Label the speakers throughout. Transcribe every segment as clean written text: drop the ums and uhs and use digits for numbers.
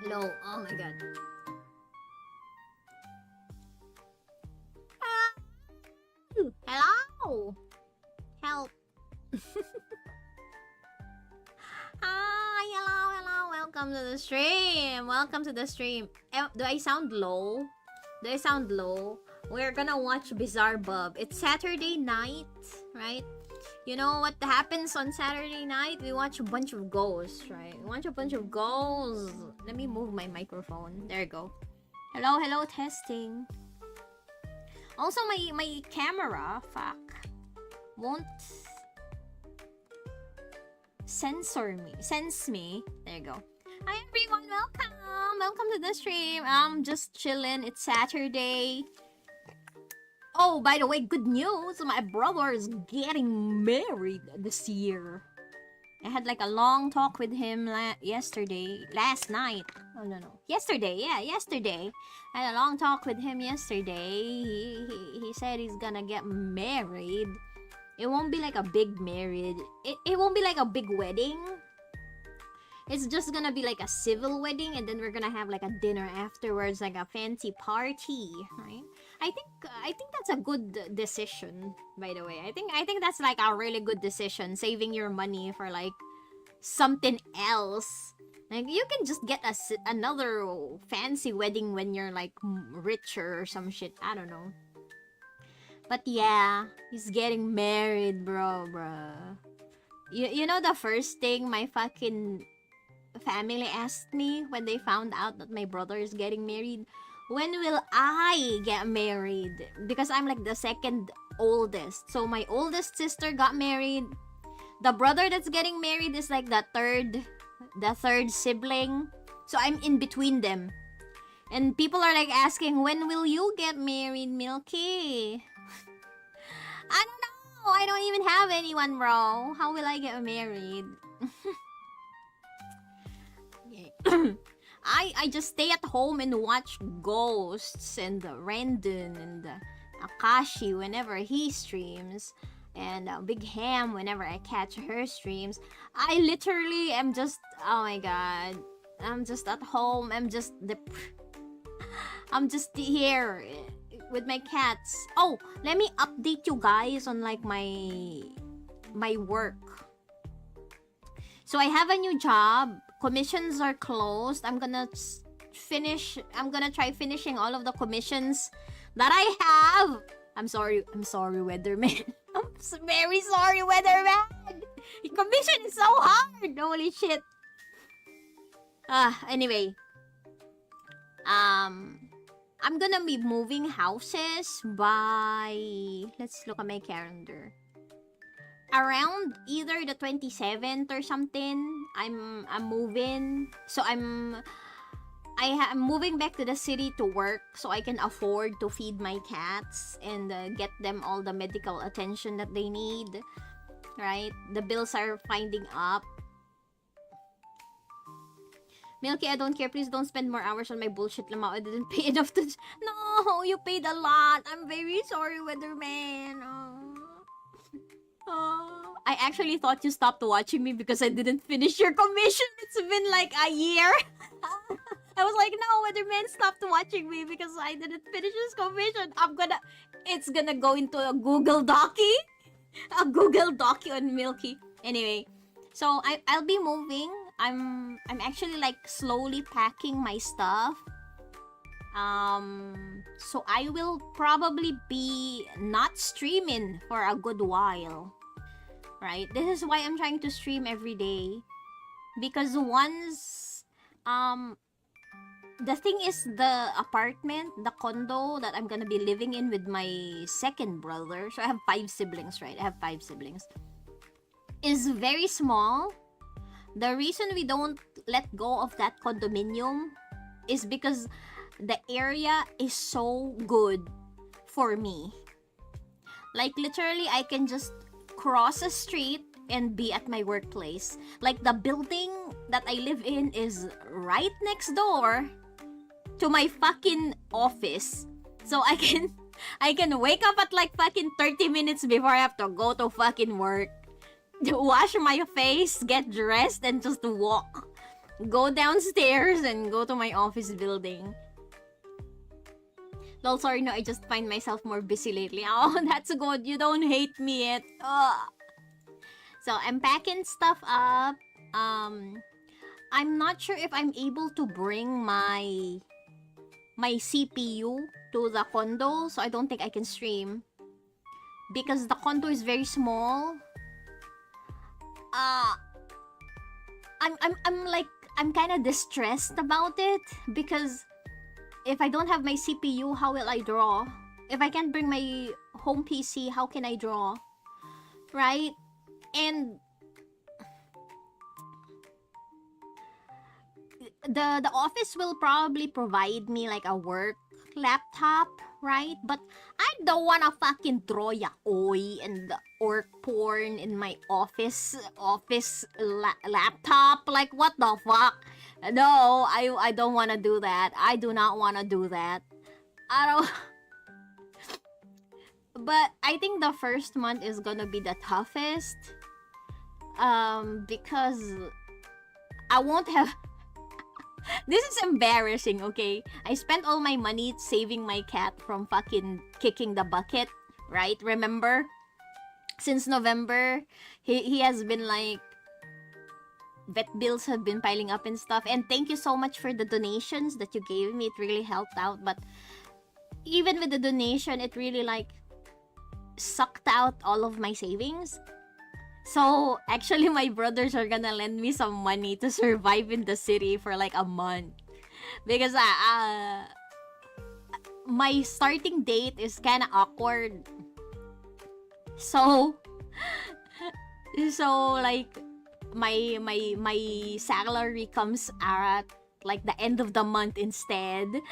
Speaker 1: Hello. Oh my god. Hello. Help. Hi. Hello. Welcome to the stream. Welcome to the stream. Do I sound low? Do I sound low? We're gonna watch Bizarre Bub. It's Saturday night, right? You know what happens on Saturday night? We watch a bunch of ghosts, right? We watch a bunch of ghosts. Let me move my microphone. There you go. Hello, testing. Also, my camera, fuck, won't sense me. There you go. Hi everyone, welcome to the stream. I'm just chilling. It's Saturday. Oh, by the way, good news. My brother is getting married this year. I had like a long talk with him last night. Oh, no. Yesterday. I had a long talk with him yesterday. He said he's gonna get married. It won't be like a big marriage. It won't be like a big wedding. It's just gonna be like a civil wedding, and then we're gonna have like a dinner afterwards, like a fancy party, right? I think that's a good decision, by the way. I think that's like a really good decision, saving your money for like something else. Like you can just get another fancy wedding when you're like richer or some shit. I don't know. But yeah, he's getting married, bro. You know the first thing my fucking family asked me when they found out that my brother is getting married? When will I get married? Because I'm like the second oldest. So my oldest sister got married. The brother that's getting married is like the third sibling. So I'm in between them. And people are like asking, when will you get married, Milky? I don't know. I don't even have anyone, bro. How will I get married? I just stay at home and watch Ghosts and Rendon and Akashi whenever he streams, and Big Ham whenever I catch her streams. I literally am just, oh my god, I'm just at home. I'm just here with my cats. Oh, let me update you guys on like my work. So I have a new job. Commissions are closed. I'm gonna try finishing all of the commissions that I have. I'm sorry, Weatherman. I'm very sorry, Weatherman. Commission is so hard. Holy shit. Anyway. I'm gonna be moving houses by, let's look at my calendar. Around either the 27th or something, I'm moving. So I'm moving back to the city to work so I can afford to feed my cats and get them all the medical attention that they need. Right? The bills are finding up. Milky, I don't care. Please don't spend more hours on my bullshit, Lamau. I didn't pay enough to... No, you paid a lot. I'm very sorry, Weatherman. I actually thought you stopped watching me because I didn't finish your commission. It's been like a year. I was like, no, Weatherman stopped watching me because I didn't finish his commission. It's gonna go into a Google Docie. A Google Docie on Milky. Anyway, so I'll be moving. I'm actually like slowly packing my stuff. So I will probably be not streaming for a good while. Right? This is why I'm trying to stream every day. Because once the thing is, the apartment, the condo that I'm gonna be living in with my second brother, so I have 5 siblings, right? I have 5 siblings. Is very small. The reason we don't let go of that condominium is because the area is so good for me. Like literally, I can just cross a street and be at my workplace. Like the building that I live in is right next door to my fucking office. So I can wake up at like fucking 30 minutes before I have to go to fucking work. Wash my face, get dressed, and just walk. go downstairs and go to my office building. Lol, sorry, no, I just find myself more busy lately. Oh, that's good. You don't hate me yet. Ugh. So I'm packing stuff up. I'm not sure if I'm able to bring my CPU to the condo, so I don't think I can stream because the condo is very small. Uh I'm kind of distressed about it because if I don't have my CPU, how will I draw? If I can't bring my home PC, how can I draw? Right? And the office will probably provide me like a work laptop, right? But I don't wanna fucking draw yaoi and orc porn in my office laptop. Like what the fuck? No, I don't wanna do that. I do not wanna do that. I don't. But I think the first month is gonna be the toughest. Because I won't have. This is embarrassing, okay? I spent all my money saving my cat from fucking kicking the bucket, right? Remember? Since November, he has been like vet bills have been piling up and stuff. And thank you so much for the donations that you gave me. It really helped out. But even with the donation, it really like sucked out all of my savings. So actually my brothers are gonna lend me some money to survive in the city for like a month. Because my starting date is kinda awkward. So like my salary comes at like the end of the month instead.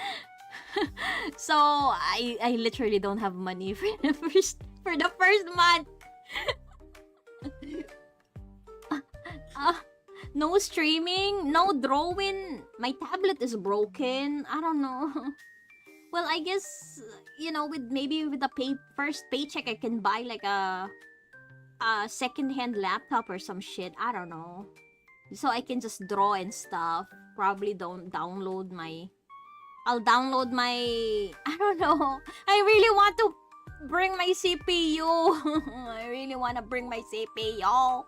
Speaker 1: So I literally don't have money for the first month. No streaming, no drawing. My tablet is broken. I don't know. Well, I guess with the first paycheck, I can buy like a second-hand laptop or some shit. I don't know. So I can just draw and stuff. Probably don't download my. I'll download my. I don't know. I really want to bring my CPU. I really want to bring my CPU.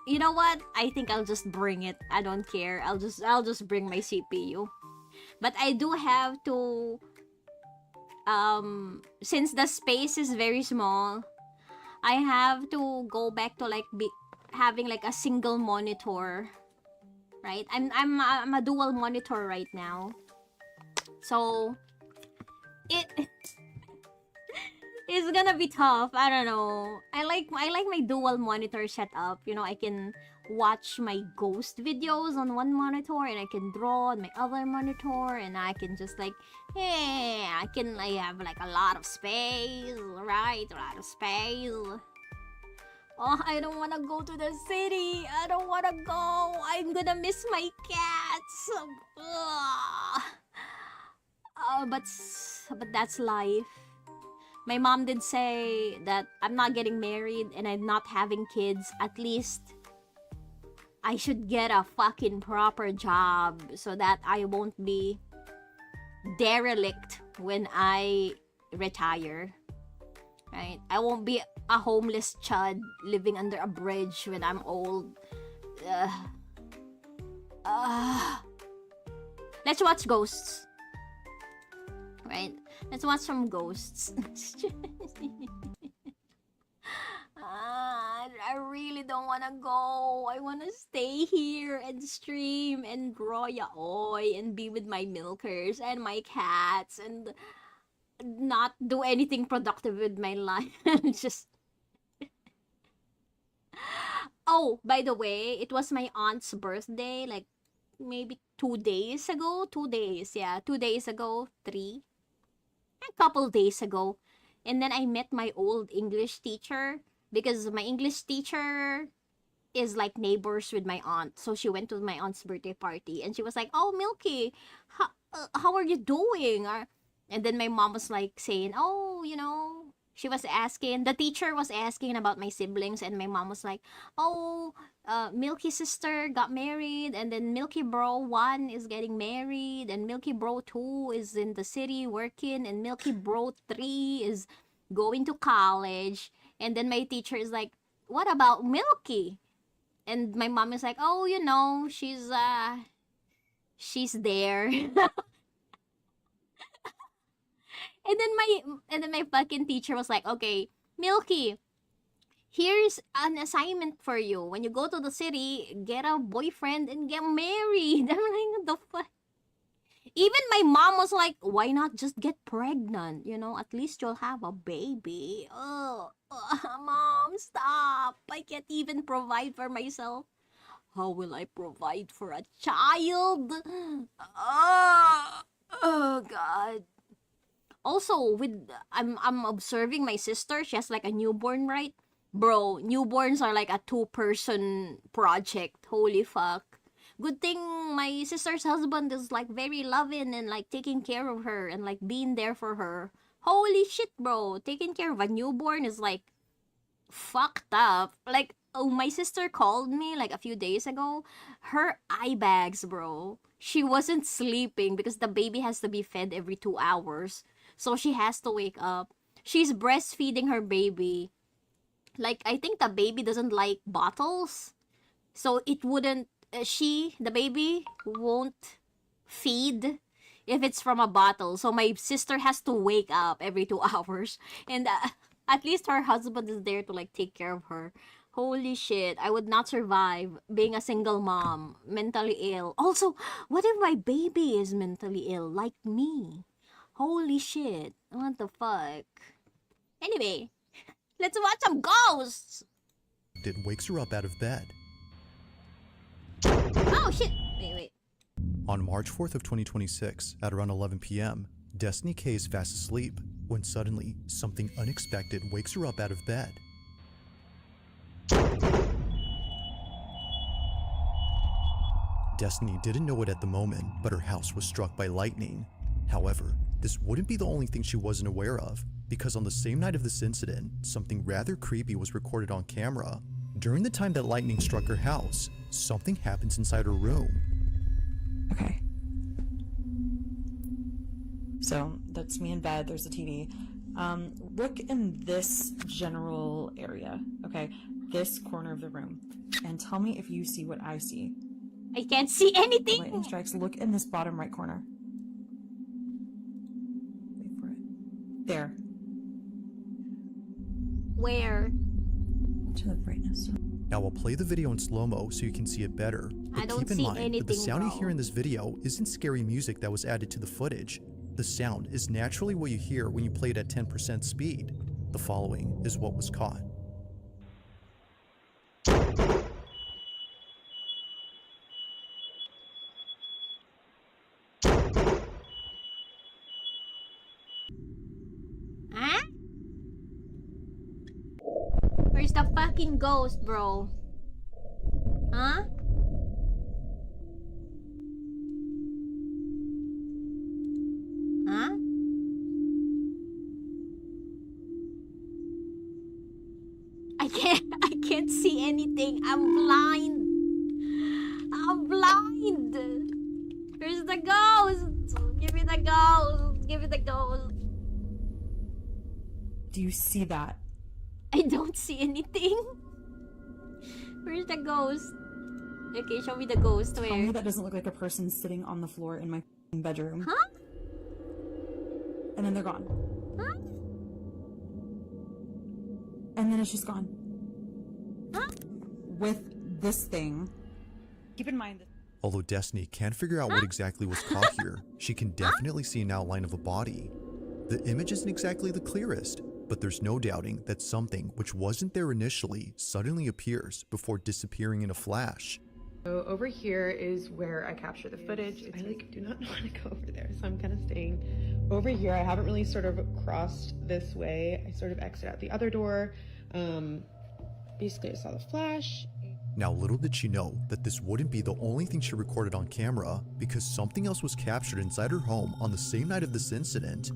Speaker 1: You know what? I think I'll just bring it. I don't care. I'll just bring my CPU. But I do have to since the space is very small, I have to go back to like having like a single monitor. Right? I'm a dual monitor right now. So it's gonna be tough. I don't know. I like my dual monitor setup. I can watch my ghost videos on one monitor and I can draw on my other monitor and I can just like I have like a lot of space, right? A lot of space. Oh, I don't wanna go to the city. I don't wanna go. I'm gonna miss my cats. But that's life. My mom did say that I'm not getting married and I'm not having kids. At least I should get a fucking proper job so that I won't be derelict when I retire. Right? I won't be a homeless chud living under a bridge when I'm old. Let's watch Ghosts. Right? Let's watch some Ghosts. I really don't wanna go. I wanna stay here and stream and draw yaoi and be with my milkers and my cats and not do anything productive with my life. Just oh, by the way, it was my aunt's birthday, like maybe 2 days ago. 2 days, yeah, 2 days ago, a couple days ago. And then I met my old English teacher because my English teacher is like neighbors with my aunt. So she went to my aunt's birthday party and she was like, "Oh, Milky, how are you doing?" And then my mom was like saying, "Oh, the teacher was asking about my siblings, and my mom was like, oh, Milky sister got married, and then Milky bro 1 is getting married, and Milky bro 2 is in the city working, and Milky bro 3 is going to college. And then my teacher is like, what about Milky? And my mom is like, oh, she's there. And then my fucking teacher was like, okay, Milky, here's an assignment for you. When you go to the city, get a boyfriend and get married. I'm like, what the fuck? Even my mom was like, why not just get pregnant? At least you'll have a baby. Oh, mom, stop. I can't even provide for myself. How will I provide for a child? Oh God. Also, I'm observing my sister. She has like a newborn, right? Bro, newborns are like a 2-person project. Holy fuck. Good thing my sister's husband is like very loving and like taking care of her and like being there for her. Holy shit, bro. Taking care of a newborn is like fucked up. Like, oh, my sister called me like a few days ago. Her eye bags, bro. She wasn't sleeping because the baby has to be fed every 2 hours. So she has to wake up. She's breastfeeding her baby. Like, I think the baby doesn't like bottles. So it wouldn't, the baby won't feed if it's from a bottle. So my sister has to wake up every 2 hours. And at least her husband is there to like take care of her. Holy shit, I would not survive being a single mom, mentally ill. Also, what if my baby is mentally ill like me? Holy shit, what the fuck? Anyway, let's watch some ghosts!
Speaker 2: It wakes her up out of bed.
Speaker 1: Oh shit, wait.
Speaker 2: On March 4th of 2026, at around 11 p.m., Destiny K is fast asleep when suddenly something unexpected wakes her up out of bed. Destiny didn't know it at the moment, but her house was struck by lightning. However, this wouldn't be the only thing she wasn't aware of, because on the same night of this incident, something rather creepy was recorded on camera. During the time that lightning struck her house, something happens inside her room.
Speaker 3: Okay. So that's me in bed, there's a TV. Look in this general area, okay? This corner of the room. And tell me if you see what I see.
Speaker 1: I can't see anything!
Speaker 3: Lightning strikes, look in this bottom right corner. Wait for it. There.
Speaker 1: Where?
Speaker 3: To the brightness.
Speaker 2: Now I'll play the video in slow-mo so you can see it better,
Speaker 1: I
Speaker 2: but
Speaker 1: don't
Speaker 2: keep in
Speaker 1: see
Speaker 2: mind that the
Speaker 1: anything,
Speaker 2: sound you
Speaker 1: bro.
Speaker 2: hear in this video isn't scary music that was added to the footage. The sound is naturally what you hear when you play it at 10% speed. The following is what was caught.
Speaker 1: Huh? Where's the fucking ghost, bro? Huh? Huh? I can't see anything. I'm blind. I'm blind. Where's the ghost? Give me the ghost. Give me the ghost.
Speaker 3: Do you see that?
Speaker 1: I don't see anything. Where's the ghost? Okay, show me the ghost.
Speaker 3: Tell me
Speaker 1: Where?
Speaker 3: that doesn't look like a person sitting on the floor in my bedroom.
Speaker 1: Huh?
Speaker 3: And then they're gone.
Speaker 1: Huh?
Speaker 3: And then it's just gone.
Speaker 1: Huh?
Speaker 3: With this thing. Keep in mind that
Speaker 2: Although Destiny can't figure out what exactly was caught here, she can definitely see an outline of a body. The image isn't exactly the clearest, but there's no doubting that something which wasn't there initially suddenly appears before disappearing in a flash.
Speaker 4: So over here is where I capture the footage. I do not want to go over there, so I'm kind of staying over here. I haven't really sort of crossed this way. I sort of exit out the other door. Basically I saw the flash.
Speaker 2: Now, little did she know that this wouldn't be the only thing she recorded on camera, because something else was captured inside her home on the same night of this incident.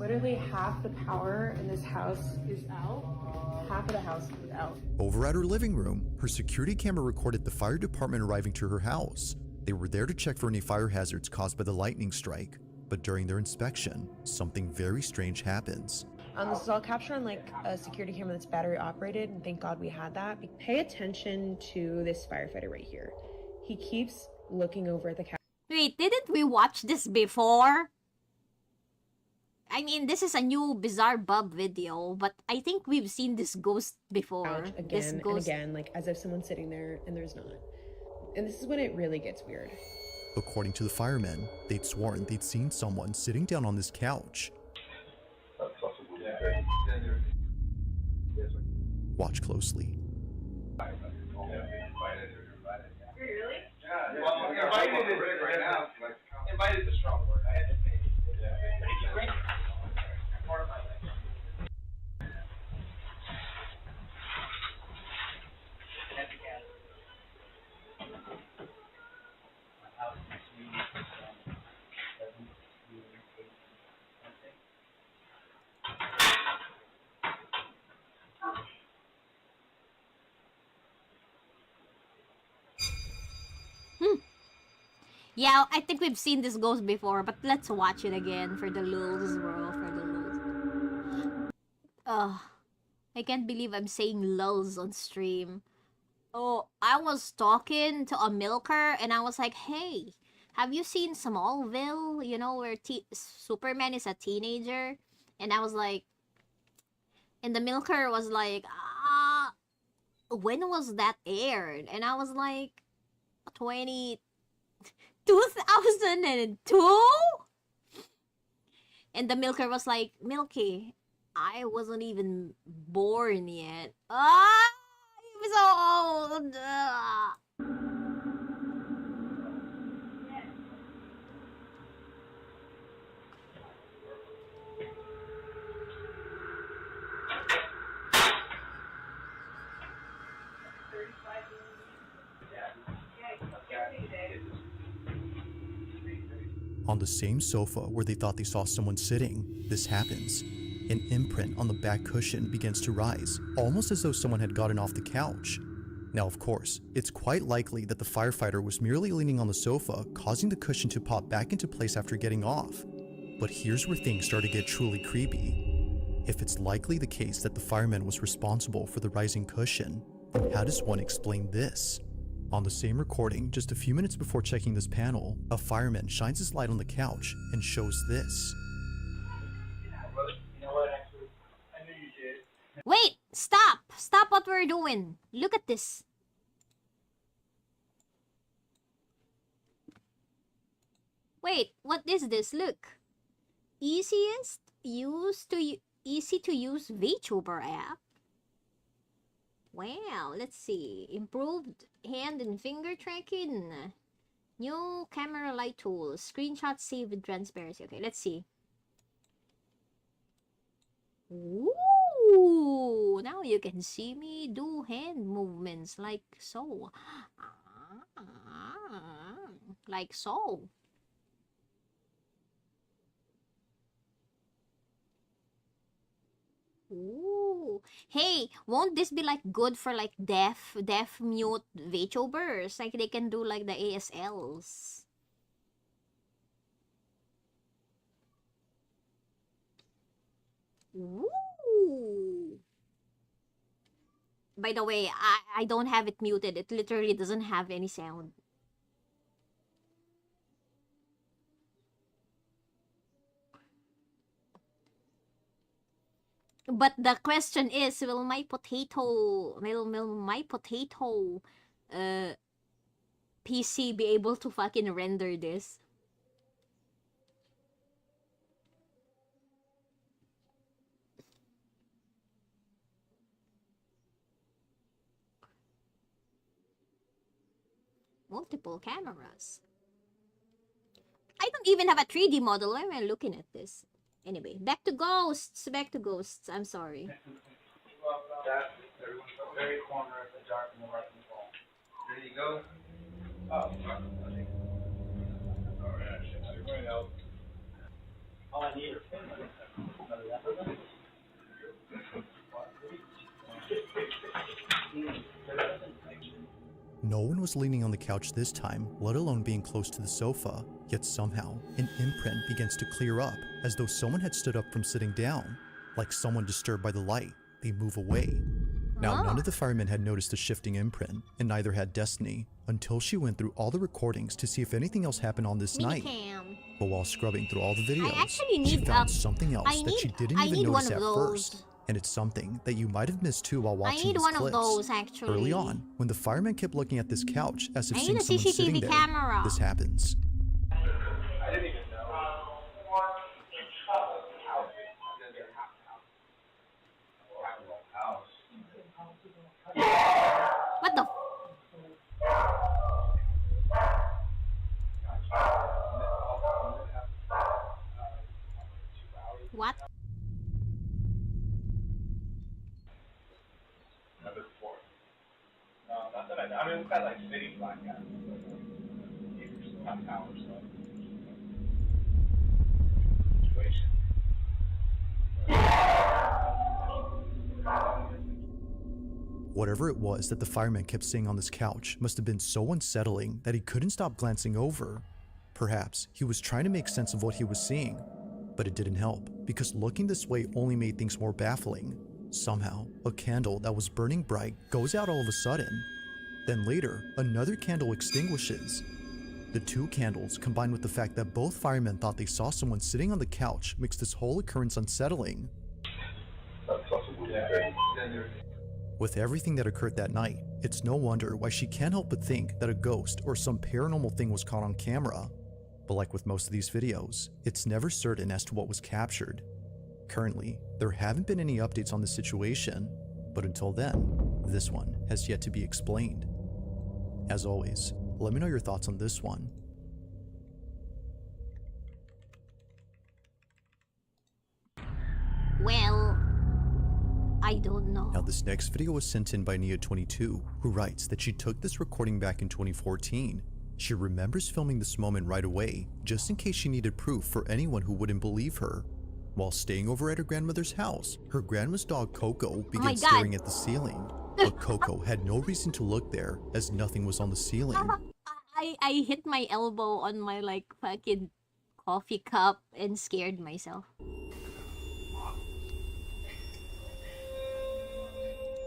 Speaker 4: Literally half the power in this house is out. Half of the house is out.
Speaker 2: Over at her living room, her security camera recorded the fire department arriving to her house. They were there to check for any fire hazards caused by the lightning strike. But during their inspection, something very strange happens.
Speaker 4: This is all captured on like a security camera that's battery operated, and thank God we had that. Pay attention to this firefighter right here. He keeps looking over at the couch.
Speaker 1: Wait, didn't we watch this before? I mean, this is a new Bizarre Bub video, but I think we've seen this ghost before.
Speaker 4: Again
Speaker 1: This
Speaker 4: and
Speaker 1: ghost...
Speaker 4: again, like as if someone's sitting there and there's not. And this is when it really gets weird.
Speaker 2: According to the firemen, they'd sworn they'd seen someone sitting down on this couch. Watch closely.
Speaker 5: Invited is a strong word. I had to say it. But if you bring part of my life.
Speaker 1: Yeah, I think we've seen this ghost before, but let's watch it again for the lulz as well, for the lulz. Ugh. I can't believe I'm saying lulz on stream. Oh, I was talking to a milker and I was like, hey, have you seen Smallville? You know, where Superman is a teenager? And I was like, and the milker was like, when was that aired? And I was like, 2002? And the milker was like, Milky, I wasn't even born yet. I'm so old.
Speaker 2: On the same sofa where they thought they saw someone sitting, this happens. An imprint on the back cushion begins to rise, almost as though someone had gotten off the couch. Now, of course, it's quite likely that the firefighter was merely leaning on the sofa, causing the cushion to pop back into place after getting off. But here's where things start to get truly creepy. If it's likely the case that the fireman was responsible for the rising cushion, then how does one explain this? On the same recording, just a few minutes before checking this panel, a fireman shines his light on the couch and shows this.
Speaker 1: Wait, stop! Stop what we're doing. Look at this. Wait, what is this? Look. Easy to use VTuber app. Wow, let's see. Improved hand and finger tracking. New camera light tools. Screenshot save with transparency. Okay, let's see. Ooh, now you can see me do hand movements like so. Like so. Ooh. Hey, won't this be like good for like deaf mute VTubers? Like they can do like the ASLs. Ooh. By the way, I don't have it muted. It literally doesn't have any sound. But the question is, will my potato PC be able to fucking render this? Multiple cameras. I don't even have a 3D model. Why am I looking at this? Anyway, back to ghosts. Back to ghosts. I'm sorry.
Speaker 5: That's everyone's the very corner of the dark and the light and fall. There you go. Oh, okay. Alright, everybody else. All I need are 10 minutes.
Speaker 2: No one was leaning on the couch this time, let alone being close to the sofa, yet somehow, an imprint begins to clear up, as though someone had stood up from sitting down. Like someone disturbed by the light, they move away. Now, none of the firemen had noticed the shifting imprint, and neither had Destiny, until she went through all the recordings to see if anything else happened on this night.
Speaker 1: Minicam.
Speaker 2: But while scrubbing through all the videos,
Speaker 1: actually
Speaker 2: she
Speaker 1: need,
Speaker 2: found something else that she didn't
Speaker 1: I
Speaker 2: even
Speaker 1: need
Speaker 2: notice
Speaker 1: one
Speaker 2: at
Speaker 1: of
Speaker 2: first.
Speaker 1: those.
Speaker 2: And it's something that you might have missed too while
Speaker 1: I
Speaker 2: watching
Speaker 1: need
Speaker 2: these
Speaker 1: one
Speaker 2: clips.
Speaker 1: of those, actually.
Speaker 2: Early on, when the fireman kept looking at this couch as if
Speaker 1: I
Speaker 2: seeing
Speaker 1: need a
Speaker 2: someone sitting
Speaker 1: CCTV
Speaker 2: there,
Speaker 1: camera.
Speaker 2: this happens.
Speaker 5: I didn't even know.
Speaker 1: What the? What?
Speaker 5: Never before. No, not that I mean, we've had like city blackouts. Not hours, but situation.
Speaker 2: Whatever it was that the fireman kept seeing on this couch must have been so unsettling that he couldn't stop glancing over. Perhaps he was trying to make sense of what he was seeing, but it didn't help because looking this way only made things more baffling. Somehow, a candle that was burning bright goes out all of a sudden. Then later, another candle extinguishes. The two candles, combined with the fact that both firemen thought they saw someone sitting on the couch, makes this whole occurrence unsettling. With everything that occurred that night, it's no wonder why she can't help but think that a ghost or some paranormal thing was caught on camera. But like with most of these videos, it's never certain as to what was captured. Currently, there haven't been any updates on the situation, but until then, this one has yet to be explained. As always, let me know your thoughts on this one.
Speaker 1: Well, I don't know.
Speaker 2: Now this next video was sent in by Nia22, who writes that she took this recording back in 2014. She remembers filming this moment right away, just in case she needed proof for anyone who wouldn't believe her. While staying over at her grandmother's house, her grandma's dog Coco began staring at the ceiling. But Coco had no reason to look there, as nothing was on the ceiling.
Speaker 1: I hit my elbow on my like fucking coffee cup and scared myself.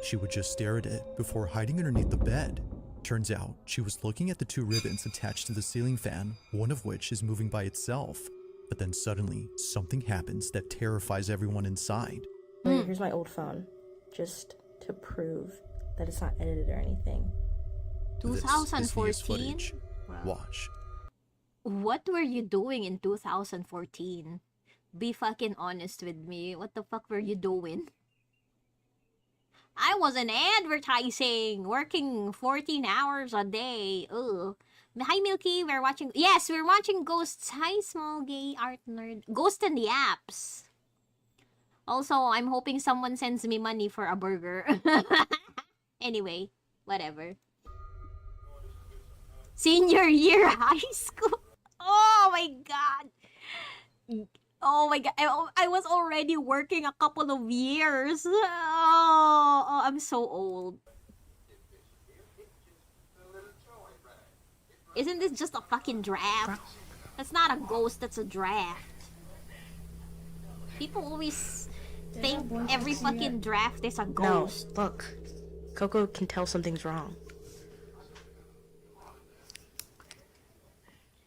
Speaker 2: She would just stare at it before hiding underneath the bed. Turns out, she was looking at the two ribbons attached to the ceiling fan, one of which is moving by itself. But then suddenly, something happens that terrifies everyone inside.
Speaker 6: Here's my old phone, just to prove that it's not edited or anything.
Speaker 2: This is Nia's
Speaker 1: 2014?
Speaker 2: footage. Watch.
Speaker 1: What were you doing in 2014? Be fucking honest with me. What the fuck were you doing? I was in advertising, working 14 hours a day. Ugh. Hi, Milky. We're watching... Yes, we're watching Ghosts. Hi, small gay art nerd. Ghost in the Apps. Also, I'm hoping someone sends me money for a burger. Anyway, whatever. Senior year high school. Oh my god. Oh my god. I was already working a couple of years. Oh, I'm so old. Isn't this just a fucking draft? That's not a ghost, that's a draft. People always think every fucking draft is a ghost.
Speaker 6: No, look. Coco can tell something's wrong.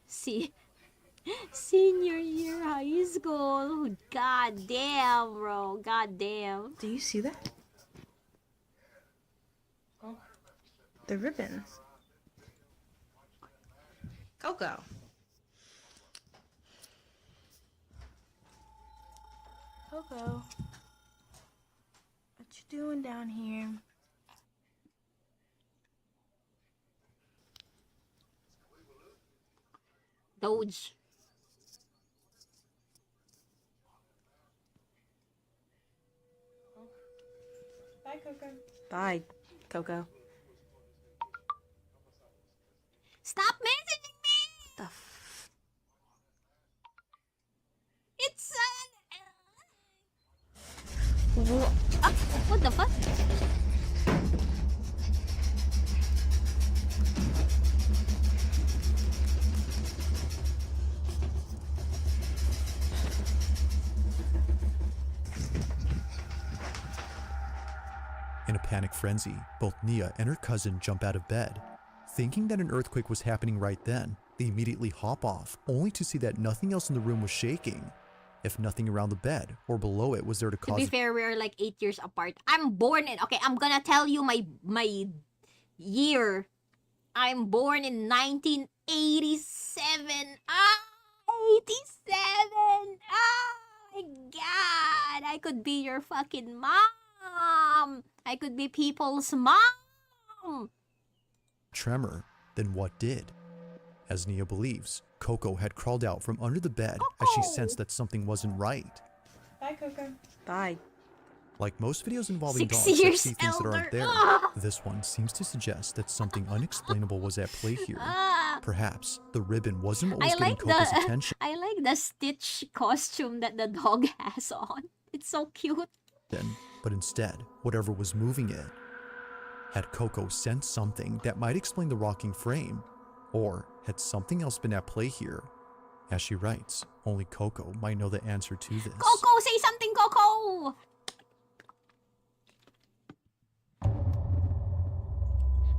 Speaker 1: See, senior year high school. God damn, bro. God damn.
Speaker 6: Do you see that? The ribbon. Coco. Coco. What you doing down here?
Speaker 1: Doge.
Speaker 6: Bye, Coco. Bye, Coco.
Speaker 1: Stop messaging me!
Speaker 6: The f-
Speaker 1: It's Ah, what the fuck?
Speaker 2: In a panic frenzy, both Nia and her cousin jump out of bed. Thinking that an earthquake was happening right then, they immediately hop off, only to see that nothing else in the room was shaking. If nothing around the bed or below it was there to
Speaker 1: To
Speaker 2: cause
Speaker 1: be fair, we're like 8 years apart. I'm born in... Okay, I'm gonna tell you my year. I'm born in 1987. Ah, 87! Ah, my God! I could be your fucking mom! I could be people's mom!
Speaker 2: tremor, then what did? As Nia believes, Coco had crawled out from under the bed as she sensed that something wasn't right.
Speaker 3: Bye, Coco.
Speaker 6: Bye.
Speaker 2: Like most videos involving
Speaker 1: 6
Speaker 2: dogs that
Speaker 1: years
Speaker 2: see things that aren't
Speaker 1: elder.
Speaker 2: there,
Speaker 1: Ah!
Speaker 2: this one seems to suggest that something unexplainable was at play here.
Speaker 1: Ah,
Speaker 2: Perhaps the ribbon wasn't what was
Speaker 1: I
Speaker 2: getting
Speaker 1: like
Speaker 2: Coco's
Speaker 1: the
Speaker 2: attention,
Speaker 1: I like the Stitch costume that the dog has on. It's so cute.
Speaker 2: but instead, whatever was moving it. Had Coco sensed something that might explain the rocking frame? Or had something else been at play here? As she writes, only Coco might know the answer to this.
Speaker 1: Coco, say something, Coco!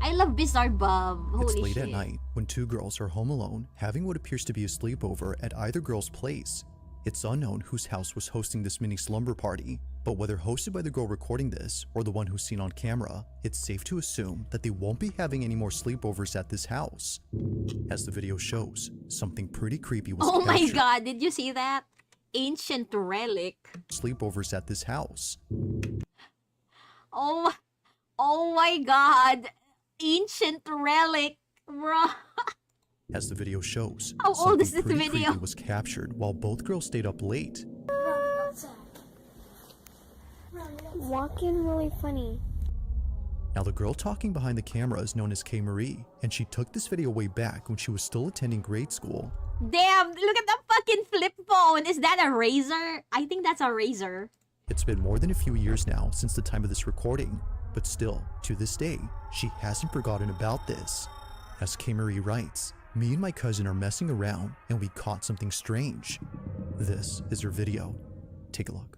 Speaker 1: I love Bizarre Bob.
Speaker 2: It's
Speaker 1: Holy
Speaker 2: late
Speaker 1: shit.
Speaker 2: at night when two girls are home alone having what appears to be a sleepover at either girl's place. It's unknown whose house was hosting this mini slumber party, but whether hosted by the girl recording this or the one who's seen on camera, it's safe to assume that they won't be having any more sleepovers at this house. As the video shows, something pretty creepy was
Speaker 1: Oh my
Speaker 2: captured.
Speaker 1: God, did you see that? Ancient relic.
Speaker 2: Sleepovers at this house.
Speaker 1: Oh my God. Ancient relic, bro.
Speaker 2: As the video shows,
Speaker 1: How old
Speaker 2: something
Speaker 1: is this
Speaker 2: pretty
Speaker 1: video?
Speaker 2: creepy was captured while both girls stayed up late.
Speaker 7: Walking really funny.
Speaker 2: Now the girl talking behind the camera is known as K. Marie, and she took this video way back when she was still attending grade school.
Speaker 1: Damn, look at the fucking flip phone. Is that a razor? I think that's a razor.
Speaker 2: It's been more than a few years now since the time of this recording, but still, to this day, she hasn't forgotten about this. As K. Marie writes, me and my cousin are messing around and we caught something strange. This is her video. Take a look.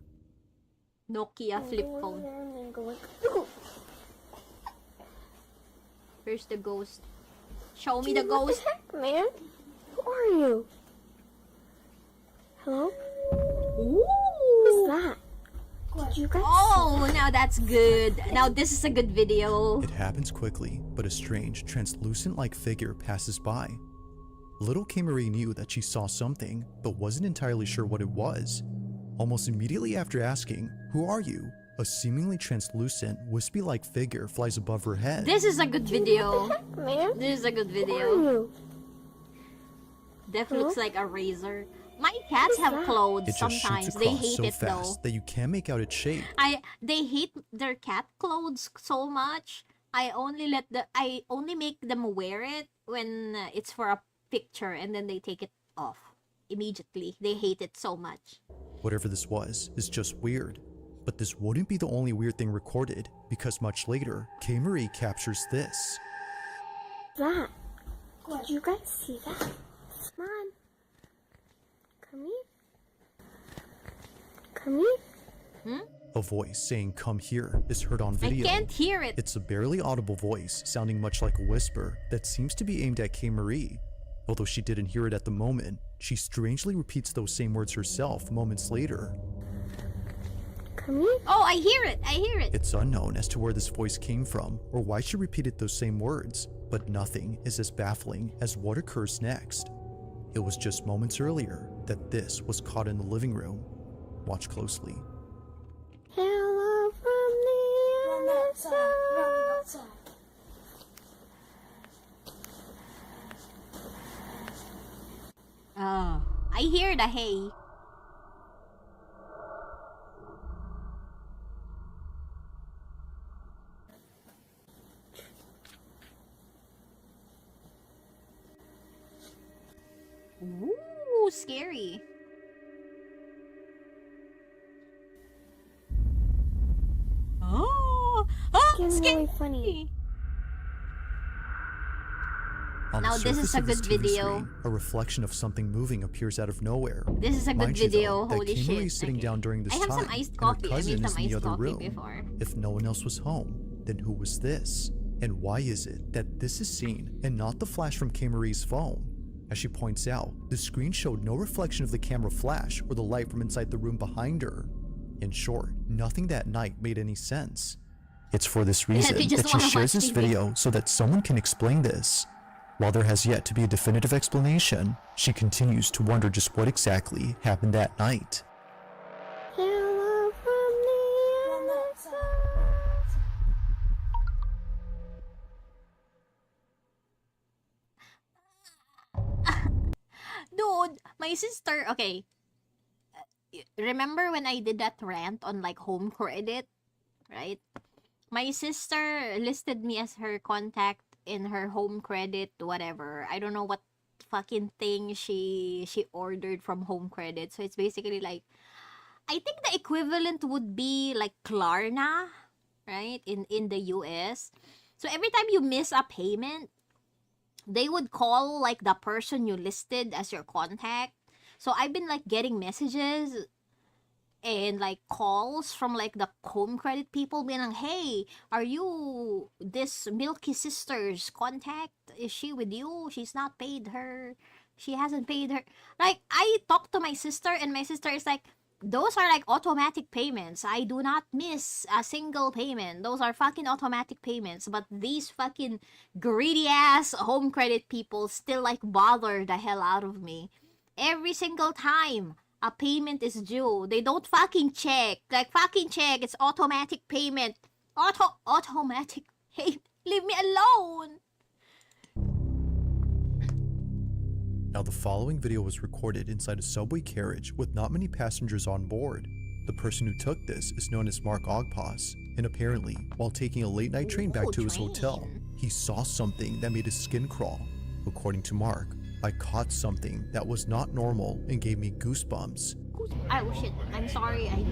Speaker 1: Nokia flip phone.
Speaker 7: And then go like,
Speaker 1: Where's the ghost? Show me the
Speaker 7: "Dude, what
Speaker 1: ghost.
Speaker 7: heck, man? Who are you? Hello?
Speaker 1: Ooh.
Speaker 7: Who's that? Did you guys
Speaker 1: Oh, now that's good. Now this is a good video.
Speaker 2: It happens quickly, but a strange, translucent-like figure passes by. Little K. Marie knew that she saw something, but wasn't entirely sure what it was. Almost immediately after asking, "Who are you?" a seemingly translucent, wispy-like figure flies above her head.
Speaker 1: This is a good video.
Speaker 7: heck, man?
Speaker 1: This is a good
Speaker 7: Who are
Speaker 1: video.
Speaker 7: you?
Speaker 1: Def looks like a razor. My cats have clothes
Speaker 2: It just
Speaker 1: sometimes.
Speaker 2: shoots
Speaker 1: They
Speaker 2: across
Speaker 1: hate
Speaker 2: so
Speaker 1: it though.
Speaker 2: fast that you can't make out its shape.
Speaker 1: They hate their cat clothes so much. I only make them wear it when it's for a picture, and then they take it off immediately. They hate it so much.
Speaker 2: Whatever this was is just weird. But this wouldn't be the only weird thing recorded, because much later, K. Marie captures this.
Speaker 7: That. Did you guys see that? Come on. Come here. Come here.
Speaker 2: A voice saying "come here" is heard on video.
Speaker 1: I can't hear it.
Speaker 2: It's a barely audible voice sounding much like a whisper that seems to be aimed at K. Marie. Although she didn't hear it at the moment, she strangely repeats those same words herself moments later.
Speaker 7: Come here.
Speaker 1: Oh, I hear it. I hear it.
Speaker 2: It's unknown as to where this voice came from or why she repeated those same words, but nothing is as baffling as what occurs next. It was just moments earlier that this was caught in the living room. Watch closely.
Speaker 7: Hello from the other side.
Speaker 1: Oh, I hear the hay. Ooh, scary.
Speaker 7: being really funny.
Speaker 2: On
Speaker 1: Now,
Speaker 2: the
Speaker 1: this is
Speaker 2: surface
Speaker 1: a
Speaker 2: of this
Speaker 1: good
Speaker 2: TV
Speaker 1: video.
Speaker 2: screen, a reflection of something moving appears out of nowhere.
Speaker 1: This is a good
Speaker 2: Mind you,
Speaker 1: video.
Speaker 2: though, that
Speaker 1: Holy
Speaker 2: Kim
Speaker 1: shit.
Speaker 2: Marie is sitting
Speaker 1: Okay.
Speaker 2: down during this
Speaker 1: I have
Speaker 2: time,
Speaker 1: some iced
Speaker 2: and
Speaker 1: coffee.
Speaker 2: her
Speaker 1: I
Speaker 2: cousin
Speaker 1: made
Speaker 2: is
Speaker 1: some
Speaker 2: in the
Speaker 1: iced
Speaker 2: other
Speaker 1: coffee
Speaker 2: room.
Speaker 1: before.
Speaker 2: If no one else was home, then who was this? And why is it that this is seen and not the flash from Kim Marie's phone? As she points out, the screen showed no reflection of the camera flash or the light from inside the room behind her. In short, nothing that night made any sense. It's for this reason
Speaker 1: they just
Speaker 2: that she
Speaker 1: wanna
Speaker 2: shares
Speaker 1: watch
Speaker 2: this
Speaker 1: TV.
Speaker 2: video so that someone can explain this. While there has yet to be a definitive explanation, she continues to wonder just what exactly happened that night.
Speaker 7: Hello from the other side.
Speaker 1: Dude, my sister, okay. Remember when I did that rant on like home credit, right? My sister listed me as her contact in her home credit, whatever. I don't know what fucking thing she ordered from home credit. So it's basically like, I think the equivalent would be like Klarna, right? In the US. So every time you miss a payment, they would call like the person you listed as your contact. So I've been like getting messages and like calls from like the home credit people being like, hey, are you this Milky Sister's contact? Is she with you? She's not paid her. She hasn't paid her. Like, I talked to my sister and my sister is like, those are like automatic payments. I do not miss a single payment. Those are fucking automatic payments. But these fucking greedy ass home credit people still like bother the hell out of me. Every single time a payment is due, they don't fucking check. Like, fucking check. It's automatic payment. Automatic. Hey, leave me alone.
Speaker 2: Now, the following video was recorded inside a subway carriage with not many passengers on board. The person who took this is known as Mark Ogpas, and apparently, while taking a late-night train back to his hotel, he saw something that made his skin crawl. According to Mark, I caught something that was not normal and gave me goosebumps.
Speaker 1: Oh shit, I'm sorry. I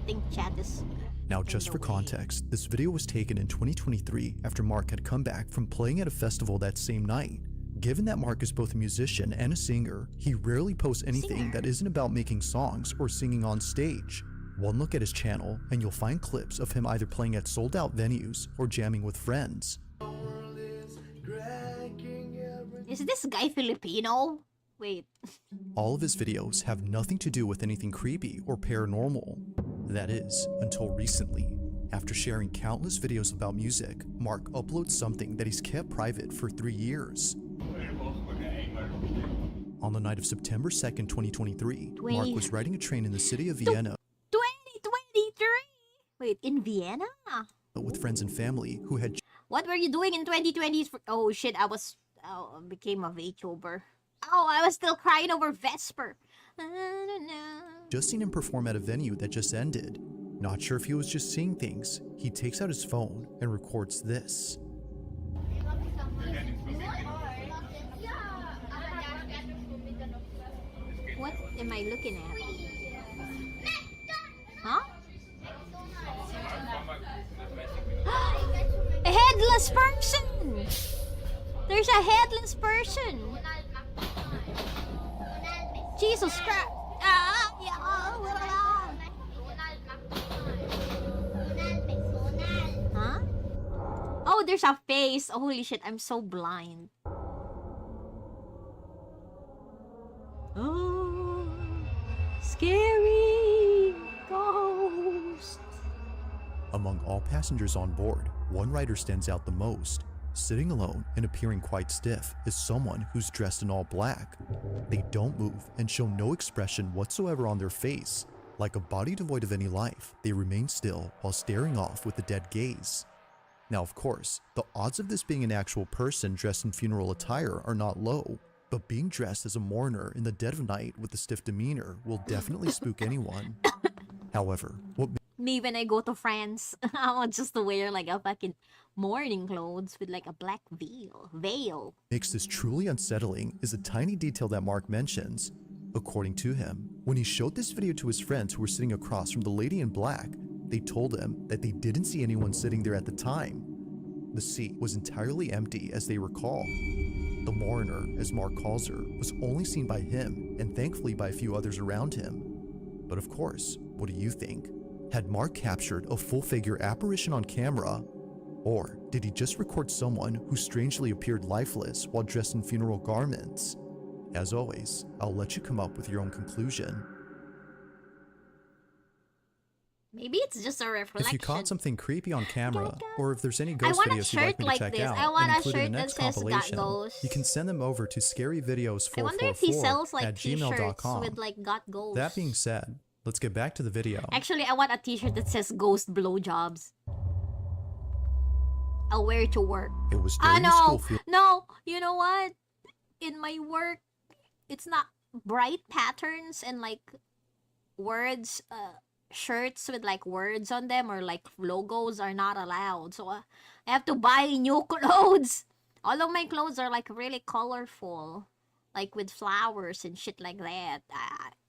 Speaker 1: think chat is...
Speaker 2: Now, just for context, this video was taken in 2023 after Mark had come back from playing at a festival that same night. Given that Mark is both a musician and a singer, he rarely posts anything that isn't about making songs or singing on stage. One look at his channel and you'll find clips of him either playing at sold-out venues or jamming with friends.
Speaker 1: Is this guy Filipino? Wait.
Speaker 2: All of his videos have nothing to do with anything creepy or paranormal. That is, until recently. After sharing countless videos about music, Mark uploads something that he's kept private for 3 years. On the night of September 2nd, 2023, Mark was riding a train in the city of Vienna
Speaker 1: 2023? Wait, in Vienna?
Speaker 2: with friends and family who had
Speaker 1: What were you doing in 2020? Oh shit, I became a VTuber. Oh, I was still crying over Vesper.
Speaker 2: just seen him perform at a venue that just ended. Not sure if he was just seeing things, he takes out his phone and records this.
Speaker 1: What am I looking at? Huh? A headless person! There's a headless person! Jesus Christ! Huh? Oh, there's a face. Oh, holy shit, I'm so blind. Oh, scary ghost.
Speaker 2: Among all passengers on board, one rider stands out the most. Sitting alone and appearing quite stiff is someone who's dressed in all black. They don't move and show no expression whatsoever on their face. Like a body devoid of any life, they remain still while staring off with a dead gaze. Now, of course, the odds of this being an actual person dressed in funeral attire are not low, but being dressed as a mourner in the dead of night with a stiff demeanor will definitely spook anyone. However, what
Speaker 1: Me when I go to France, I'll just wear like a fucking mourning clothes with like a black veil.
Speaker 2: makes this truly unsettling is a tiny detail that Mark mentions. According to him, when he showed this video to his friends who were sitting across from the lady in black, They told him that they didn't see anyone sitting there at the time. The seat was entirely empty as they recall. The mourner, as Mark calls her, was only seen by him and thankfully by a few others around him. But of course, what do you think? Had Mark captured a full-figure apparition on camera? Or did he just record someone who strangely appeared lifeless while dressed in funeral garments? As always, I'll let you come up with your own conclusion.
Speaker 1: Maybe it's just a reflection.
Speaker 2: If you caught something creepy on camera,
Speaker 1: Gaga.
Speaker 2: or if there's any
Speaker 1: I
Speaker 2: ghost
Speaker 1: want a
Speaker 2: videos you'd like
Speaker 1: shirt
Speaker 2: me to
Speaker 1: like
Speaker 2: check
Speaker 1: this.
Speaker 2: out
Speaker 1: I want
Speaker 2: and
Speaker 1: a
Speaker 2: include in the
Speaker 1: shirt that
Speaker 2: next
Speaker 1: says Got
Speaker 2: compilation,
Speaker 1: Ghost.
Speaker 2: you can send them over to
Speaker 1: I wonder if he
Speaker 2: scaryvideos444
Speaker 1: sells like
Speaker 2: at
Speaker 1: t-shirts
Speaker 2: gmail.com.
Speaker 1: with like got ghosts.
Speaker 2: That being said, let's get back to the video.
Speaker 1: Actually, I want a t-shirt that says ghost blowjobs. I'll wear it to work.
Speaker 2: It was during the school field.
Speaker 1: No, you know what? In my work, it's not bright patterns and like words, shirts with like words on them or like logos are not allowed. So I have to buy new clothes. All of my clothes are like really colorful, like with flowers and shit like that.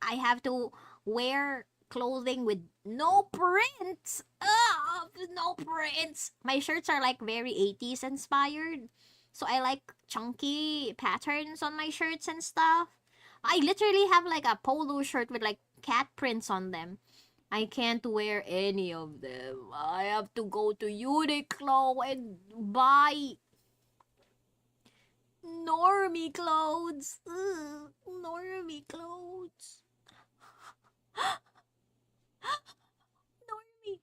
Speaker 1: I have to wear clothing with no prints. No prints. My shirts are like very 80s inspired. So I like chunky patterns on my shirts and stuff. I literally have like a polo shirt with like cat prints on them. I can't wear any of them. I have to go to Uniqlo and buy normie clothes. Ugh, normie clothes. Normie.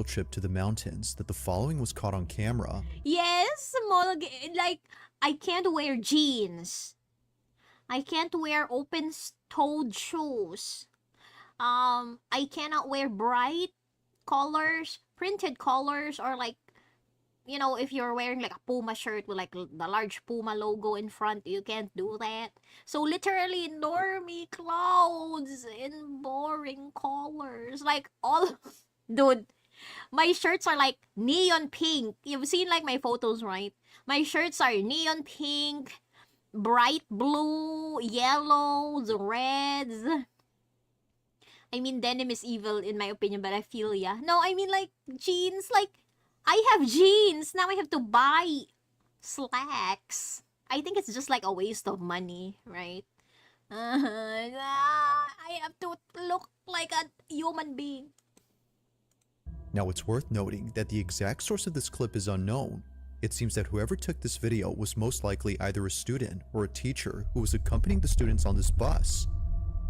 Speaker 2: Trip to the mountains that the following was caught on camera.
Speaker 1: Yes, like I can't wear jeans. I can't wear open-toed shoes. I cannot wear bright colors, printed colors, or like, you know, if you're wearing like a Puma shirt with like the large Puma logo in front, you can't do that. So literally normie clothes in boring colors, like all, dude. My shirts are like neon pink. You've seen like my photos, right? My shirts are neon pink, bright blue, yellows, reds. I mean, denim is evil in my opinion, but I feel ya. No, I mean like jeans. Like, I have jeans. Now I have to buy slacks. I think it's just like a waste of money, right? I have to look like a human being.
Speaker 2: Now it's worth noting that the exact source of this clip is unknown. It seems that whoever took this video was most likely either a student or a teacher who was accompanying the students on this bus.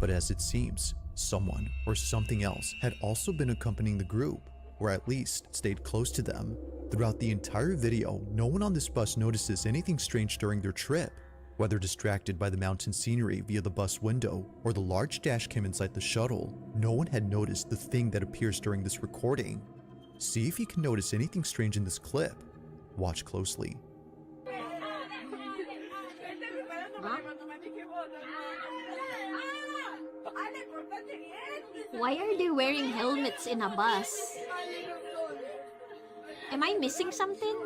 Speaker 2: But as it seems, someone or something else had also been accompanying the group, or at least stayed close to them. Throughout the entire video, no one on this bus notices anything strange during their trip. Whether distracted by the mountain scenery via the bus window or the large dash cam inside the shuttle, no one had noticed the thing that appears during this recording. See if you can notice anything strange in this clip. Watch closely.
Speaker 1: Why are they wearing helmets in a bus? Am I missing something?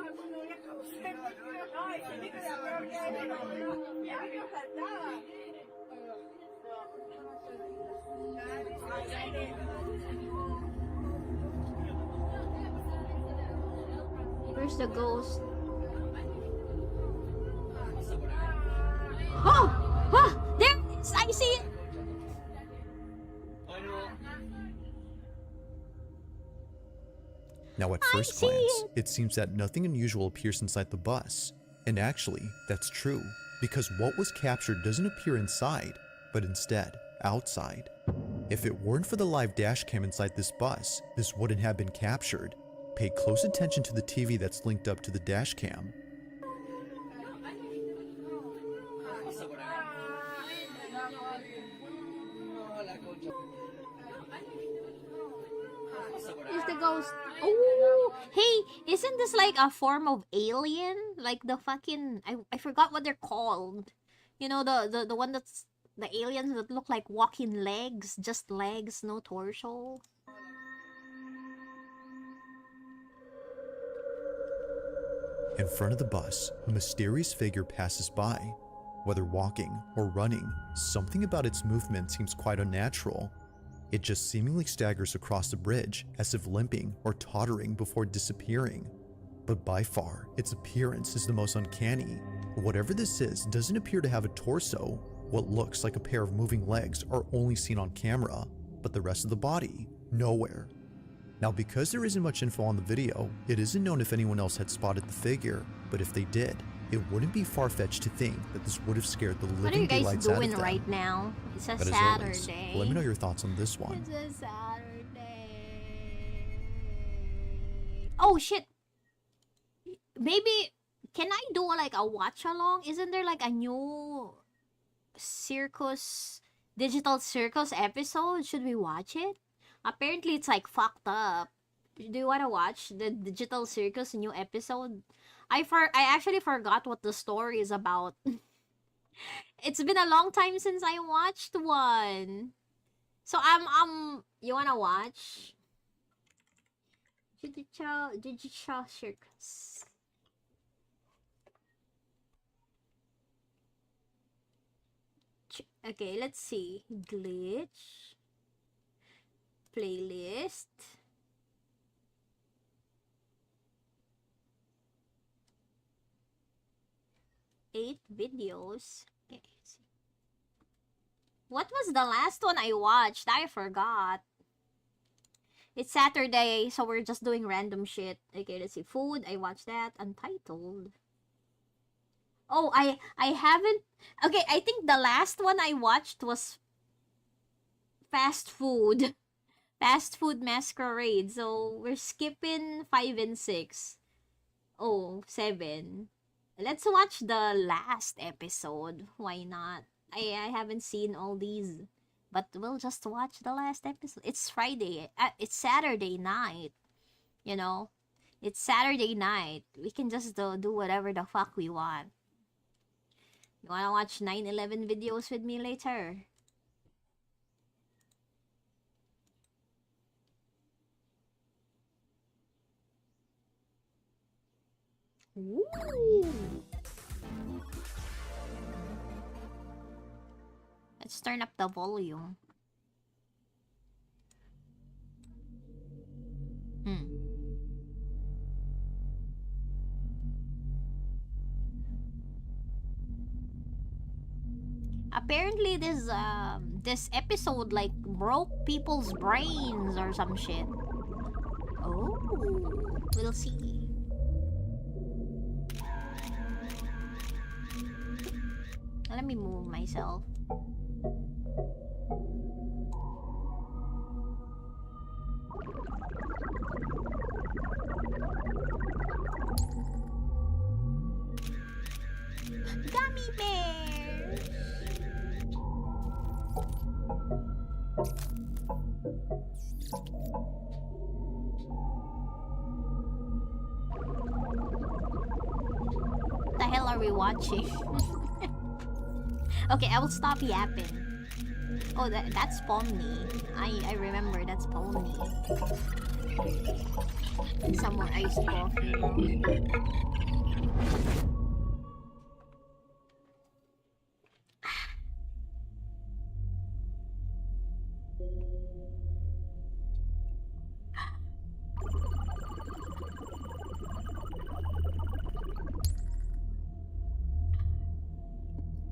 Speaker 1: Where's the ghost? Oh! Oh! There it is! I see it!
Speaker 2: Now at first glance, it seems that nothing unusual appears inside the bus. And actually, that's true, because what was captured doesn't appear inside, but instead, outside. If it weren't for the live dash cam inside this bus, this wouldn't have been captured. Pay close attention to the TV that's linked up to the dash cam.
Speaker 1: Is the ghost? Oh, hey, isn't this like a form of alien? Like the fucking I forgot what they're called. You know, the one that's the aliens that look like walking legs, just legs, no torso.
Speaker 2: In front of the bus, a mysterious figure passes by. Whether walking or running, something about its movement seems quite unnatural. It just seemingly staggers across the bridge as if limping or tottering before disappearing. But by far, its appearance is the most uncanny. Whatever this is doesn't appear to have a torso. What looks like a pair of moving legs are only seen on camera, but the rest of the body, nowhere. Now, because there isn't much info on the video, it isn't known if anyone else had spotted the figure, but if they did, it wouldn't be far-fetched to think that this would have scared the
Speaker 1: What are
Speaker 2: living
Speaker 1: you guys
Speaker 2: daylights out of
Speaker 1: doing
Speaker 2: them.
Speaker 1: right now? It's a
Speaker 2: But as always,
Speaker 1: Saturday.
Speaker 2: let me know your thoughts on this one.
Speaker 1: It's a Saturday. Oh shit! Maybe can I do like a watch along? Isn't there like a new digital circus episode? Should we watch it? Apparently it's like fucked up. Do you wanna watch the digital circus new episode? I actually forgot what the story is about. It's been a long time since I watched one. So you wanna watch? Digital circus. Okay, let's see. Glitch. Playlist. Eight videos. Okay. What was the last one I watched? I forgot. It's Saturday, so we're just doing random shit. Okay, let's see. Food, I watched that. Untitled. Oh, I haven't... Okay, I think the last one I watched was Fast Food. Fast Food Masquerade. So, we're skipping 5 and 6. Oh, 7. Let's watch the last episode. Why not? I haven't seen all these. But we'll just watch the last episode. It's Friday. It's Saturday night. You know? It's Saturday night. We can just do whatever the fuck we want. You wanna watch 9/11 videos with me later? Ooh. Let's turn up the volume. Apparently this episode like broke people's brains or some shit. Oh, we'll see. Let me move myself. Gummy bears. What the hell are we watching? Okay, I will stop yapping. Oh, that's Pomni. I remember that's Pomni. Some more iced coffee.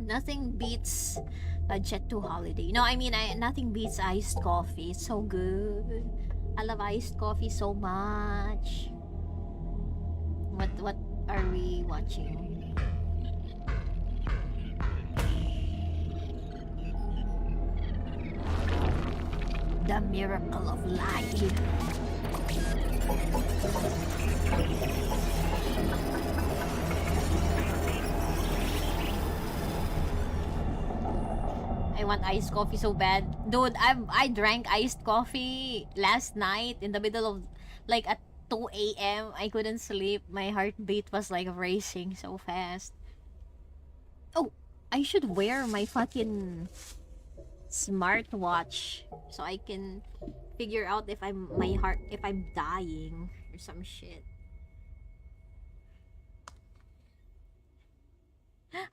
Speaker 1: Nothing beats a Jet 2 holiday. No, I mean, nothing beats iced coffee. It's so good. I love iced coffee so much. What are we watching? The miracle of life. I want iced coffee so bad. Dude, I drank iced coffee last night in the middle of, like, at 2 a.m. I couldn't sleep. My heartbeat was, like, racing so fast. Oh, I should wear my fucking smartwatch so I can figure out if I'm dying or some shit.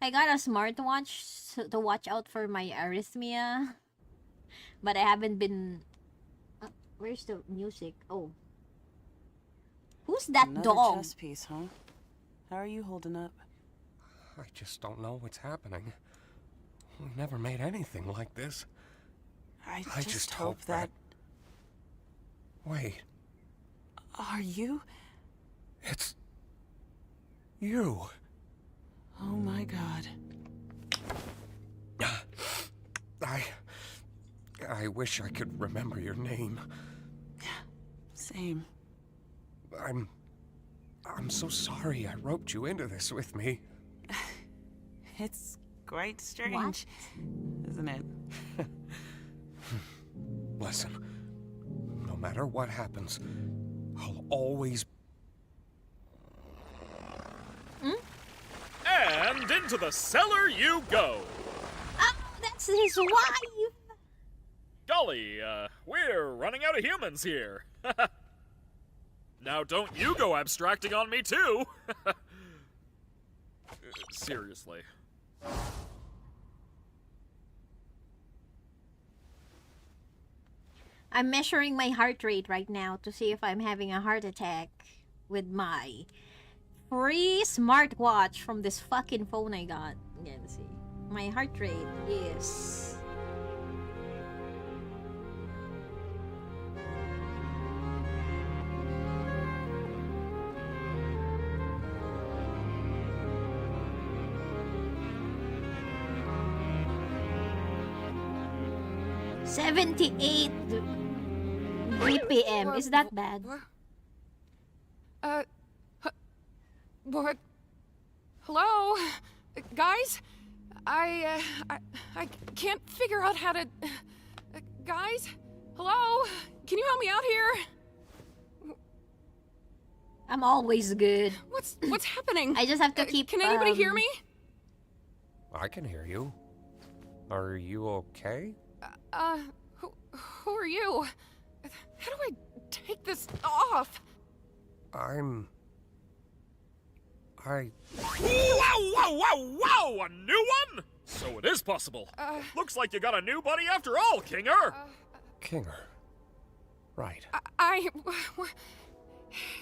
Speaker 1: I got a smartwatch to watch out for my arrhythmia, but I haven't been Where's the music? Oh. Who's that
Speaker 8: Another
Speaker 1: dog?
Speaker 8: chess piece, huh? How are you holding up?
Speaker 9: I just don't know what's happening. We never made anything like this.
Speaker 8: I
Speaker 9: I
Speaker 8: just hope that...
Speaker 9: Wait,
Speaker 8: Are you?
Speaker 9: it's... you.
Speaker 8: Oh my god.
Speaker 9: I wish I could remember your name.
Speaker 8: Same.
Speaker 9: I'm so sorry I roped you into this with me.
Speaker 8: It's quite strange, isn't it?
Speaker 9: Listen, no matter what happens, I'll always...
Speaker 10: And into the cellar you go.
Speaker 1: Oh, that's his wife.
Speaker 10: Golly, we're running out of humans here. Now don't you go abstracting on me too. Seriously.
Speaker 1: I'm measuring my heart rate right now to see if I'm having a heart attack with my free smartwatch from this fucking phone I got. Yeah, let's see. My heart rate is... $78 BPM. Is that bad?
Speaker 11: What? Hello? Guys? I can't figure out how to... guys? Hello? Can you help me out here?
Speaker 1: I'm always good.
Speaker 11: What's happening?
Speaker 1: I just have to keep...
Speaker 11: Can anybody hear me?
Speaker 9: I can hear you. Are you okay?
Speaker 11: Who are you? How do I take this off?
Speaker 10: Whoa, whoa, whoa, whoa! A new one? So it is possible. Looks like you got a new buddy after all, Kinger.
Speaker 9: Kinger. Right.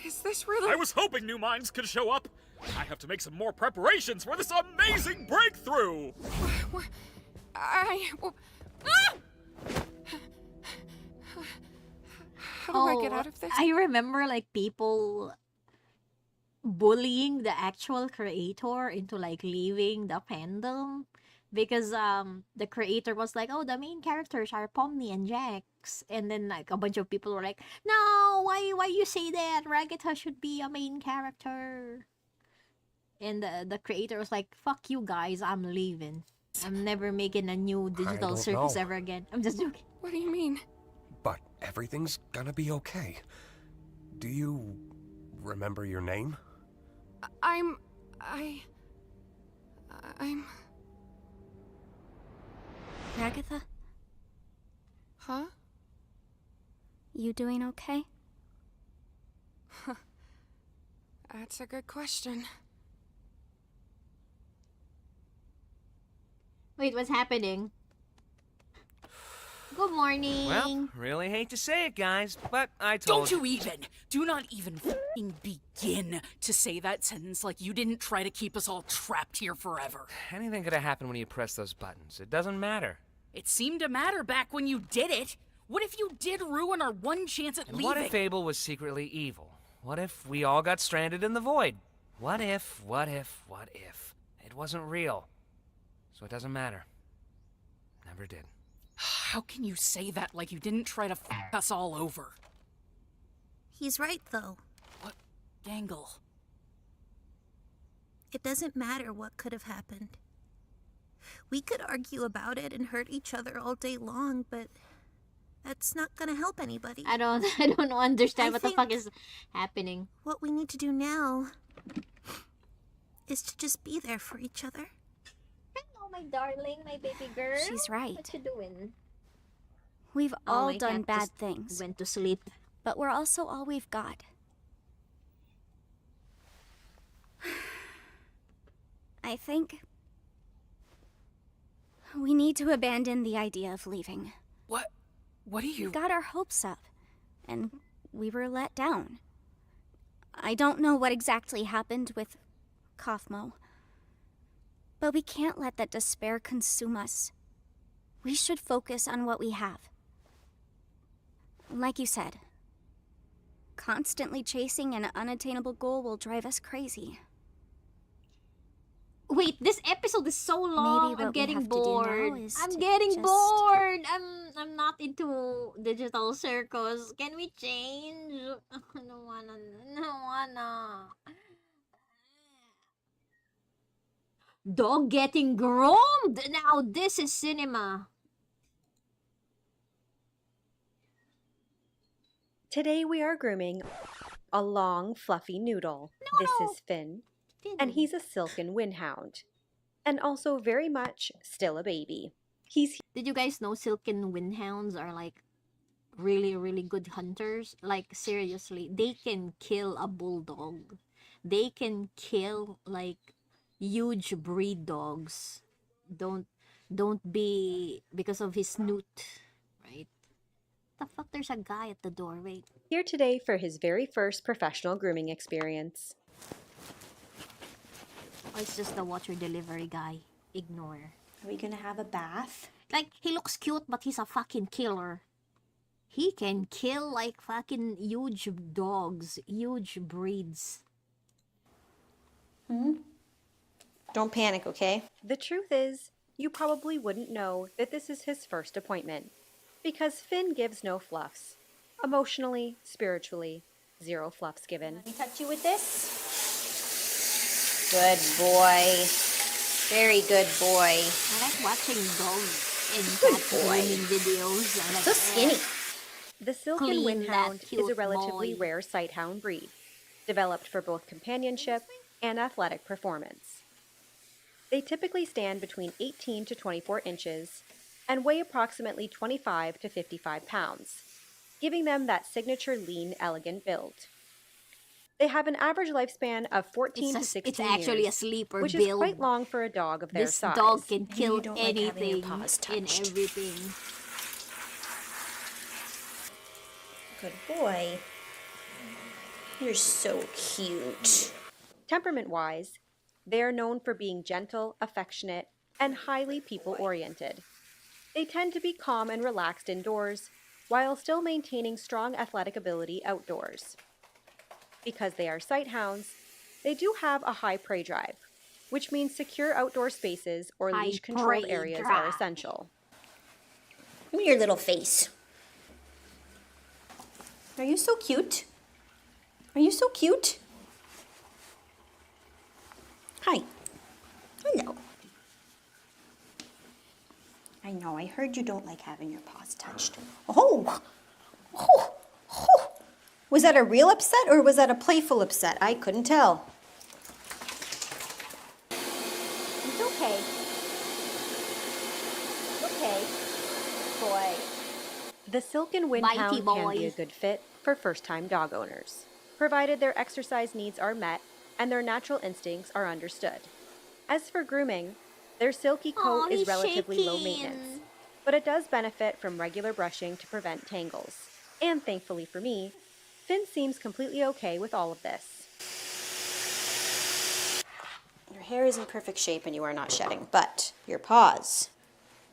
Speaker 11: Is this really...
Speaker 10: I was hoping new minds could show up. I have to make some more preparations for this amazing breakthrough.
Speaker 11: Ah! How do I get out of this?
Speaker 1: I remember like people bullying the actual creator into like leaving the fandom because the creator was like, oh, the main characters are Pomni and Jax, and then like a bunch of people were like, no, why you say that? Ragita should be a main character. And the creator was like, fuck you guys, I'm leaving. I'm never making a new digital
Speaker 9: don't
Speaker 1: circus
Speaker 9: know.
Speaker 1: ever again. I'm just joking.
Speaker 11: What do you mean?
Speaker 9: But everything's gonna be okay. Do you remember your name?
Speaker 11: I'm...
Speaker 7: Ragatha,
Speaker 11: Huh?
Speaker 7: you doing okay?
Speaker 11: That's a good question.
Speaker 1: Wait, what's happening? Good morning.
Speaker 12: Well, really hate to say it, guys, but I told
Speaker 13: Don't you even! Do not even f***ing begin to say that sentence like you didn't try to keep us all trapped here forever.
Speaker 12: Anything could have happened when you press those buttons. It doesn't matter.
Speaker 13: It seemed to matter back when you did it. What if you did ruin our one chance at
Speaker 12: And
Speaker 13: leaving?
Speaker 12: what if Abel was secretly evil? What if we all got stranded in the void? What if it wasn't real? So it doesn't matter. Never did.
Speaker 13: How can you say that like you didn't try to f*** us all over?
Speaker 14: He's right, though.
Speaker 13: What Gangle?
Speaker 14: It doesn't matter what could have happened. We could argue about it and hurt each other all day long, but that's not gonna help anybody.
Speaker 1: I don't understand
Speaker 14: I
Speaker 1: what the
Speaker 14: think
Speaker 1: fuck is happening.
Speaker 14: What we need to do now is to just be there for each other.
Speaker 1: Hello, my darling, my baby girl.
Speaker 7: She's right.
Speaker 1: What you doing?
Speaker 7: We've
Speaker 1: Oh,
Speaker 7: all
Speaker 1: my
Speaker 7: done
Speaker 1: cat
Speaker 7: bad
Speaker 1: just
Speaker 7: things,
Speaker 1: Went to sleep.
Speaker 7: but we're also all we've got. I think we need to abandon the idea of leaving.
Speaker 13: What do you...
Speaker 7: We've got our hopes up. and we were let down. I don't know what exactly happened with Kathmo, but we can't let that despair consume us. We should focus on what we have. Like you said, constantly chasing an unattainable goal will drive us crazy.
Speaker 1: Wait, this episode is so long.
Speaker 7: Maybe
Speaker 1: I'm
Speaker 7: what we
Speaker 1: getting
Speaker 7: have to do now
Speaker 1: bored.
Speaker 7: is
Speaker 1: I'm
Speaker 7: to
Speaker 1: getting
Speaker 7: just-
Speaker 1: bored. I'm not into digital circles. Can we change? I don't wanna. Dog getting groomed. Now this is cinema.
Speaker 15: Today we are grooming a long, fluffy noodle. This is Finn, and he's a silken windhound, and also very much still a baby.
Speaker 1: Did you guys know silken windhounds are like really, really good hunters? Like seriously, they can kill a bulldog. They can kill like huge breed dogs. Don't be because of his snoot, right? The fuck, there's a guy at the door. Wait.
Speaker 15: Here today for his very first professional grooming experience.
Speaker 1: Oh, it's just the water delivery guy. Ignore.
Speaker 6: Are we gonna have a bath?
Speaker 1: Like, he looks cute, but he's a fucking killer. He can kill like fucking huge dogs, huge breeds.
Speaker 15: Don't panic, okay? The truth is, you probably wouldn't know that this is his first appointment, because Finn gives no fluffs. Emotionally, spiritually, zero fluffs given.
Speaker 6: Let me touch you with this. Good boy. Very good boy.
Speaker 1: I like watching dogs in
Speaker 6: Good
Speaker 1: cat
Speaker 6: boy.
Speaker 1: grooming videos. I'm like,
Speaker 6: So skinny.
Speaker 15: The Silken
Speaker 1: Clean that
Speaker 15: Windhound is a
Speaker 1: cute
Speaker 15: relatively
Speaker 1: boy.
Speaker 15: rare sighthound breed, developed for both companionship and athletic performance. They typically stand between 18 to 24 inches and weigh approximately 25 to 55 pounds, giving them that signature lean, elegant build. They have an average lifespan of 14 to 16
Speaker 1: it's actually
Speaker 15: years,
Speaker 1: a sleeper
Speaker 15: which
Speaker 1: build.
Speaker 15: is quite long for a dog of their
Speaker 1: This
Speaker 15: size.
Speaker 1: dog can
Speaker 6: You
Speaker 1: kill
Speaker 6: don't like having your
Speaker 1: anything
Speaker 6: paws
Speaker 1: and
Speaker 6: touched.
Speaker 1: everything.
Speaker 6: Good boy. You're so cute.
Speaker 15: Temperament-wise, they are known for being gentle, affectionate, and highly people-oriented. They tend to be calm and relaxed indoors, while still maintaining strong athletic ability outdoors. Because they are sighthounds, they do have a high prey drive, which means secure outdoor spaces or
Speaker 6: High
Speaker 15: leash-controlled
Speaker 6: prey
Speaker 15: areas are
Speaker 6: drive.
Speaker 15: essential.
Speaker 6: Look at your little face. Are you so cute? Are you so cute? Hi. Hello. I know, I heard you don't like having your paws touched. Oh! Oh! Oh! Was that a real upset or was that a playful upset? I couldn't tell. It's okay. Okay. Boy.
Speaker 15: The Silken
Speaker 1: Mighty
Speaker 15: Windhound can be a
Speaker 1: boy.
Speaker 15: good fit for first-time dog owners, provided their exercise needs are met and their natural instincts are understood. As for grooming, their silky coat
Speaker 1: Aw,
Speaker 15: is
Speaker 1: he's
Speaker 15: relatively low
Speaker 1: shaking.
Speaker 15: maintenance, but it does benefit from regular brushing to prevent tangles. And thankfully for me, Finn seems completely okay with all of this.
Speaker 6: Your hair is in perfect shape and you are not shedding, but your paws.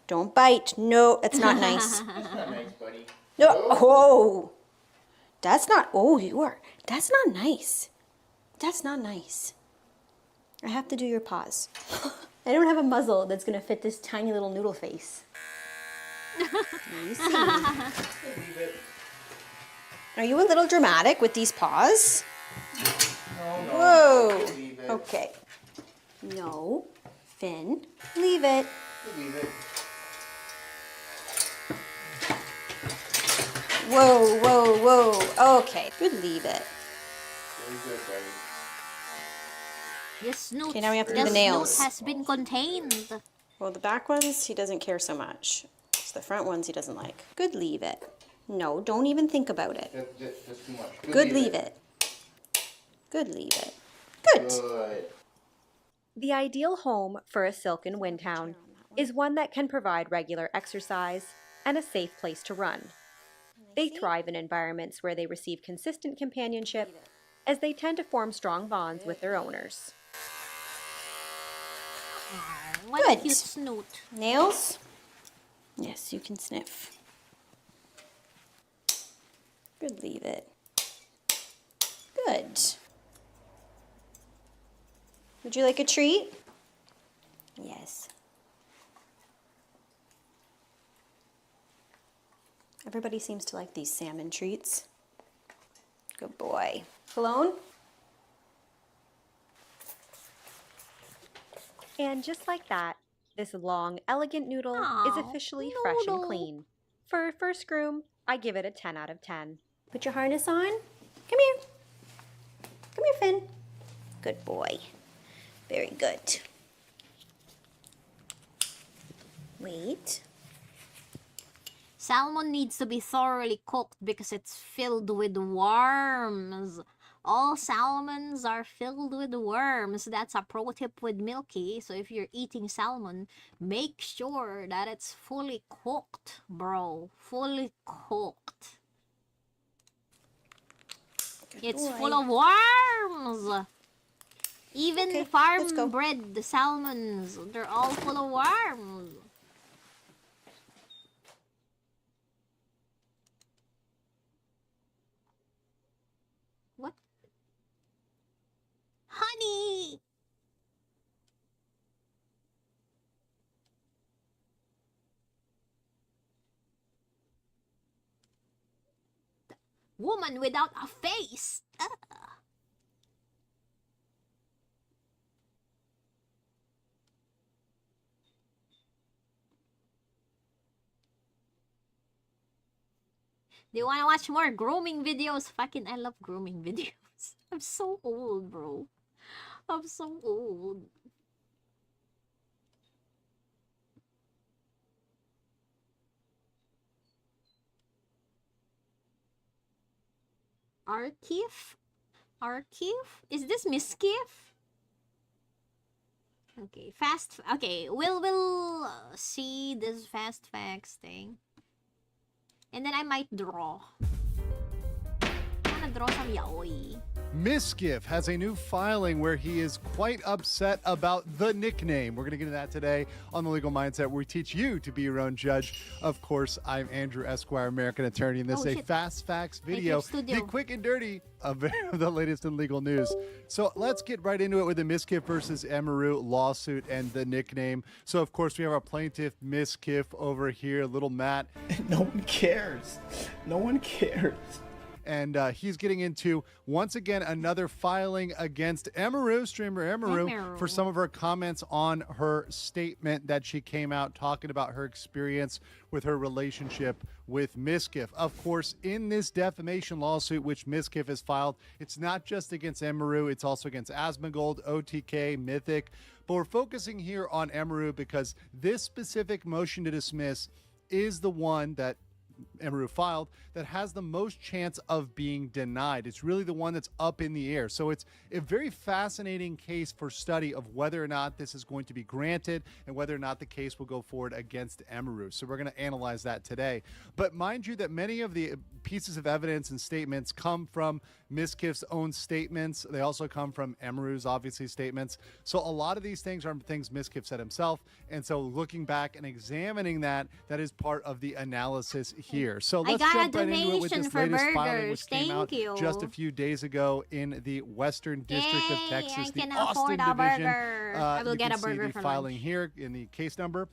Speaker 6: Don't bite. No, that's not nice.
Speaker 5: That's not nice, buddy.
Speaker 6: No, oh. That's not, oh, you are. That's not nice. That's not nice. I have to do your paws. I don't have a muzzle that's going to fit this tiny little noodle face. You see. Are you a little dramatic with these paws?
Speaker 5: No,
Speaker 6: Whoa.
Speaker 5: Leave it.
Speaker 6: Okay. No. Finn, leave it.
Speaker 5: Leave it.
Speaker 6: Whoa, whoa, whoa. Okay. Good, leave it.
Speaker 5: Very good, buddy.
Speaker 1: Your snoot.
Speaker 6: Okay, now we have to do
Speaker 1: the
Speaker 6: the nails.
Speaker 1: snoot has been contained.
Speaker 6: Well, the back ones, he doesn't care so much. It's the front ones he doesn't like. Good, leave it. No, don't even think about it.
Speaker 5: That's too much.
Speaker 6: Good, leave it. Good, leave it. Good.
Speaker 5: Good.
Speaker 15: The ideal home for a Silken Windhound is one that can provide regular exercise and a safe place to run. They thrive in environments where they receive consistent companionship, as they tend to form strong bonds with their owners.
Speaker 1: What
Speaker 6: Good.
Speaker 1: a cute snoot.
Speaker 6: Nails? Yes, you can sniff. Good, leave it. Good. Would you like a treat? Yes. Everybody seems to like these salmon treats. Good boy. Cologne?
Speaker 15: And just like that, this long, elegant noodle is
Speaker 1: Aw,
Speaker 15: officially fresh and
Speaker 1: noodle.
Speaker 15: clean. For a first groom, I give it a 10 out of 10.
Speaker 6: Put your harness on. Come here. Come here, Finn. Good boy. Very good. Wait.
Speaker 1: Salmon needs to be thoroughly cooked because it's filled with worms. All salmons are filled with worms. That's a pro tip with Milky. So if you're eating salmon, make sure that it's fully cooked, bro. Fully cooked. It's
Speaker 6: boy.
Speaker 1: full of worms. Even
Speaker 6: Okay, let's go.
Speaker 1: farm-bred salmons, they're all full of worms. What? Honey! Woman without a face! Ugh. Do you want to watch more grooming videos? Fucking, I love grooming videos. I'm so old, bro. I'm so old. Archive? Archive? Is this Miskiff? Okay, okay, we'll see this fast facts thing. And then I might draw. I wanna draw some yaoi.
Speaker 16: Miskiff has a new filing where he is quite upset about the nickname. We're going to get into that today on The Legal Mindset, where we teach you to be your own judge. Of course, I'm Andrew Esquire, American attorney, and this is a
Speaker 1: shit.
Speaker 16: Fast Facts
Speaker 1: Right
Speaker 16: video,
Speaker 1: here, studio.
Speaker 16: the quick and dirty of the latest in legal news. So let's get right into it with the Miskiff versus Emeru lawsuit and the nickname. So, of course, we have our plaintiff, Miskiff, over here, little Matt.
Speaker 17: No one cares. No one cares.
Speaker 16: And he's getting into, once again, another filing against Emeru, streamer Emeru, for some of her comments on her statement that she came out talking about her experience with her relationship with Miskiff. Of course, in this defamation lawsuit, which Miskiff has filed, it's not just against Emeru, it's also against Asmongold, OTK, Mythic. But we're focusing here on Emeru because this specific motion to dismiss is the one that Emeru filed that has the most chance of being denied. It's really the one that's up in the air. So it's a very fascinating case for study of whether or not this is going to be granted and whether or not the case will go forward against Emeru. So we're going to analyze that today. But mind you that many of the pieces of evidence and statements come from Miskiff's own statements. They also come from Emeru's, obviously, statements. So a lot of these things are things Miskiff said himself. And so looking back and examining that is part of the analysis here. So let's jump right into it with this latest filing, which came out just a few days ago in the Western District of Texas, the Austin Division.
Speaker 1: I will get a
Speaker 16: you can
Speaker 1: burger
Speaker 16: see the
Speaker 1: for
Speaker 16: filing
Speaker 1: lunch.
Speaker 16: here in the case number.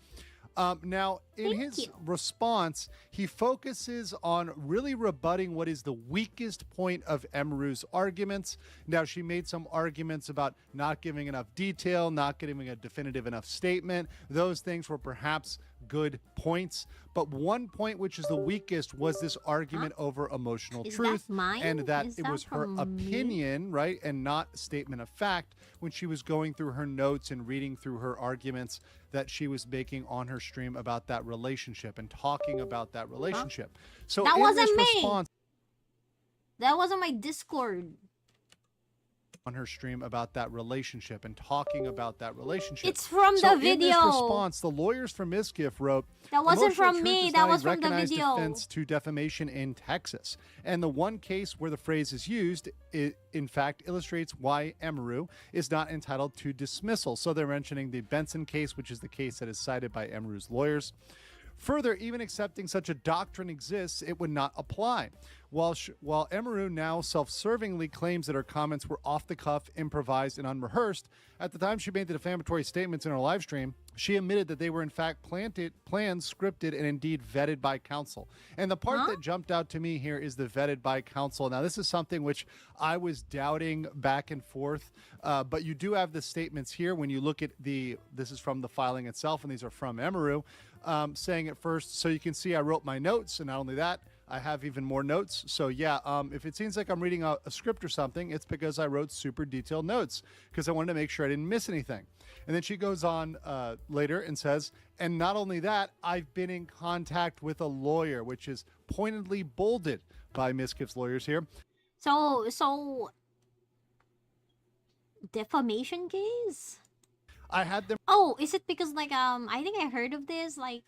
Speaker 16: Now, in his response, he focuses on really rebutting what is the weakest point of Emeru's arguments. Now, she made some arguments about not giving enough detail, not giving a definitive enough statement. Those things were perhaps good points. But one point which is the weakest was this argument over emotional
Speaker 1: Is
Speaker 16: truth.
Speaker 1: that mine?
Speaker 16: And that
Speaker 1: Is
Speaker 16: it
Speaker 1: that
Speaker 16: was her
Speaker 1: from me?
Speaker 16: opinion, right, and not a statement of fact when she was going through her notes and reading through her arguments that she was making on her stream about that relationship and talking about that relationship. So
Speaker 1: That
Speaker 16: in
Speaker 1: wasn't
Speaker 16: this
Speaker 1: me.
Speaker 16: response,
Speaker 1: That wasn't my Discord.
Speaker 16: on her stream about that relationship and talking about that relationship.
Speaker 1: It's from
Speaker 16: So
Speaker 1: the
Speaker 16: in
Speaker 1: video.
Speaker 16: this response, the lawyers from Miskiff wrote,
Speaker 1: That wasn't
Speaker 16: "Emotional
Speaker 1: from
Speaker 16: truth
Speaker 1: me,
Speaker 16: is
Speaker 1: that
Speaker 16: not a
Speaker 1: was from the
Speaker 16: recognized
Speaker 1: video."
Speaker 16: defense to defamation in Texas. And the one case where the phrase is used, it in fact illustrates why Emeru is not entitled to dismissal." So they're mentioning the Benson case, which is the case that is cited by Emeru's lawyers. Further, even accepting such a doctrine exists, it would not apply. While Emeru now self-servingly claims that her comments were off-the-cuff, improvised, and unrehearsed, at the time she made the defamatory statements in her live stream, she admitted that they were in fact planned, scripted, and indeed vetted by counsel. And the part that jumped out to me here is the vetted by counsel. Now, this is something which I was doubting back and forth, but you do have the statements here when you look at this is from the filing itself, and these are from Emeru, saying at first, so you can see I wrote my notes, and not only that, I have even more notes. So yeah, if it seems like I'm reading a script or something, it's because I wrote super detailed notes because I wanted to make sure I didn't miss anything. And then she goes on later and says, and not only that, I've been in contact with a lawyer, which is pointedly bolded by Miskiff's lawyers here.
Speaker 1: So defamation case?
Speaker 16: I had them.
Speaker 1: Oh, is it because like I think I heard of this like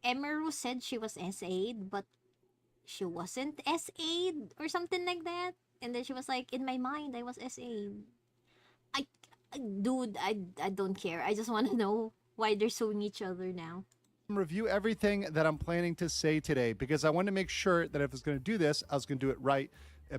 Speaker 1: Emeru said she was SA'd, but she wasn't SA'd or something like that, and then she was like, in my mind I was SA'd. Dude, I don't care. I just want to know why they're suing each other now.
Speaker 16: Review everything that I'm planning to say today because I want to make sure that if I was going to do this, I was going to do it right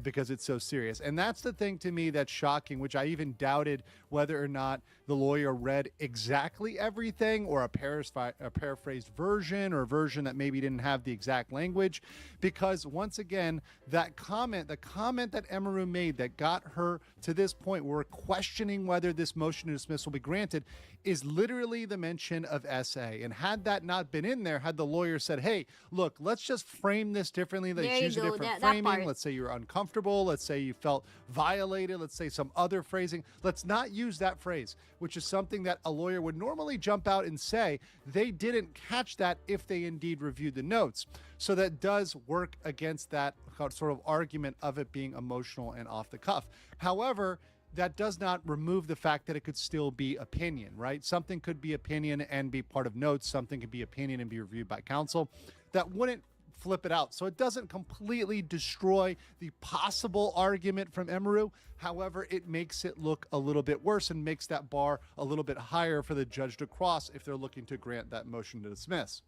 Speaker 16: because it's so serious. And that's the thing to me that's shocking, which I even doubted whether or not the lawyer read exactly everything or a paraphrased version or a version that maybe didn't have the exact language. Because once again, the comment that Emeru made that got her to this point where we're questioning whether this motion to dismiss will be granted is literally the mention of SA. And had that not been in there, had the lawyer said, hey, look, let's just frame this differently. Let's use a different framing. Let's say you're uncomfortable. Let's say you felt violated. Let's say some other phrasing. Let's not use that phrase, which is something that a lawyer would normally jump out and say. They didn't catch that if they indeed reviewed the notes. So that does work against that sort of argument of it being emotional and off the cuff. However, that does not remove the fact that it could still be opinion, right? Something could be opinion and be part of notes. Something could be opinion and be reviewed by counsel. That wouldn't flip it out. So it doesn't completely destroy the possible argument from Emeru. However, it makes it look a little bit worse and makes that bar a little bit higher for the judge to cross if they're looking to grant that motion to dismiss.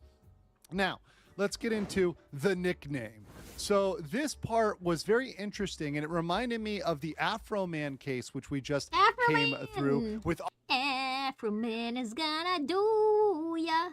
Speaker 16: Now, let's get into the nickname. So this part was very interesting, and it reminded me of the Afro Man case, which we just came through with.
Speaker 1: Afro Man is gonna do ya.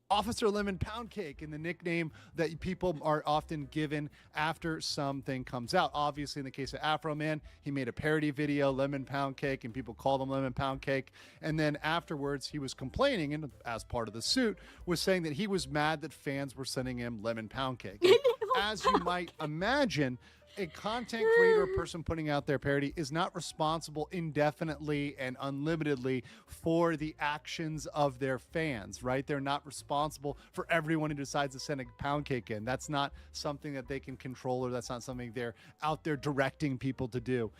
Speaker 16: Officer Lemon Pound Cake, and the nickname that people are often given after something comes out. Obviously, in the case of Afro Man, he made a parody video, Lemon Pound Cake, and people called him Lemon Pound Cake. And then afterwards, he was complaining, and as part of the suit, was saying that he was mad that fans were sending him Lemon Pound Cake. And as you might imagine, a content creator or person putting out their parody is not responsible indefinitely and unlimitedly for the actions of their fans, right? They're not responsible for everyone who decides to send a pound cake in. That's not something that they can control, or that's not something they're out there directing people to do.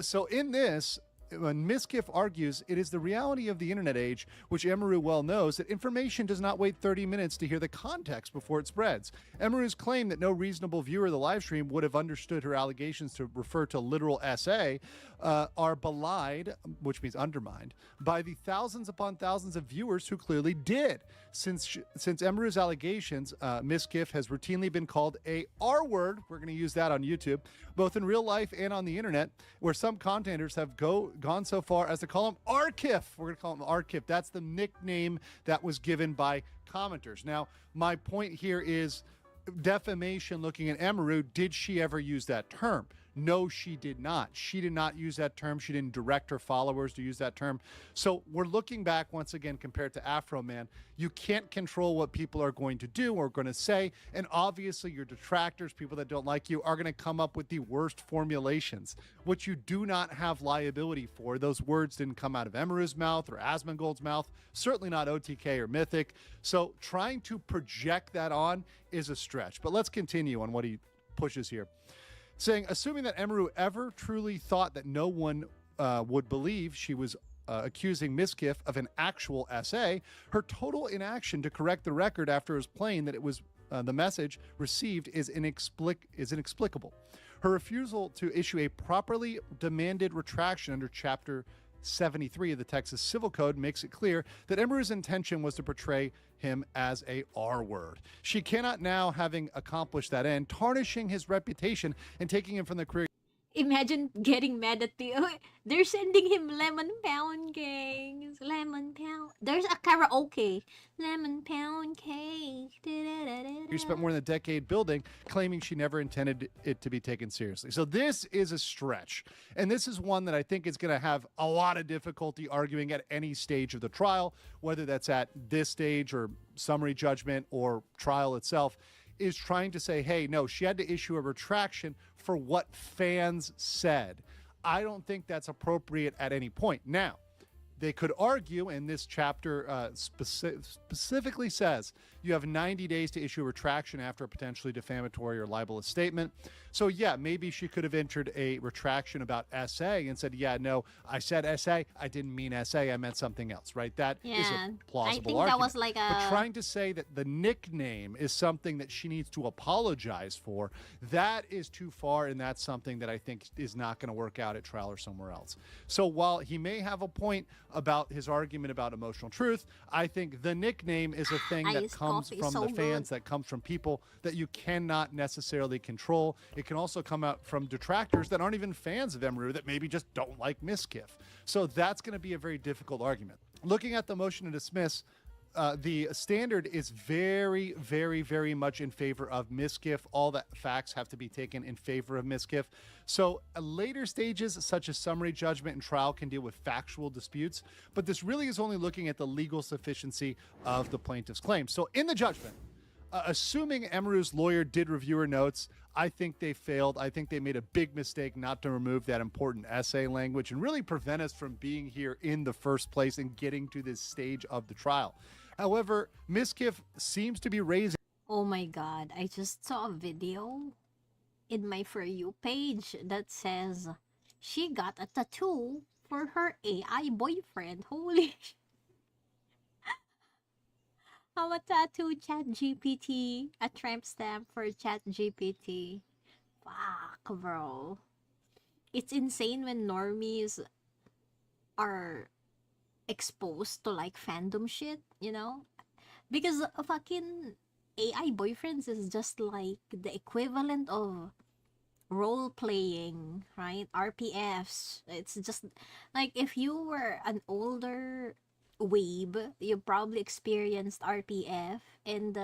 Speaker 16: So in this, when Miskiff argues it is the reality of the internet age, which Emeru well knows, that information does not wait 30 minutes to hear the context before it spreads. Emeru's claim that no reasonable viewer of the live stream would have understood her allegations to refer to literal SA are belied, which means undermined, by the thousands upon thousands of viewers who clearly did. Since Emeru's allegations, Miskiff has routinely been called a R word, we're going to use that on YouTube, both in real life and on the internet, where some commentators have gone so far as to call him Arkiff. We're going to call him Arkiff. That's the nickname that was given by commenters. Now, my point here is defamation looking at Emeru. Did she ever use that term? No, she did not. She did not use that term. She didn't direct her followers to use that term. So we're looking back once again compared to Afro Man. You can't control what people are going to do or going to say. And obviously your detractors, people that don't like you, are going to come up with the worst formulations, which you do not have liability for. Those words didn't come out of Emeru's mouth or Asmongold's mouth, certainly not OTK or Mythic. So trying to project that on is a stretch. But let's continue on what he pushes here. saying, assuming that Emeru ever truly thought that no one would believe she was accusing Miskiff of an actual SA, her total inaction to correct the record after it was plain that it was the message received is inexplicable. Her refusal to issue a properly demanded retraction under Chapter 73 of the Texas Civil Code makes it clear that Emeru's intention was to portray him as a R-word. She cannot now, having accomplished that end, tarnishing his reputation and taking him from the career.
Speaker 1: Imagine getting mad at they're sending him lemon pound cakes. Lemon pound. There's a karaoke. Lemon pound cake.
Speaker 16: He spent more than a decade building, claiming she never intended it to be taken seriously. So this is a stretch. And this is one that I think is going to have a lot of difficulty arguing at any stage of the trial, whether that's at this stage or summary judgment or trial itself, is trying to say, hey, no, she had to issue a retraction for what fans said. I don't think that's appropriate at any point. Now, they could argue, and this chapter specifically says you have 90 days to issue a retraction after a potentially defamatory or libelous statement. So yeah, maybe she could have entered a retraction about SA and said, yeah, no, I said SA, I didn't mean SA, I meant something else, right? That is a plausible
Speaker 1: I think
Speaker 16: argument.
Speaker 1: that was like
Speaker 16: But trying to say that the nickname is something that she needs to apologize for, that is too far, and that's something that I think is not going to work out at trial or somewhere else. So while he may have a point about his argument about emotional truth, I think the nickname is a thing that comes from the fans, that comes from people that you cannot necessarily control. It can also come out from detractors that aren't even fans of Emeru, that maybe just don't like Miskiff. So that's going to be a very difficult argument. Looking at the motion to dismiss, the standard is very, very, very much in favor of Miskiff. All the facts have to be taken in favor of Miskiff. So later stages, such as summary judgment and trial, can deal with factual disputes, but this really is only looking at the legal sufficiency of the plaintiff's claim. So in the judgment, assuming Emeru's lawyer did review her notes, I think they failed. I think they made a big mistake not to remove that important essay language and really prevent us from being here in the first place and getting to this stage of the trial. However, Miskiff seems to be raising...
Speaker 1: Oh my god, I just saw a video in my For You page that says she got a tattoo for her AI boyfriend. Holy How a tattoo ChatGPT, a tramp stamp for ChatGPT. Fuck, bro. It's insane when normies are exposed to like fandom shit, you know? Because fucking AI boyfriends is just like the equivalent of role playing, right? RPFs. It's just like if you were an older weeb, you probably experienced RPF, and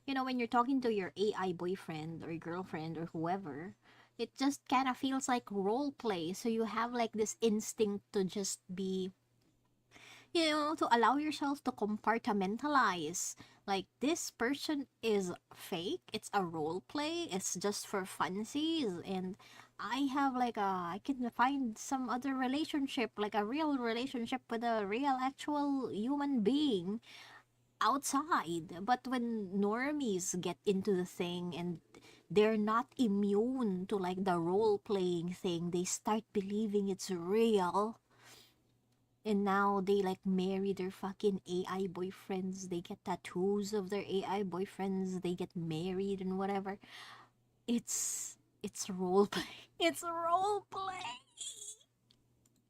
Speaker 1: you know, when you're talking to your AI boyfriend or girlfriend or whoever, it just kind of feels like role play. So you have like this instinct to just be, you know, to allow yourself to compartmentalize. Like, this person is fake, it's a role play, it's just for funsies, and I have like I can find some other relationship, like a real relationship with a real actual human being outside. But when normies get into the thing and they're not immune to like the role playing thing, they start believing it's real. And now they like marry their fucking AI boyfriends. They get tattoos of their AI boyfriends. They get married and whatever. It's role play. It's role play.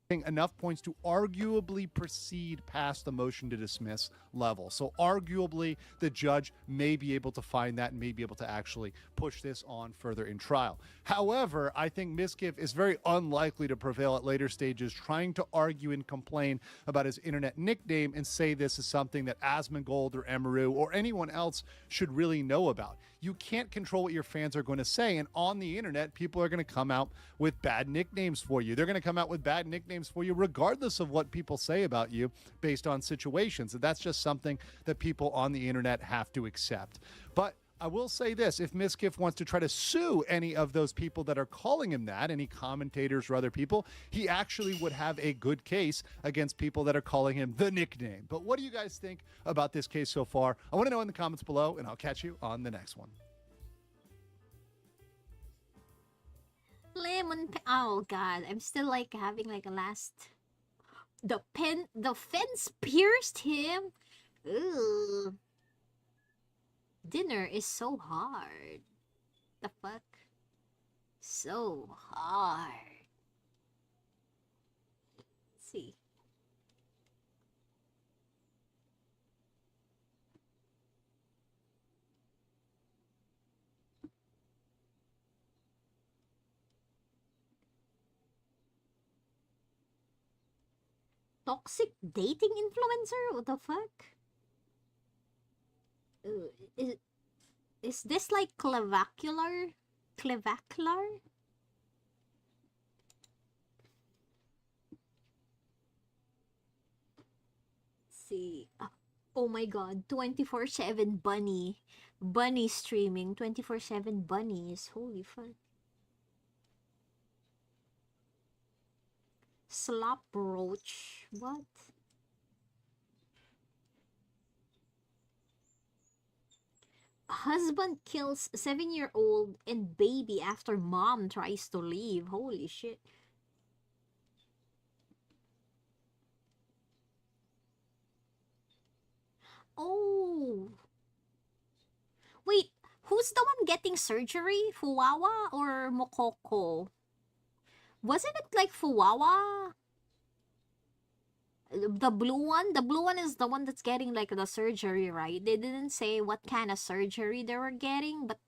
Speaker 16: Enough points to arguably proceed past the motion to dismiss level. So arguably the judge may be able to find that and may be able to actually push this on further in trial. However, I think Miskiff is very unlikely to prevail at later stages, trying to argue and complain about his internet nickname and say this is something that Asmongold or Emeru or anyone else should really know about. You can't control what your fans are going to say, and on the internet, people are going to come out with bad nicknames for you. They're going to come out with bad nicknames for you regardless of what people say about you based on situations. And that's just something that people on the internet have to accept. But I will say this, if Miskiff wants to try to sue any of those people that are calling him that, any commentators or other people, he actually would have a good case against people that are calling him the nickname. But what do you guys think about this case so far? I want to know in the comments below, and I'll catch you on the next one.
Speaker 1: Oh god, I'm still like having like a last. The fence pierced him. Ugh. Dinner is so hard. The fuck? So hard. Let's see. Toxic dating influencer? What the fuck? Uh, is, is this like clavicular? Clavicular? See. Oh my god, 24/7 bunny. Bunny streaming, 24/7 bunnies. Holy fuck. Slop roach. What? Husband kills 7-year-old and baby after mom tries to leave. Holy shit. Oh. Wait, who's the one getting surgery? Fuwawa or Mokoko? Wasn't it like Fuwawa? The blue one? The blue one is the one that's getting like the surgery, right? They didn't say what kind of surgery they were getting, but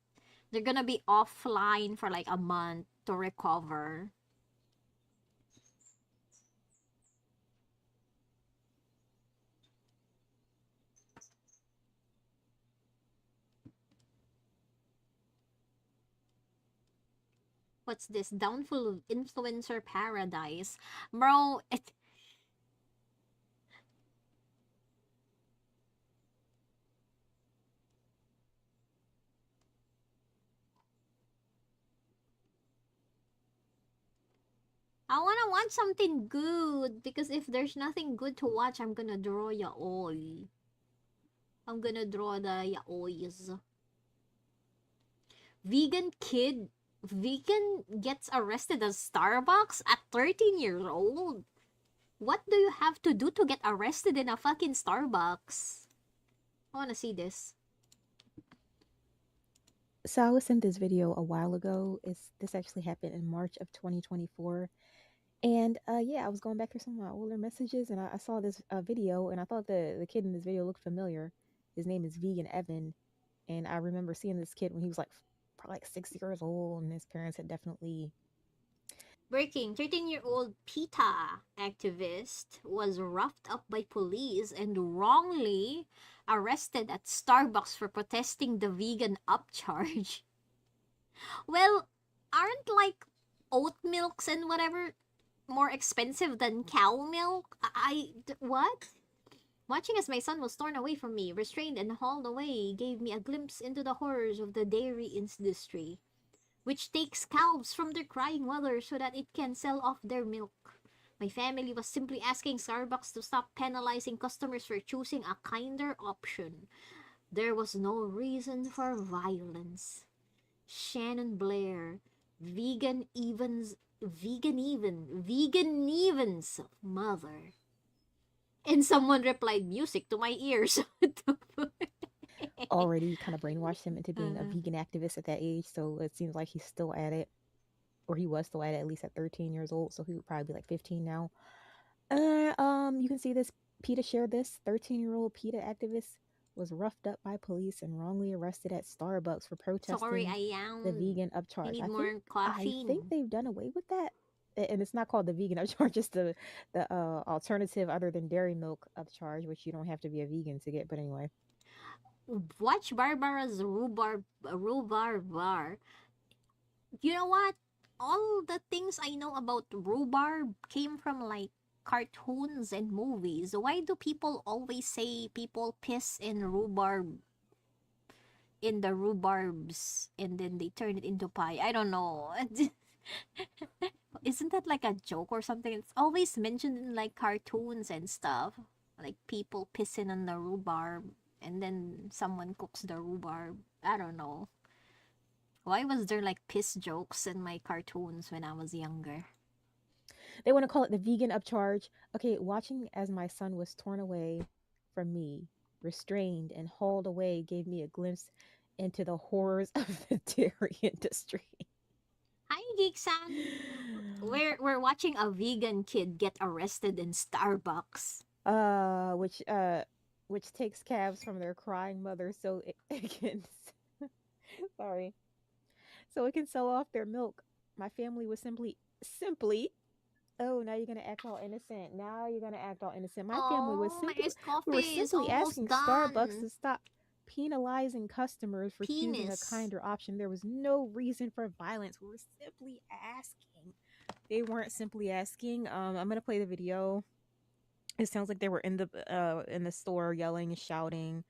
Speaker 1: they're gonna be offline for like a month to recover. What's this? Downfall of influencer paradise. Bro, I wanna watch something good because if there's nothing good to watch, I'm gonna draw yaoi. I'm gonna draw the yaois. Vegan gets arrested at Starbucks at 13 years old. What do you have to do to get arrested in a fucking Starbucks? I wanna see this.
Speaker 18: So I was sent this video a while ago. This actually happened in March of 2024. And yeah, I was going back through some of my older messages and I saw this video and I thought the kid in this video looked familiar. His name is Vegan Evan. And I remember seeing this kid when he was like probably like 6 years old and his parents had definitely.
Speaker 1: Breaking, 13-year-old PETA activist was roughed up by police and wrongly arrested at Starbucks for protesting the vegan upcharge. Well, aren't like oat milks and whatever more expensive than cow milk? What? Watching as my son was torn away from me, restrained and hauled away, gave me a glimpse into the horrors of the dairy industry, which takes calves from their crying mother so that it can sell off their milk. My family was simply asking Starbucks to stop penalizing customers for choosing a kinder option. There was no reason for violence. Shannon Blair, Vegan Evans' mother. And someone replied, music to my ears.
Speaker 18: Already kind of brainwashed him into being a vegan activist at that age, so it seems like he's still at it, or he was still at least at 13 years old, so he would probably be like 15 now. You can see this. PETA shared this. 13-year-old PETA activist was roughed up by police and wrongly arrested at Starbucks for protesting the vegan upcharge.
Speaker 1: I need more caffeine.
Speaker 18: I think they've done away with that. And it's not called the vegan upcharge, it's the alternative other than dairy milk upcharge, which you don't have to be a vegan to get, but anyway.
Speaker 1: Watch Barbara's rhubarb bar. You know what? All the things I know about rhubarb came from like cartoons and movies. Why do people always say people piss in rhubarb, in the rhubarbs, and then they turn it into pie? I don't know. Isn't that like a joke or something? It's always mentioned in like cartoons and stuff, like people pissing on the rhubarb and then someone cooks the rhubarb. I don't know. Why was there like piss jokes in my cartoons when I was younger?
Speaker 18: They want to call it the vegan upcharge. Okay, watching as my son was torn away from me, restrained, and hauled away gave me a glimpse into the horrors of the dairy industry.
Speaker 1: Hi, Geek-san. We're watching a vegan kid get arrested in Starbucks.
Speaker 18: Which takes calves from their crying mother so it can sorry. So it can sell off their milk. My family was simply oh, now you're gonna act all innocent. Now you're gonna act all innocent. My family was
Speaker 1: Oh, my
Speaker 18: simply
Speaker 1: iced coffee
Speaker 18: we were
Speaker 1: is
Speaker 18: simply
Speaker 1: almost
Speaker 18: asking Starbucks
Speaker 1: done.
Speaker 18: to stop penalizing customers for choosing a
Speaker 1: Penis.
Speaker 18: kinder option. There was no reason for violence. We were simply asking. They weren't simply asking. I'm gonna play the video. It sounds like they were in the store yelling and shouting,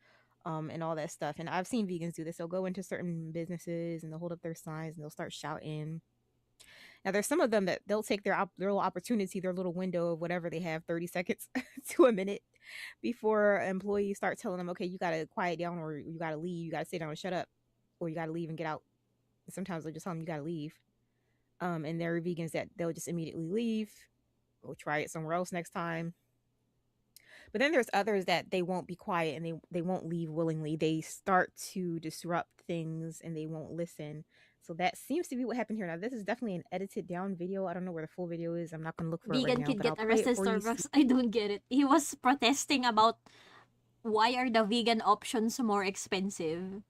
Speaker 18: and all that stuff. And I've seen vegans do this. They'll go into certain businesses and they'll hold up their signs and they'll start shouting. Now, there's some of them that they'll take their little opportunity, their little window of whatever they have, 30 seconds to a minute, before employees start telling them, okay, you got to quiet down, or you got to leave, you got to sit down and shut up, or you got to leave and get out. And sometimes they'll just tell them you got to leave. And there are vegans that they'll just immediately leave, or try it somewhere else next time. But then there's others that they won't be quiet and they won't leave willingly. They start to disrupt things and they won't listen. So that seems to be what happened here. Now, this is definitely an edited down video. I don't know where the full video is. I'm not going to look for it right
Speaker 1: Vegan
Speaker 18: now.
Speaker 1: kid
Speaker 18: But
Speaker 1: get
Speaker 18: I'll play it
Speaker 1: arrested
Speaker 18: for you.
Speaker 1: Starbucks. I don't get it. He was protesting about why are the vegan options more expensive.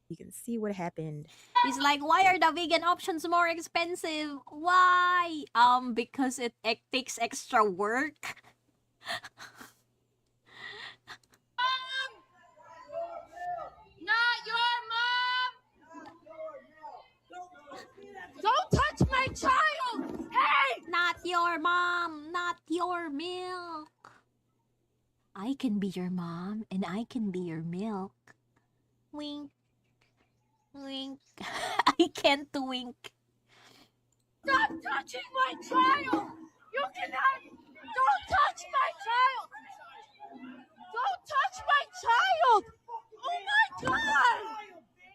Speaker 18: You can see what happened.
Speaker 1: He's like, why are the vegan options more expensive? Why? Because it takes extra work.
Speaker 19: Not your mom! Don't touch my child! Hey!
Speaker 1: Not your mom, not your milk. I can be your mom and I can be your milk. Wink. Wink. I can't wink.
Speaker 19: Stop touching my child! You cannot! Don't touch my child! Don't touch my child! Oh my god!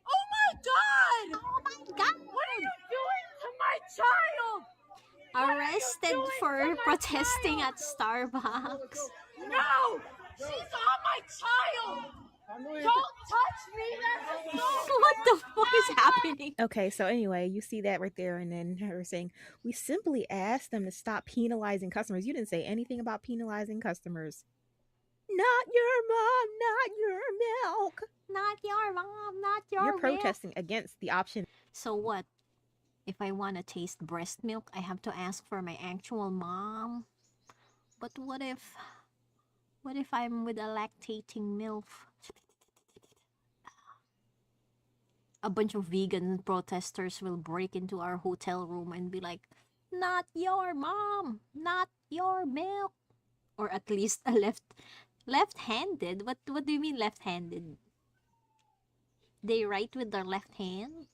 Speaker 19: Oh my god!
Speaker 1: Oh my god!
Speaker 19: What are you doing to my child?
Speaker 1: Arrested for protesting at Starbucks.
Speaker 19: No! She's on my child! Don't touch me! That's assault!
Speaker 1: What the fuck is happening?
Speaker 18: Okay, so anyway, you see that right there, and then her saying, we simply asked them to stop penalizing customers. You didn't say anything about penalizing customers. Not your mom, not your milk.
Speaker 1: Not your mom, not your
Speaker 18: You're
Speaker 1: milk.
Speaker 18: protesting against the option.
Speaker 1: So what? If I want to taste breast milk, I have to ask for my actual mom? But what if I'm with a lactating MILF? A bunch of vegan protesters will break into our hotel room and be like, not your mom, not your milk. Or at least a left-handed. What do you mean left-handed? They write with their left hand?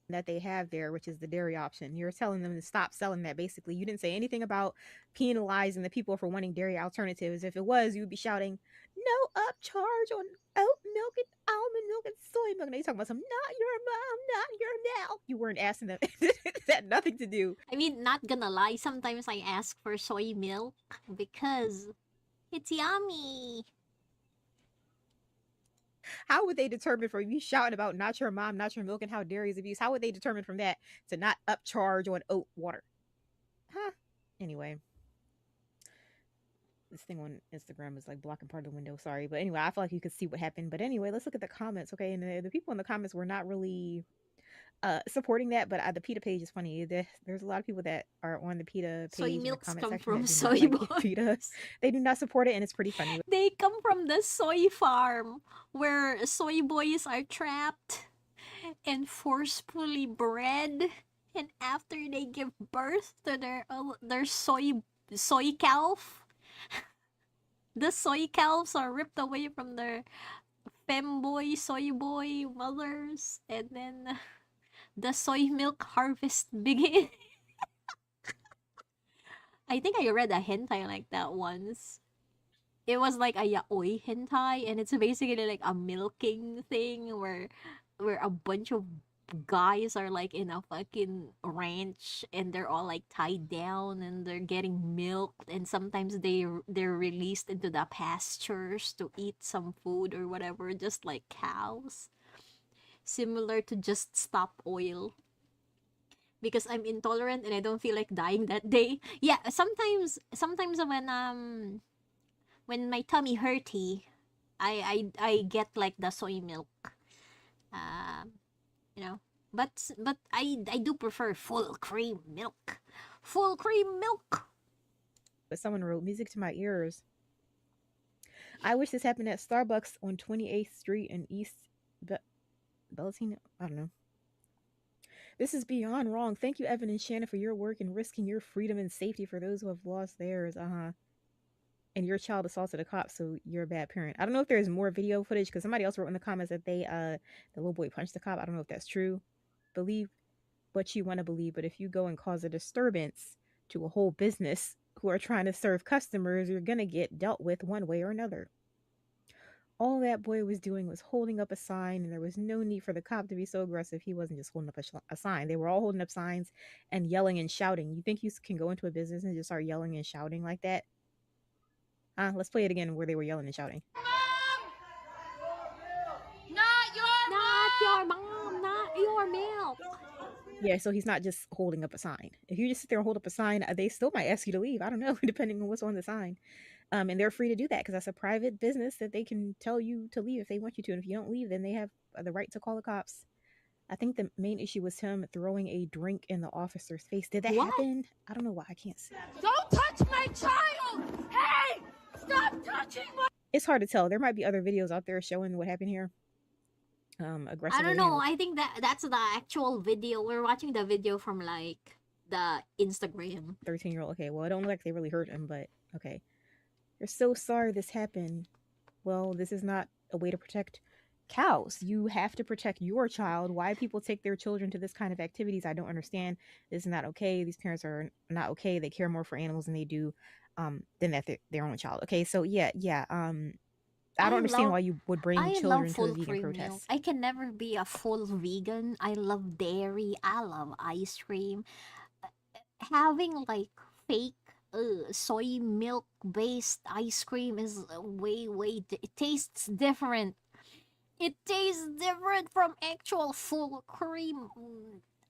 Speaker 18: That they have there, which is the dairy option. You're telling them to stop selling that. Basically, you didn't say anything about penalizing the people for wanting dairy alternatives. If it was, you would be shouting, no upcharge on oat milk and almond milk and soy milk. And they talking about some, not your mom, not your milk. You weren't asking them. It had nothing to do.
Speaker 1: I mean, not gonna lie, sometimes I ask for soy milk because it's yummy.
Speaker 18: How would they determine from you shouting about not your mom, not your milk, and how dairy is abused? How would they determine from that to not upcharge on oat water? Huh? Anyway. This thing on Instagram is like blocking part of the window. Sorry. But anyway, I feel like you could see what happened. But anyway, let's look at the comments. Okay. And the people in the comments were not really supporting that. But the PETA page is funny. There's a lot of people that are on the PETA page.
Speaker 1: Soy
Speaker 18: in the
Speaker 1: milks
Speaker 18: comment
Speaker 1: come
Speaker 18: section
Speaker 1: from
Speaker 18: that do
Speaker 1: soy
Speaker 18: not like
Speaker 1: boys.
Speaker 18: PETA. They do not support it. And it's pretty funny.
Speaker 1: They come from the soy farm where soy boys are trapped and forcefully bred. And after they give birth to their soy calf, the soy calves are ripped away from their femboy, soy boy mothers, and then the soy milk harvest begins. I think I read a hentai like that once. It was like a yaoi hentai, and it's basically like a milking thing where where a bunch of guys are like in a fucking ranch and they're all like tied down and they're getting milked, and sometimes they're released into the pastures to eat some food or whatever, just like cows. Similar to Just Stop Oil. Because I'm intolerant and I don't feel like dying that day. Yeah, sometimes when my tummy hurty, I get like the soy milk. You know, but I do prefer full cream milk. Full cream milk.
Speaker 18: But someone wrote, music to my ears. I wish this happened at Starbucks on 28th Street in East Bellatino. I don't know. This is beyond wrong. Thank you, Evan and Shannon, for your work and risking your freedom and safety for those who have lost theirs. And your child assaulted a cop, so you're a bad parent. I don't know if there's more video footage, because somebody else wrote in the comments that the little boy punched the cop. I don't know if that's true. Believe what you want to believe, but if you go and cause a disturbance to a whole business who are trying to serve customers, you're gonna get dealt with one way or another. All that boy was doing was holding up a sign, and there was no need for the cop to be so aggressive. He wasn't just holding up a sign. They were all holding up signs and yelling and shouting. You think you can go into a business and just start yelling and shouting like that? Let's play it again where they were yelling and shouting.
Speaker 1: Not your mom, not your milk.
Speaker 18: Yeah, so he's not just holding up a sign. If you just sit there and hold up a sign, they still might ask you to leave. I don't know, depending on what's on the sign. And they're free to do that because that's a private business that they can tell you to leave if they want you to. And if you don't leave, then they have the right to call the cops. I think the main issue was him throwing a drink in the officer's face. Did that happen? I don't know why I can't see.
Speaker 19: Don't touch my child! Hey! Stop touching my...
Speaker 18: It's hard to tell. There might be other videos out there showing what happened here. Aggressive.
Speaker 1: I don't know. I think that's the actual video. We're watching the video from like the Instagram.
Speaker 18: 13-year-old. Okay, well, it don't look like they really hurt him, but okay. You're so sorry this happened. Well, this is not a way to protect cows. You have to protect your child. Why people take their children to this kind of activities, I don't understand. This is not okay. These parents are not okay. They care more for animals than they do than that their own child. Okay, so yeah. I don't understand why you would bring children to the vegan protests.
Speaker 1: I can never be a full vegan. I love dairy. I love ice cream. Having like fake soy milk based ice cream is it tastes different. It tastes different from actual full cream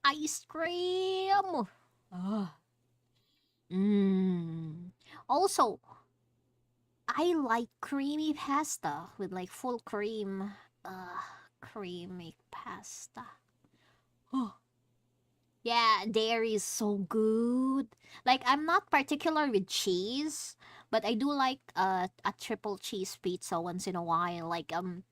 Speaker 1: ice cream. Also, I like creamy pasta with like full cream. Creamy pasta. Oh. Yeah, dairy is so good. Like, I'm not particular with cheese, but I do like a triple cheese pizza once in a while. Like, I'm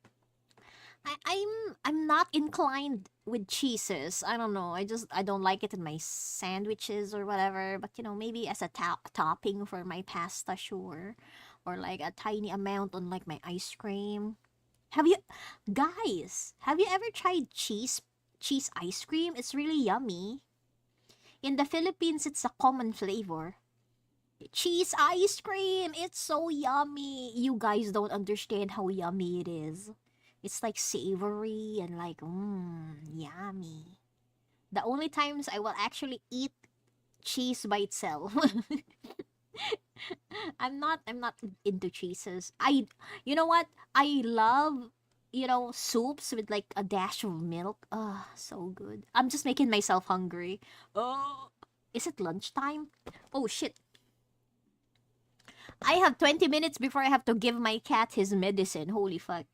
Speaker 1: not inclined with cheeses. I don't know. I don't like it in my sandwiches or whatever. But you know, maybe as a topping for my pasta, sure. Or like a tiny amount on like my ice cream. Have you ever tried cheese ice cream? It's really yummy. In the Philippines, it's a common flavor. Cheese ice cream, it's so yummy. You guys don't understand how yummy it is. It's like savory and like yummy. The only times I will actually eat cheese by itself. I'm not into cheeses. You know what? I love, soups with like a dash of milk. So good. I'm just making myself hungry. Is it lunchtime? Oh shit. I have 20 minutes before I have to give my cat his medicine. Holy fuck.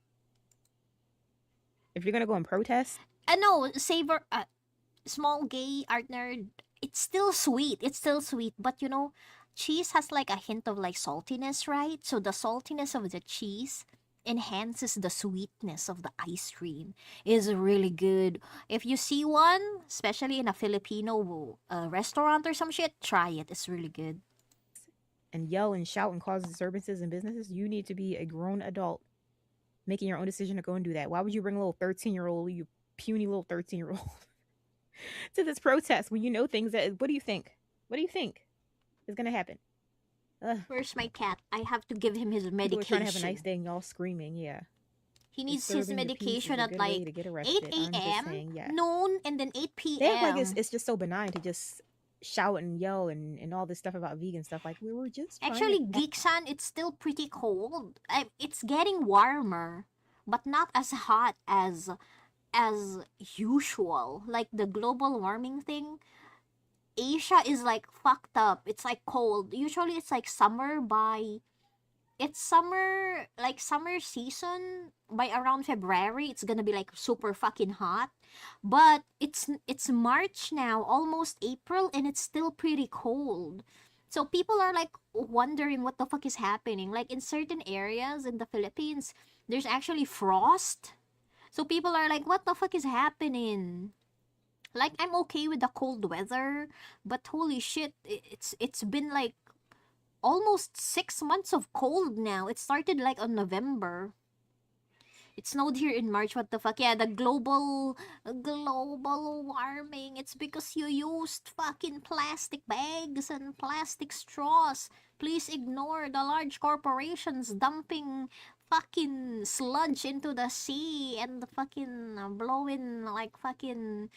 Speaker 18: If you're gonna go and protest?
Speaker 1: No, small gay art nerd. It's still sweet. But cheese has like a hint of like saltiness, right? So the saltiness of the cheese enhances the sweetness of the ice cream. Is really good. If you see one, especially in a Filipino restaurant or some shit, try it. It's really good.
Speaker 18: And yell and shout and cause disturbances in businesses, you need to be a grown adult making your own decision to go and do that. Why would you bring a little 13-year-old, you puny little 13-year-old, to this protest when you know things that... What do you think is gonna happen?
Speaker 1: Where's my cat? I have to give him his medication.
Speaker 18: People are trying to have a nice day and y'all screaming, yeah.
Speaker 1: He needs his
Speaker 18: disturbing the peace is
Speaker 1: medication
Speaker 18: a
Speaker 1: at
Speaker 18: good way
Speaker 1: like
Speaker 18: to get
Speaker 1: 8
Speaker 18: arrested. I'm just
Speaker 1: a.m.,
Speaker 18: saying, yeah.
Speaker 1: noon, and then 8
Speaker 18: They act like
Speaker 1: p.m.
Speaker 18: it's just so benign to just shout and yell and all this stuff about vegan stuff. Like we were just trying
Speaker 1: Actually,
Speaker 18: to
Speaker 1: Geek-san, it's still pretty cold. It's getting warmer, but not as hot as usual. Like the global warming thing, Asia is like fucked up. It's like cold. Usually it's like summer season by around February. It's gonna be like super fucking hot. But it's March now, almost April, and it's still pretty cold. So people are like wondering what the fuck is happening. Like in certain areas in the Philippines, there's actually frost. So people are like, what the fuck is happening? Like, I'm okay with the cold weather, but holy shit, it's been like almost 6 months of cold now. It started like on November. It snowed here in March. What the fuck? Yeah, the global warming. It's because you used fucking plastic bags and plastic straws. Please ignore the large corporations dumping fucking sludge into the sea and fucking blowing like fucking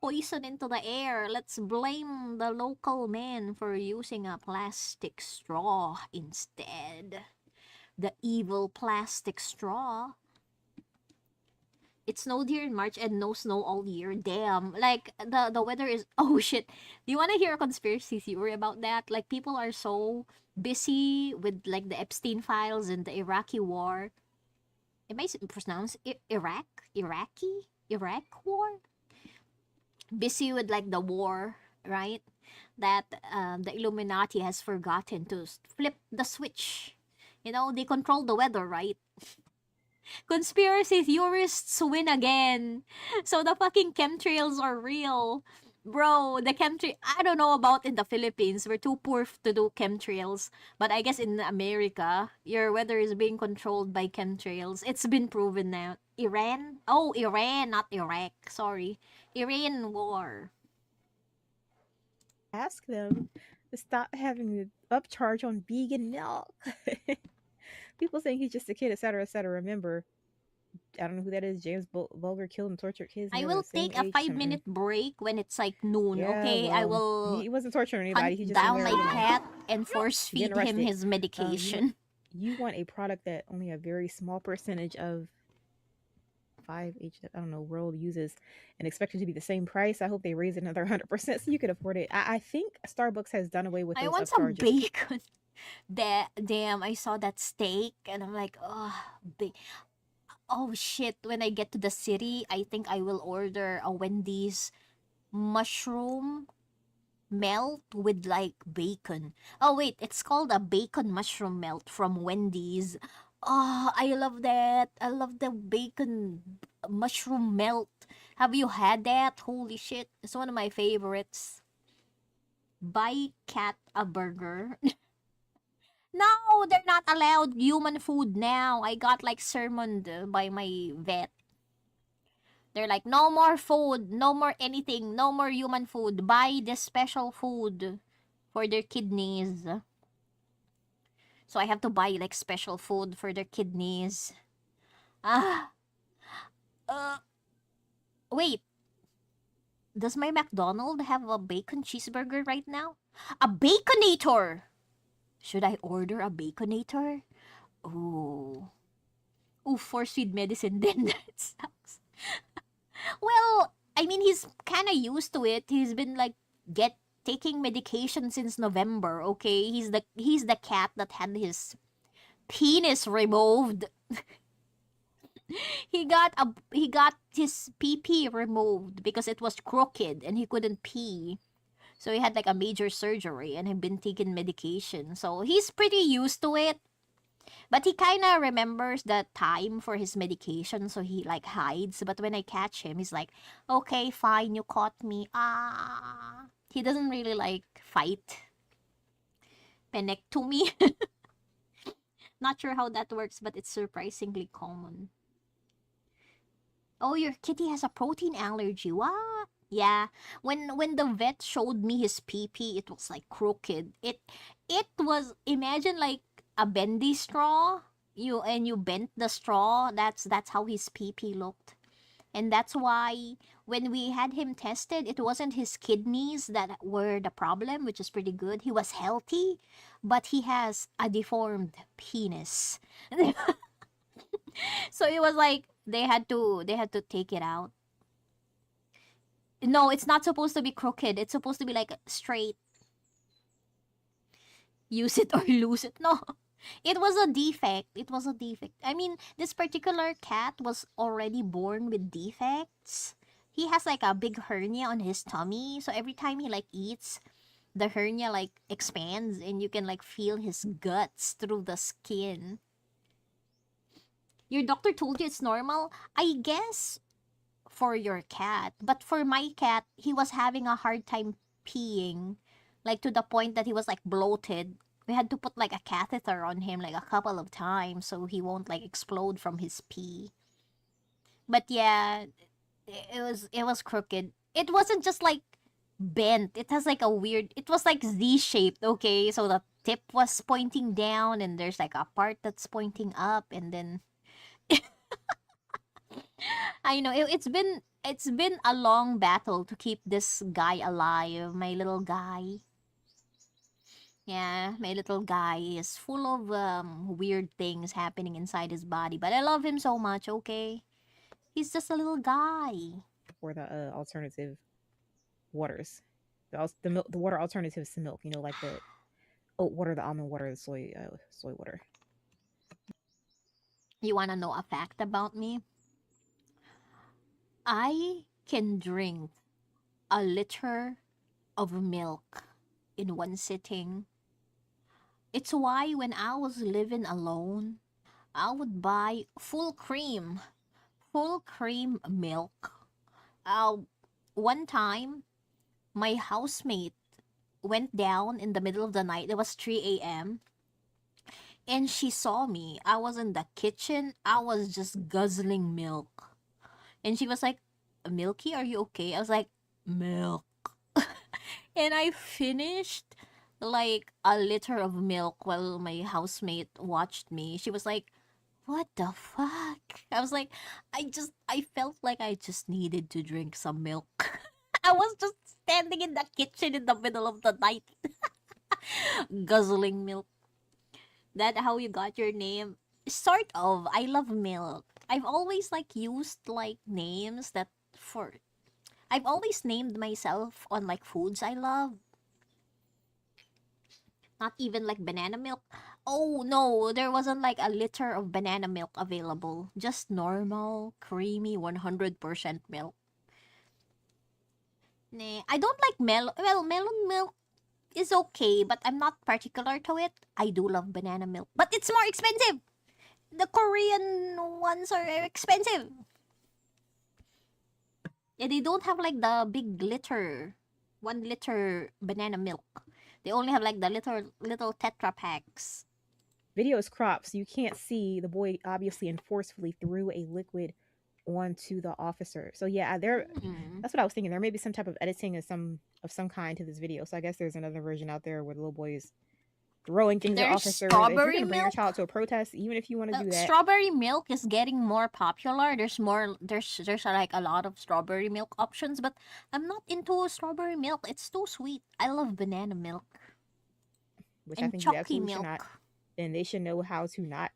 Speaker 1: poison into the air. Let's blame the local man for using a plastic straw instead. The evil plastic straw. It snowed here in March and no snow all year. Damn. Like, the weather is... Oh, shit. Do you want to hear a conspiracy theory about that? Like, people are so busy with, like, the Epstein files and the Iraqi war. Am I pronounced Iraq war? Busy with, like, the war, right? That the Illuminati has forgotten to flip the switch. You know, they control the weather, right? Conspiracy theorists win again. So the fucking chemtrails are real. Bro, the chemtrail... I don't know about in the Philippines. We're too poor to do chemtrails. But I guess in America, your weather is being controlled by chemtrails. It's been proven now. Iran? Oh, Iran, not Iraq. Sorry. Iran war.
Speaker 18: ask them to stop having the upcharge on vegan milk. People saying he's just a kid, etc., etc. Remember, I don't know who that is. James Bulger killed and tortured kids.
Speaker 1: I will take a 5-minute break when it's like noon,
Speaker 18: Yeah,
Speaker 1: okay? I
Speaker 18: well,
Speaker 1: will
Speaker 18: he wasn't torturing anybody. He
Speaker 1: hunt
Speaker 18: just
Speaker 1: down my
Speaker 18: aware,
Speaker 1: cat and force feed
Speaker 18: getting
Speaker 1: him
Speaker 18: arrested.
Speaker 1: his medication.
Speaker 18: You want a product that only a very small percentage of 5H, I don't know, world uses and expect it to be the same price. I hope they raise it another 100% so you could afford it. I think Starbucks has done away with
Speaker 1: I
Speaker 18: those
Speaker 1: want some
Speaker 18: upcharges.
Speaker 1: bacon. Damn, I saw that steak and I'm like, oh, oh shit. When I get to the city, I think I will order a Wendy's mushroom melt with like bacon. Oh wait, it's called a bacon mushroom melt from Wendy's. Oh, I love that. I love the bacon mushroom melt. Have you had that? Holy shit. It's one of my favorites. Buy cat a burger. No, they're not allowed human food now. I got like summoned by my vet. They're like, no more food, no more anything, no more human food. Buy this special food for their kidneys. So I have to buy like special food for their kidneys. Wait. Does my McDonald's have a bacon cheeseburger right now? A Baconator! Should I order a Baconator? Ooh. Ooh, force-feed medicine then. That sucks. Well, I mean, he's kind of used to it. He's been like taking medication since November. Okay, he's the cat that had his penis removed. he got his pee removed because it was crooked and he couldn't pee. So he had like a major surgery and had been taking medication. So he's pretty used to it. But he kind of remembers the time for his medication, so he like hides. But when I catch him, he's like, okay, fine, you caught me. He doesn't really like fight. Penectomy. Not sure how that works, but it's surprisingly common. Oh, your kitty has a protein allergy. What? Yeah. When the vet showed me his pee-pee, it was like crooked. It was, imagine like a bendy straw, you bent the straw, that's how his pee looked. And that's why when we had him tested, it wasn't his kidneys that were the problem, which is pretty good. He was healthy, but he has a deformed penis. So it was like they had to take it out. No, it's not supposed to be crooked. It's supposed to be like straight. Use it or lose it. No. It was a defect. It was a defect. I mean, this particular cat was already born with defects. He has like a big hernia on his tummy. So every time he like eats, the hernia like expands and you can like feel his guts through the skin. Your doctor told you it's normal? I guess for your cat. But for my cat, he was having a hard time peeing. Like to the point that he was like bloated. We had to put like a catheter on him like a couple of times so he won't like explode from his pee. But yeah, it was crooked. It wasn't just like bent. It has like a weird, it was like Z-shaped, okay? So the tip was pointing down and there's like a part that's pointing up and then I know it's been a long battle to keep this guy alive, my little guy. Yeah, my little guy is full of weird things happening inside his body, but I love him so much, okay? He's just a little guy.
Speaker 18: Or the alternative waters. The water alternatives to milk, you know, like the oat water, the almond water, the soy water.
Speaker 1: You want to know a fact about me? I can drink a liter of milk in one sitting. It's why when I was living alone, I would buy full cream milk. One time, my housemate went down in the middle of the night. It was 3 a.m. And she saw me. I was in the kitchen. I was just guzzling milk. And she was like, Milky, are you okay? I was like, milk. And I finished like a liter of milk while my housemate watched me. She was like, what the fuck? I was like, I felt like I just needed to drink some milk. I was just standing in the kitchen in the middle of the night, guzzling milk. That how you got your name? Sort of. I love milk. I've always like used like names that for I've always named myself on like foods I love. Not even like banana milk. Oh no, there wasn't like a liter of banana milk available. Just normal, creamy 100% milk. Nah, I don't like melon milk is okay, but I'm not particular to it. I do love banana milk, but it's more expensive. The Korean ones are expensive. And they don't have like the big liter, 1 liter banana milk. They only have like the little Tetra packs.
Speaker 18: Video is cropped, so you can't see the boy obviously and forcefully threw a liquid onto the officer. So yeah, that's what I was thinking. There may be some type of editing of some kind to this video. So I guess there's another version out there where the little boy is throwing things at officers. If you're gonna bring your child to a protest, even if you want to do that,
Speaker 1: strawberry milk is getting more popular. There's like a lot of strawberry milk options, but I'm not into strawberry milk. It's too sweet. I love banana milk.
Speaker 18: Which
Speaker 1: and
Speaker 18: I think
Speaker 1: chalky
Speaker 18: you
Speaker 1: milk.
Speaker 18: should not. Then they should know how to not.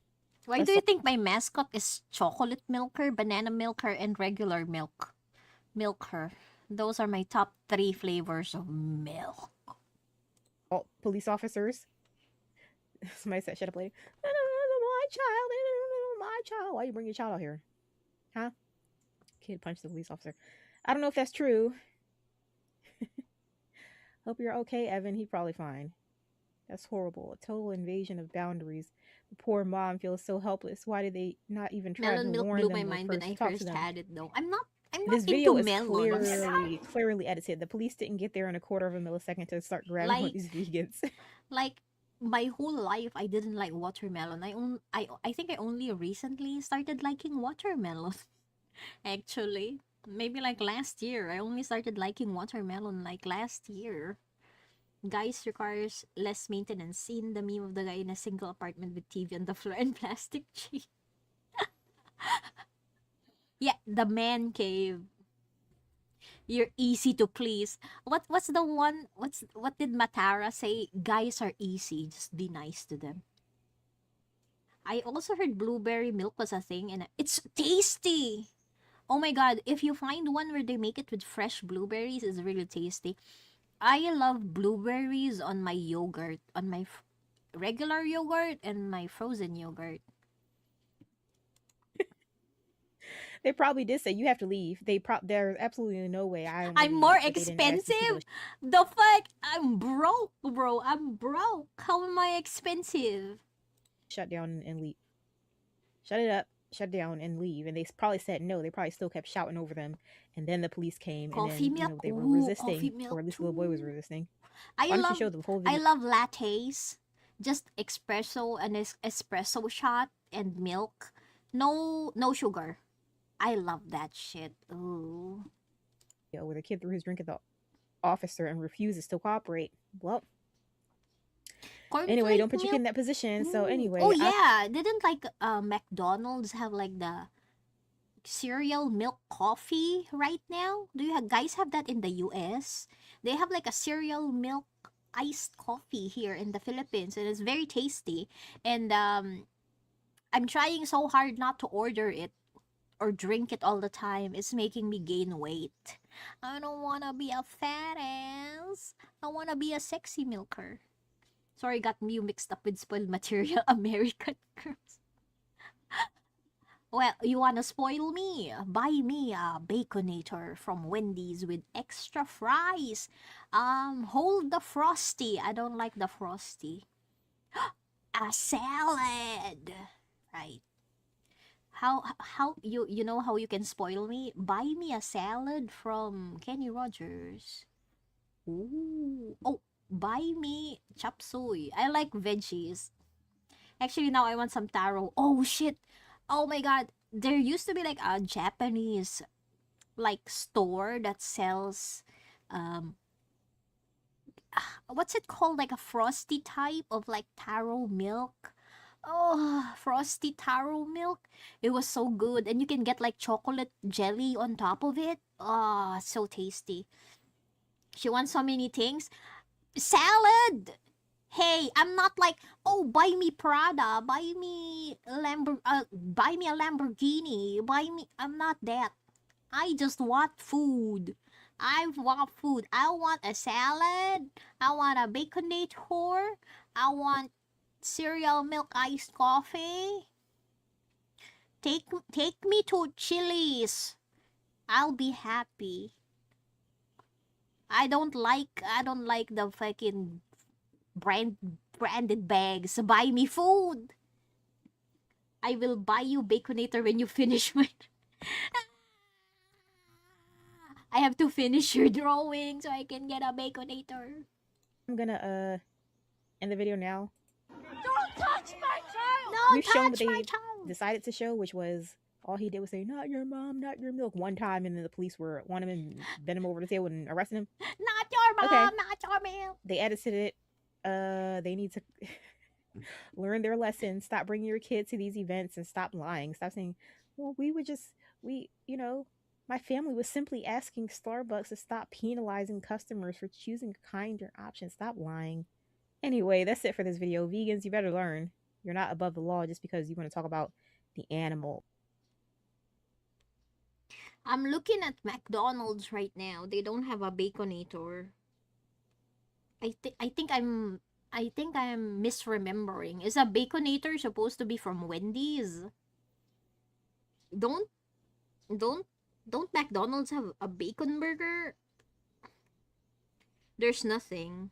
Speaker 1: Why do you think my mascot is chocolate milker, banana milker, and regular milker? Those are my top 3 flavors of milk.
Speaker 18: Oh, police officers. Somebody said, "Shut up, lady." My child, my child. Why you bring your child out here? Huh? Kid punched the police officer. I don't know if that's true. Hope you're okay, Evan. He's probably fine. That's horrible. A total invasion of boundaries. The poor mom feels so helpless. Why did they not even try
Speaker 1: Melon
Speaker 18: to
Speaker 1: milk
Speaker 18: warn
Speaker 1: blew
Speaker 18: them
Speaker 1: my mind
Speaker 18: or
Speaker 1: when I
Speaker 18: talk to
Speaker 1: first
Speaker 18: them?
Speaker 1: had it, though. I'm not
Speaker 18: This video
Speaker 1: into
Speaker 18: is
Speaker 1: melons.
Speaker 18: clearly edited. The police didn't get there in a quarter of a millisecond to start grabbing all
Speaker 1: Like-
Speaker 18: these vegans.
Speaker 1: Like my whole life, I didn't like watermelon. I think I only recently started liking watermelon. Actually, maybe like last year. I only started liking watermelon like last year. Guys requires less maintenance. Seen the meme of the guy in a single apartment with TV on the floor and plastic chair. Yeah, the man cave. You're easy to please. What's the one? What did Matara say? Guys are easy. Just be nice to them. I also heard blueberry milk was a thing, and it's tasty. Oh my god! If you find one where they make it with fresh blueberries, it's really tasty. I love blueberries on my yogurt, on my regular yogurt and my frozen yogurt.
Speaker 18: They probably did say you have to leave. There's absolutely no way
Speaker 1: I'm more expensive. The fuck? I'm broke, bro. I'm broke. How am I expensive?
Speaker 18: Shut down and leave. Shut it up. Shut down and leave. And they probably said no. They probably still kept shouting over them. And then the police came,
Speaker 1: Coffee
Speaker 18: and then
Speaker 1: milk.
Speaker 18: they were
Speaker 1: Ooh,
Speaker 18: resisting,
Speaker 1: coffee milk
Speaker 18: or at least the little boy was resisting.
Speaker 1: I
Speaker 18: Why don't
Speaker 1: love.
Speaker 18: you show the whole
Speaker 1: I
Speaker 18: video?
Speaker 1: love lattes. Just espresso and espresso shot and milk. No sugar. I love that shit. Ooh.
Speaker 18: Where the kid threw his drink at the officer and refuses to cooperate. Well, anyway, don't put your kid in that position. So anyway,
Speaker 1: Oh yeah, didn't like McDonald's have like the cereal milk coffee right now? Do you guys have that in the US? They have like a cereal milk iced coffee here in the Philippines, and it's very tasty. And I'm trying so hard not to order it or drink it all the time. It's making me gain weight. I don't wanna be a fat ass. I wanna be a sexy milker. Sorry, got me mixed up with spoiled material American girls. Well, you wanna spoil me? Buy me a Baconator from Wendy's with extra fries. Hold the Frosty. I don't like the Frosty. A salad. Right. How you know how you can spoil me? Buy me a salad from Kenny Rogers. Ooh. Oh, buy me chop suey. I like veggies. Actually, now I want some taro. Oh shit. Oh my god. There used to be like a Japanese like store that sells what's it called? Like a frosty type of like taro milk. Oh, frosty taro milk. It was so good. And you can get like chocolate jelly on top of it. Oh, so tasty. She wants so many things. Salad! Hey, I'm not like, oh, buy me Prada, buy me a Lamborghini, I'm not that. I just want food. I want food. I want a salad. I want a Baconator. I want cereal milk iced coffee. Take me to Chili's. I'll be happy. I don't like the fucking branded bags. Buy me food. I will buy you Baconator when you finish my I have to finish your drawing so I can get a Baconator.
Speaker 18: I'm gonna end the video now.
Speaker 19: Don't touch my child!
Speaker 18: We've shown what they decided to show, which was all he did was say, "Not your mom, not your milk," one time, and then the police were on him and bent him over the table and arrested him.
Speaker 1: Not your mom,
Speaker 18: Okay.
Speaker 1: not your milk.
Speaker 18: They edited it. They need to learn their lesson. Stop bringing your kid to these events and stop lying. Stop saying, "Well, my family was simply asking Starbucks to stop penalizing customers for choosing a kinder option." Stop lying. Anyway, that's it for this video. Vegans, you better learn. You're not above the law just because you want to talk about the animal.
Speaker 1: I'm looking at McDonald's right now. They don't have a Baconator. I think I'm misremembering. Is a Baconator supposed to be from Wendy's? Don't McDonald's have a bacon burger? There's nothing.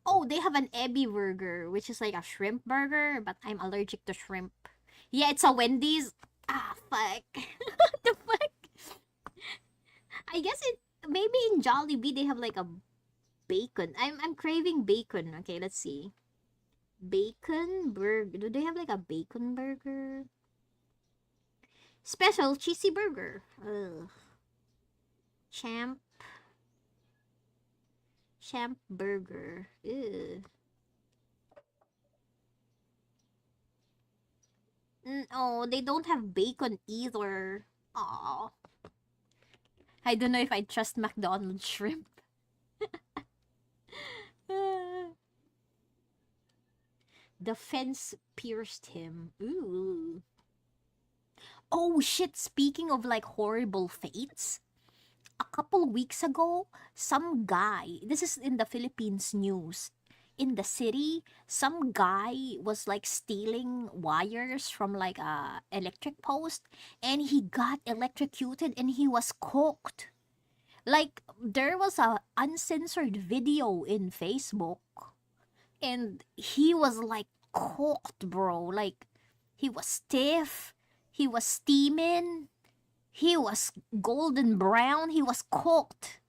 Speaker 1: Oh, they have an Ebi burger, which is like a shrimp burger, but I'm allergic to shrimp. Yeah, it's a Wendy's. Ah, fuck. What the fuck? I guess maybe in Jollibee they have like a bacon. I'm craving bacon. Okay, let's see. Bacon burger. Do they have like a bacon burger? Special cheesy burger. Ugh. Champ Champ Burger. Ew. Oh, they don't have bacon either. Oh. I don't know if I trust McDonald's shrimp. The fence pierced him. Ooh. Oh shit, speaking of like horrible fates, a couple weeks ago, some guy, this is in the Philippines news, in the city, some guy was like stealing wires from like a electric post and he got electrocuted and he was cooked. Like there was a uncensored video in Facebook and he was like cooked, bro. Like he was stiff, he was steaming, he was golden brown, he was cooked.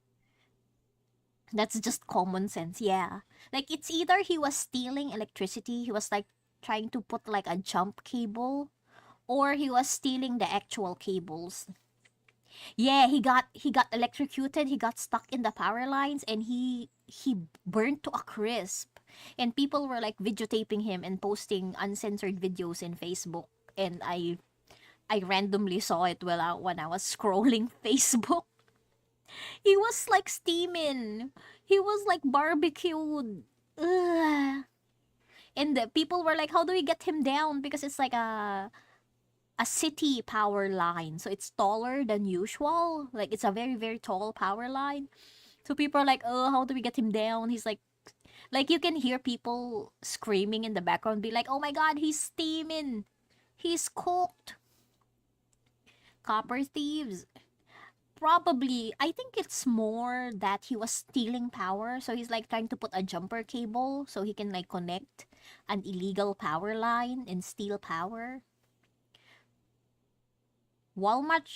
Speaker 1: That's just common sense, yeah. Like it's either he was stealing electricity, he was like trying to put like a jump cable, or he was stealing the actual cables. Yeah, he got electrocuted, he got stuck in the power lines and he burnt to a crisp. And people were like videotaping him and posting uncensored videos in Facebook, and I randomly saw it when I was scrolling Facebook. He was like steaming. He was like barbecued. Ugh. And the people were like, how do we get him down? Because it's like a city power line. So it's taller than usual. Like it's a very, very tall power line. So people are like, oh, how do we get him down? He's like you can hear people screaming in the background, be like, oh my god, he's steaming. He's cooked. Copper thieves. Probably, I think it's more that he was stealing power. So he's like trying to put a jumper cable so he can like connect an illegal power line and steal power. Walmart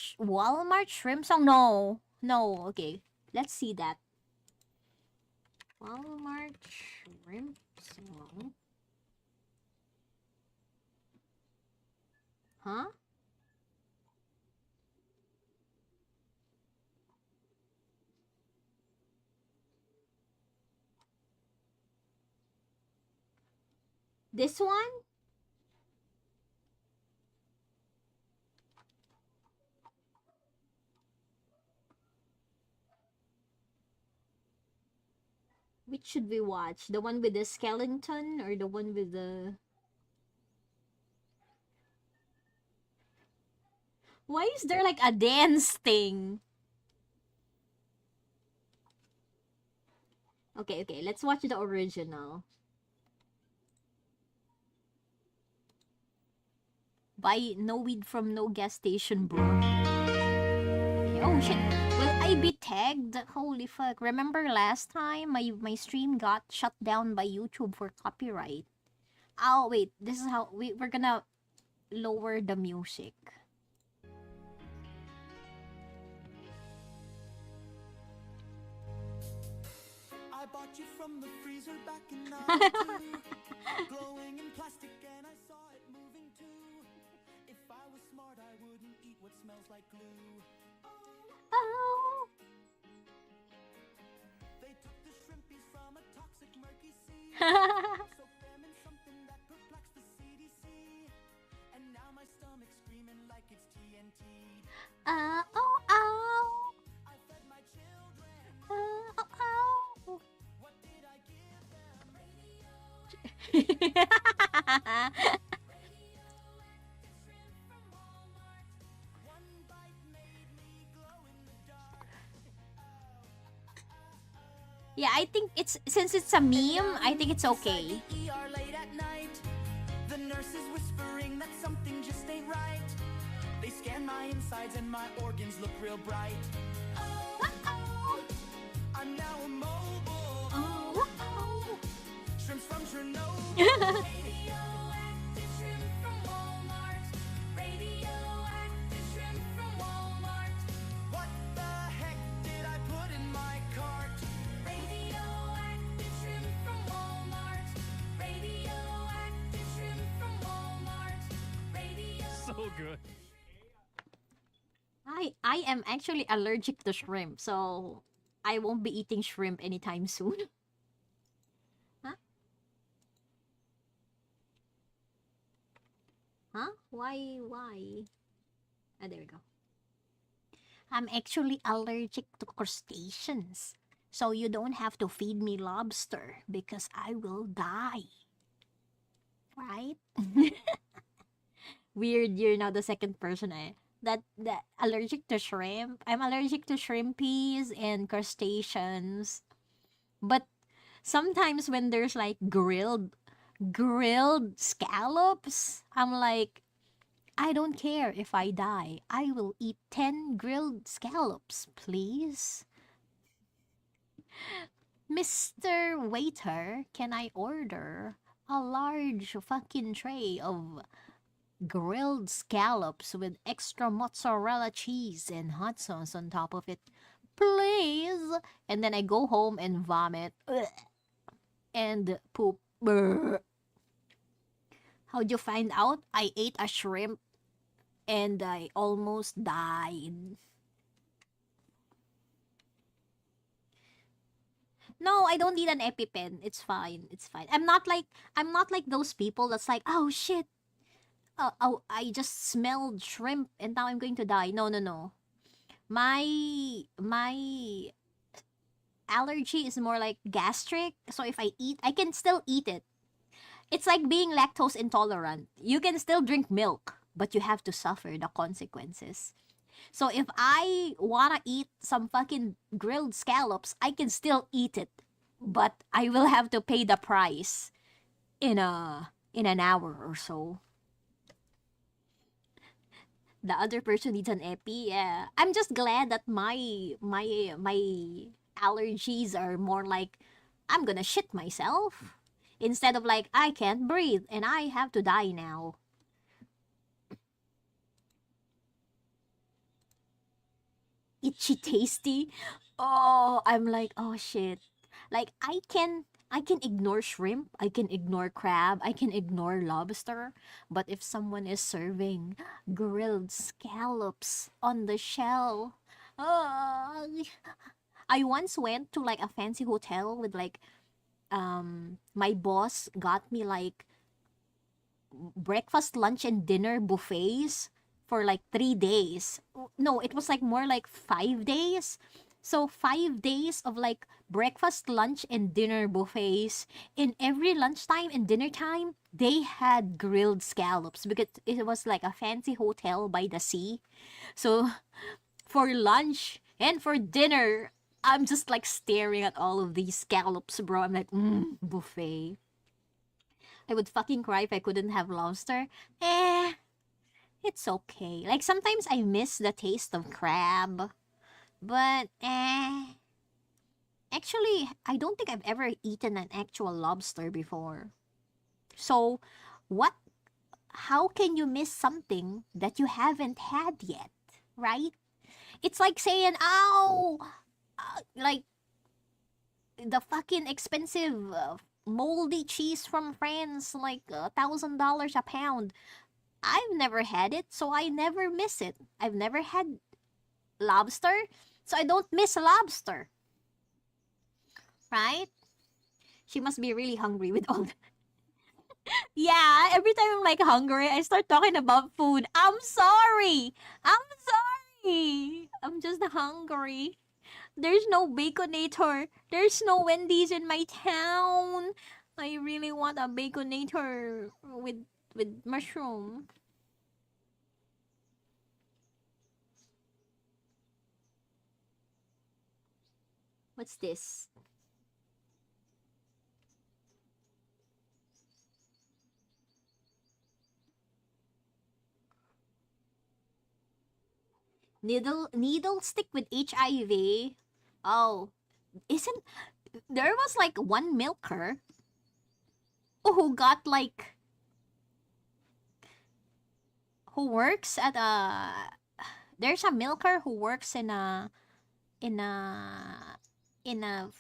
Speaker 1: shrimp song? No. Okay. Let's see that. Walmart shrimp song. Huh? This one? Which should we watch? The one with the skeleton or the one with the... Why is there like a dance thing? Okay, let's watch the original. Buy no weed from no gas station, bro. Okay, oh shit. Will I be tagged? Holy fuck. Remember last time my stream got shut down by YouTube for copyright? Oh wait, this is how we're gonna lower the music.
Speaker 20: I bought you from the freezer back in 92. Glowing in plastic and I saw it moving too. If I was smart I wouldn't eat what smells like glue.
Speaker 1: Oh.
Speaker 20: They took the shrimpies from a toxic murky sea. Soaked them in something that perplexed the CDC. And now my stomach's screaming like it's TNT.
Speaker 1: Oh.
Speaker 20: I fed my children.
Speaker 1: Oh.
Speaker 20: What did I give them?
Speaker 1: Yeah, I think it's, since it's a meme, I think it's okay.
Speaker 20: ER late at night. The nurse is whispering that something just ain't right. They scan my insides and my organs look real bright. Oh, I'm now immobile.
Speaker 1: Oh.
Speaker 20: Shrimps from Chernobyl. What the heck did I put in my cart?
Speaker 10: So good.
Speaker 1: I am actually allergic to shrimp, so I won't be eating shrimp anytime soon. Huh? Why? Ah, there we go. I'm actually allergic to crustaceans. So you don't have to feed me lobster because I will die. Right? Weird, you're now the second person that allergic to shrimp. I'm allergic to shrimpies and crustaceans. But sometimes when there's like grilled scallops, I'm like, I don't care if I die. I will eat 10 grilled scallops, please. Mr. Waiter, can I order a large fucking tray of grilled scallops with extra mozzarella cheese and hot sauce on top of it, please? And then I go home and vomit. Ugh, and poop. Brr. How'd you find out? I ate a shrimp and I almost died. No, I don't need an EpiPen. It's fine. It's fine. I'm not like those people that's like, oh shit. Oh, I just smelled shrimp and now I'm going to die. No. My allergy is more like gastric. So if I eat, I can still eat it. It's like being lactose intolerant. You can still drink milk, but you have to suffer the consequences. So if I wanna eat some fucking grilled scallops, I can still eat it, but I will have to pay the price in an hour or so. The other person needs an epi. Yeah, I'm just glad that my allergies are more like I'm gonna shit myself instead of like I can't breathe and I have to die now. Itchy tasty. Oh, I'm like, oh shit. Like I can ignore shrimp, I can ignore crab, I can ignore lobster, but if someone is serving grilled scallops on the shell, I once went to like a fancy hotel with like my boss got me like breakfast, lunch and dinner buffets for like 3 days. No, it was like more like 5 days. So 5 days of like breakfast, lunch, and dinner buffets. In every lunchtime and dinner time, they had grilled scallops because it was like a fancy hotel by the sea. So for lunch and for dinner, I'm just like staring at all of these scallops, bro. I'm like, buffet. I would fucking cry if I couldn't have lobster. It's okay. Like sometimes I miss the taste of crab. But, actually, I don't think I've ever eaten an actual lobster before. So, how can you miss something that you haven't had yet, right? It's like saying, like, the fucking expensive moldy cheese from France, like $1,000 a pound. I've never had it, so I never miss it. I've never had lobster, so I don't miss lobster. Right? She must be really hungry with all Yeah, every time I'm like hungry, I start talking about food. I'm sorry. I'm just hungry. There's no Baconator. There's no Wendy's in my town. I really want a Baconator with mushroom. What's this? Needle stick with HIV? Oh, there was like one milker who got like, who works at there's a milker who works in a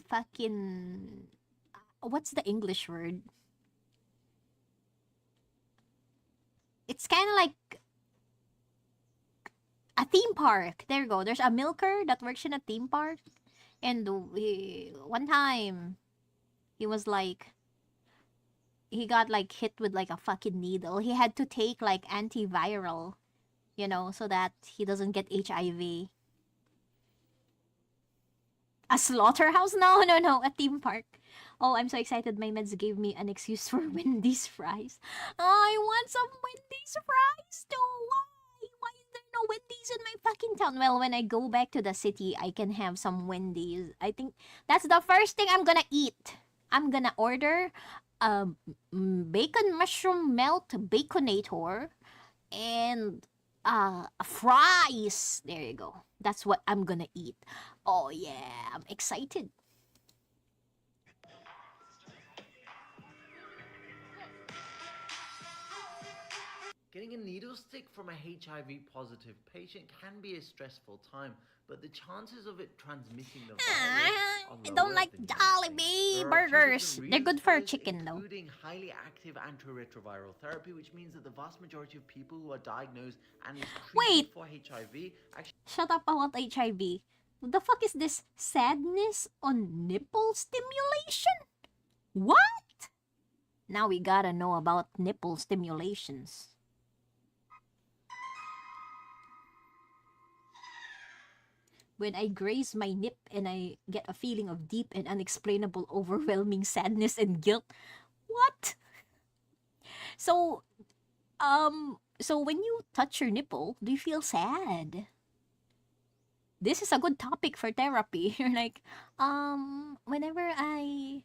Speaker 1: fucking, what's the English word? It's kind of like a theme park. There you go. There's a milker that works in a theme park. And one time, he was like, he got like hit with like a fucking needle. He had to take like antiviral, you know, so that he doesn't get HIV. A slaughterhouse? No, no, no. A theme park. Oh, I'm so excited. My meds gave me an excuse for Wendy's fries. I want some Wendy's fries though. Why? Why is there no Wendy's in my fucking town? Well, when I go back to the city, I can have some Wendy's. I think that's the first thing I'm gonna eat. I'm gonna order a bacon mushroom melt baconator and fries. There you go. That's what I'm gonna eat. Oh yeah, I'm excited.
Speaker 21: Getting a needle stick from a HIV positive patient can be a stressful time, but the chances of it transmitting the virus are
Speaker 1: I
Speaker 21: lower
Speaker 1: don't like
Speaker 21: than
Speaker 1: Jollibee
Speaker 21: There are a few
Speaker 1: burgers.
Speaker 21: different
Speaker 1: They're good for
Speaker 21: reasons for this,
Speaker 1: chicken though.
Speaker 21: including highly active antiretroviral therapy, which means that the vast majority of people who are diagnosed and
Speaker 1: Wait.
Speaker 21: treated for HIV actually
Speaker 1: Shut up about HIV. What the fuck is this? Sadness on nipple stimulation? What? Now we gotta know about nipple stimulations. When I graze my nip and I get a feeling of deep and unexplainable overwhelming sadness and guilt. What? So, so when you touch your nipple, do you feel sad? This is a good topic for therapy. You're like, whenever I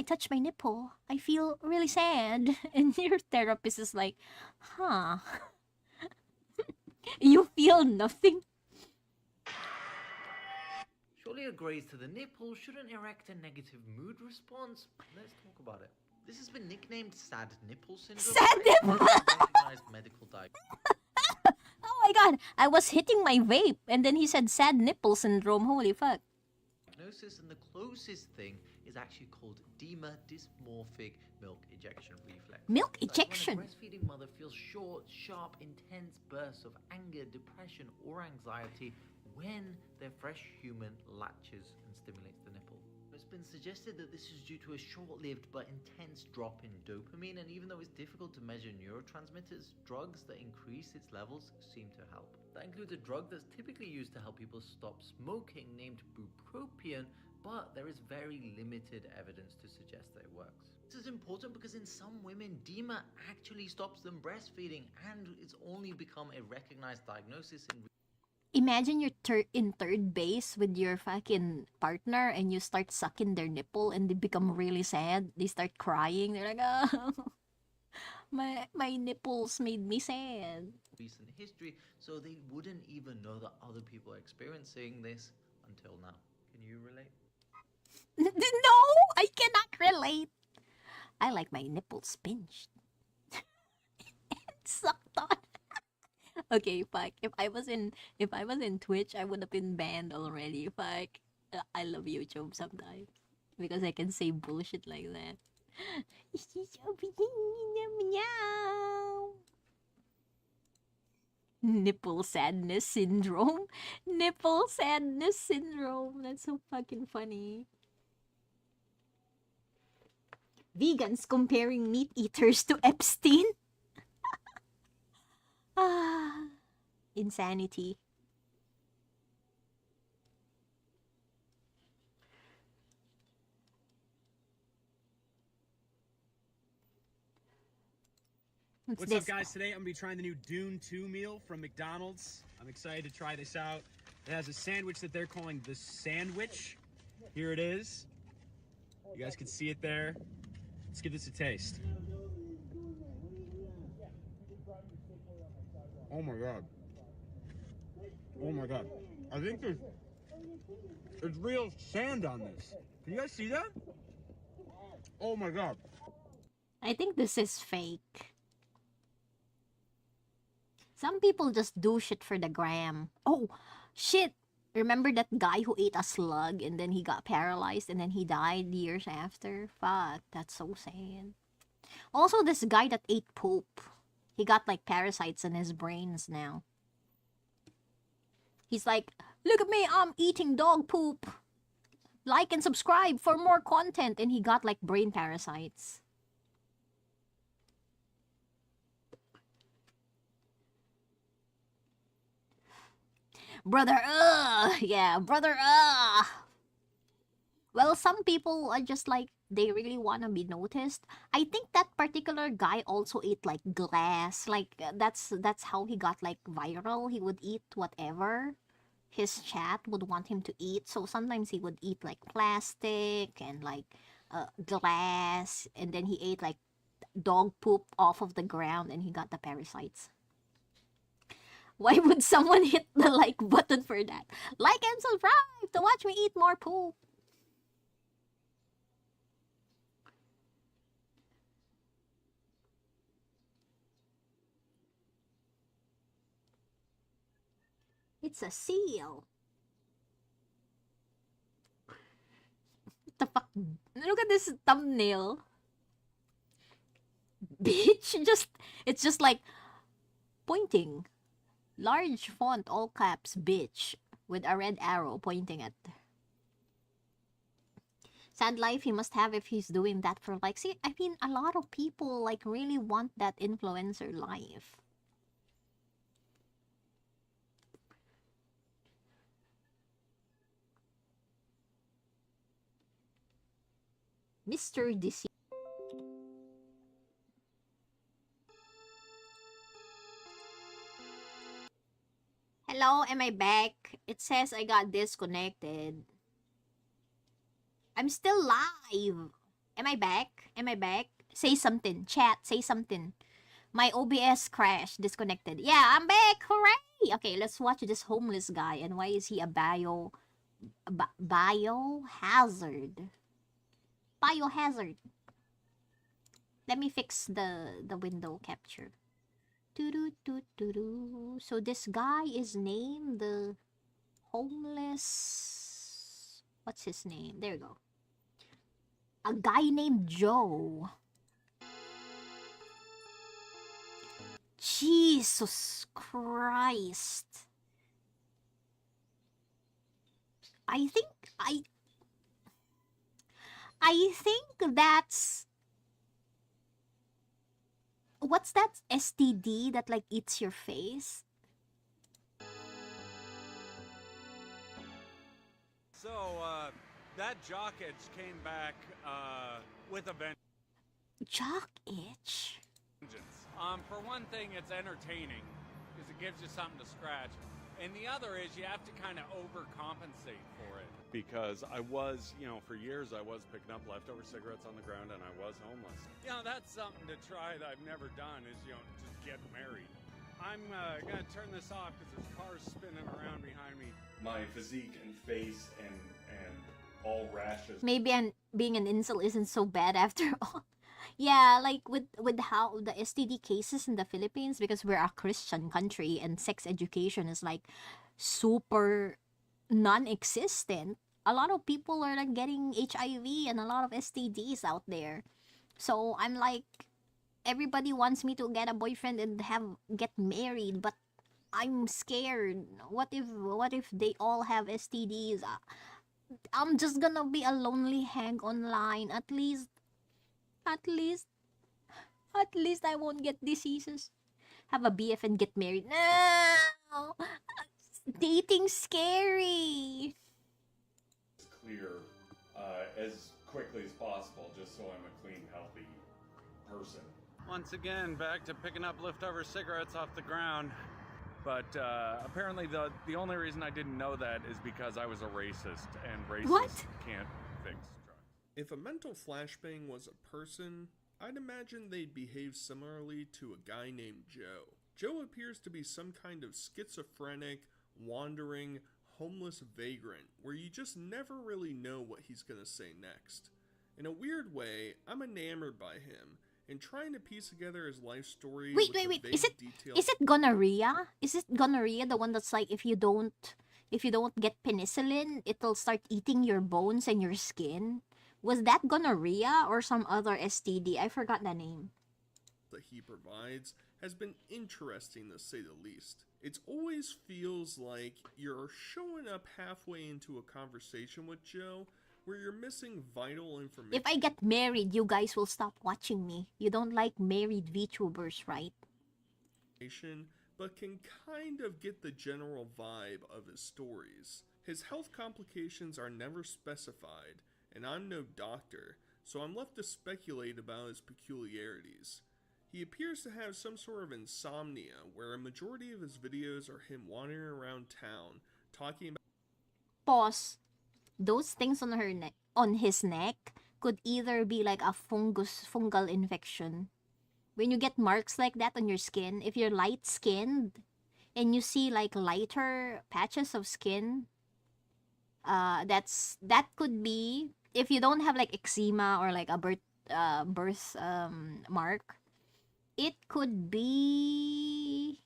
Speaker 1: touch my nipple, I feel really sad. And your therapist is like, huh? You feel nothing?
Speaker 21: Surely a graze to the nipple shouldn't erect a negative mood response. Let's talk about it. This has been nicknamed sad nipple syndrome.
Speaker 1: Sad nipple.
Speaker 21: Recognized medical diagnosis.
Speaker 1: Oh my god, I was hitting my vape and then he said sad nipple syndrome. Holy fuck.
Speaker 21: And the closest thing is actually called dysmorphic milk ejection reflex.
Speaker 1: Milk
Speaker 21: That's
Speaker 1: ejection?
Speaker 21: when a breastfeeding mother feels short, sharp, intense bursts of anger, depression, or anxiety when their fresh human latches and stimulates the nipple. It's been suggested that this is due to a short-lived but intense drop in dopamine, and even though it's difficult to measure neurotransmitters, drugs that increase its levels seem to help. That includes a drug that's typically used to help people stop smoking named bupropion, but there is very limited evidence to suggest that it works. This is important because in some women, DEMA actually stops them breastfeeding, and it's only become a recognized diagnosis in
Speaker 1: Imagine you're in third base with your fucking partner and you start sucking their nipple and they become really sad. They start crying. They're like, oh, my nipples made me sad.
Speaker 21: recent history, so they wouldn't even know that other people are experiencing this until now. Can you relate?
Speaker 1: No, I cannot relate. I like my nipples pinched. And sucked on. Okay, fuck. If I was in Twitch, I would have been banned already. Fuck. I love YouTube sometimes because I can say bullshit like that. Nipple sadness syndrome. Nipple sadness syndrome. That's so fucking funny. Vegans comparing meat eaters to Epstein. Ah, insanity.
Speaker 22: What's up, guys? Today I'm gonna be trying the new Dune 2 meal from McDonald's. I'm excited to try this out. It has a sandwich that they're calling the sandwich. Here it is. You guys can see it there. Let's give this a taste. Oh my god. Oh my god. I think there's real sand on this. Can you guys see that? Oh my god.
Speaker 1: I think this is fake. Some people just do shit for the gram. Oh, shit. Remember that guy who ate a slug and then he got paralyzed and then he died years after? Fuck, that's so sad. Also, this guy that ate poop. He got like parasites in his brains now. He's like, look at me, I'm eating dog poop. Like and subscribe for more content. And he got like brain parasites. Brother, yeah, brother, Well, some people are just like, they really want to be noticed. I think that particular guy also ate like glass. Like that's how he got like viral. He would eat whatever his chat would want him to eat. So sometimes he would eat like plastic and like glass, and then he ate like dog poop off of the ground, and he got the parasites. Why would someone hit the like button for that? Like and subscribe to watch me eat more poop. It's a seal. What the fuck? Look at this thumbnail. Bitch, it's just like pointing. Large font, all caps, bitch, with a red arrow pointing at. Sad life he must have if he's doing that for like. See, I mean, a lot of people like really want that influencer life. Mr. Deceased. Hello, am I back? It says I got disconnected. I'm still live. Am I back? Am I back? Say something. Chat, say something. My OBS crashed. Disconnected. Yeah, I'm back. Hooray! Okay, let's watch this homeless guy. And why is he a biohazard? Biohazard. Let me fix the window capture. So this guy is named the homeless. What's his name? There you go. A guy named Joe. Jesus Christ. I think that's... What's that STD that like eats your face?
Speaker 3: So, that jock itch came back, with a
Speaker 1: Jock itch?
Speaker 3: vengeance. For one thing, it's entertaining, because it gives you something to scratch. And the other is you have to kind of overcompensate for it. Because I was, for years I was picking up leftover cigarettes on the ground and I was homeless. That's something to try that I've never done is, just get married. I'm going to turn this off because there's cars spinning around behind me. My physique and face and all rashes.
Speaker 1: Maybe being an incel isn't so bad after all. Yeah, like with how the STD cases in the Philippines, because we're a Christian country and sex education is like super non-existent. A lot of people are like getting HIV and a lot of STDs out there. So I'm like, everybody wants me to get a boyfriend and get married, but I'm scared. What if they all have STDs? I'm just gonna be a lonely hag online. At least I won't get diseases. Have a BF and get married. No! Dating's scary.
Speaker 3: It's clear as quickly as possible, just so I'm a clean, healthy person. Once again, back to picking up leftover cigarettes off the ground. But apparently the only reason I didn't know that is because I was a racist, and racists can't fix drugs.
Speaker 4: If a mental flashbang was a person, I'd imagine they'd behave similarly to a guy named Joe. Joe appears to be some kind of schizophrenic, wandering, homeless vagrant where you just never really know what he's gonna say next. In a weird way, I'm enamored by him, and trying to piece together his life story.
Speaker 1: Wait. Is it gonorrhea? Is it gonorrhea the one that's like if you don't get penicillin, it'll start eating your bones and your skin? Was that gonorrhea or some other STD? I forgot the name.
Speaker 4: That he provides has been interesting to say the least. It always feels like you're showing up halfway into a conversation with Joe where you're missing vital information.
Speaker 1: If I get married, you guys will stop watching me. You don't like married VTubers, right?
Speaker 4: But but can kind of get the general vibe of his stories. His health complications are never specified, and I'm no doctor, so I'm left to speculate about his peculiarities. He appears to have some sort of insomnia, where a majority of his videos are him wandering around town, talking about—
Speaker 1: Pause. Those things on his neck could either be like a fungal infection. When you get marks like that on your skin, if you're light-skinned and you see like lighter patches of skin, that could be, if you don't have like eczema or like a birth mark, it could be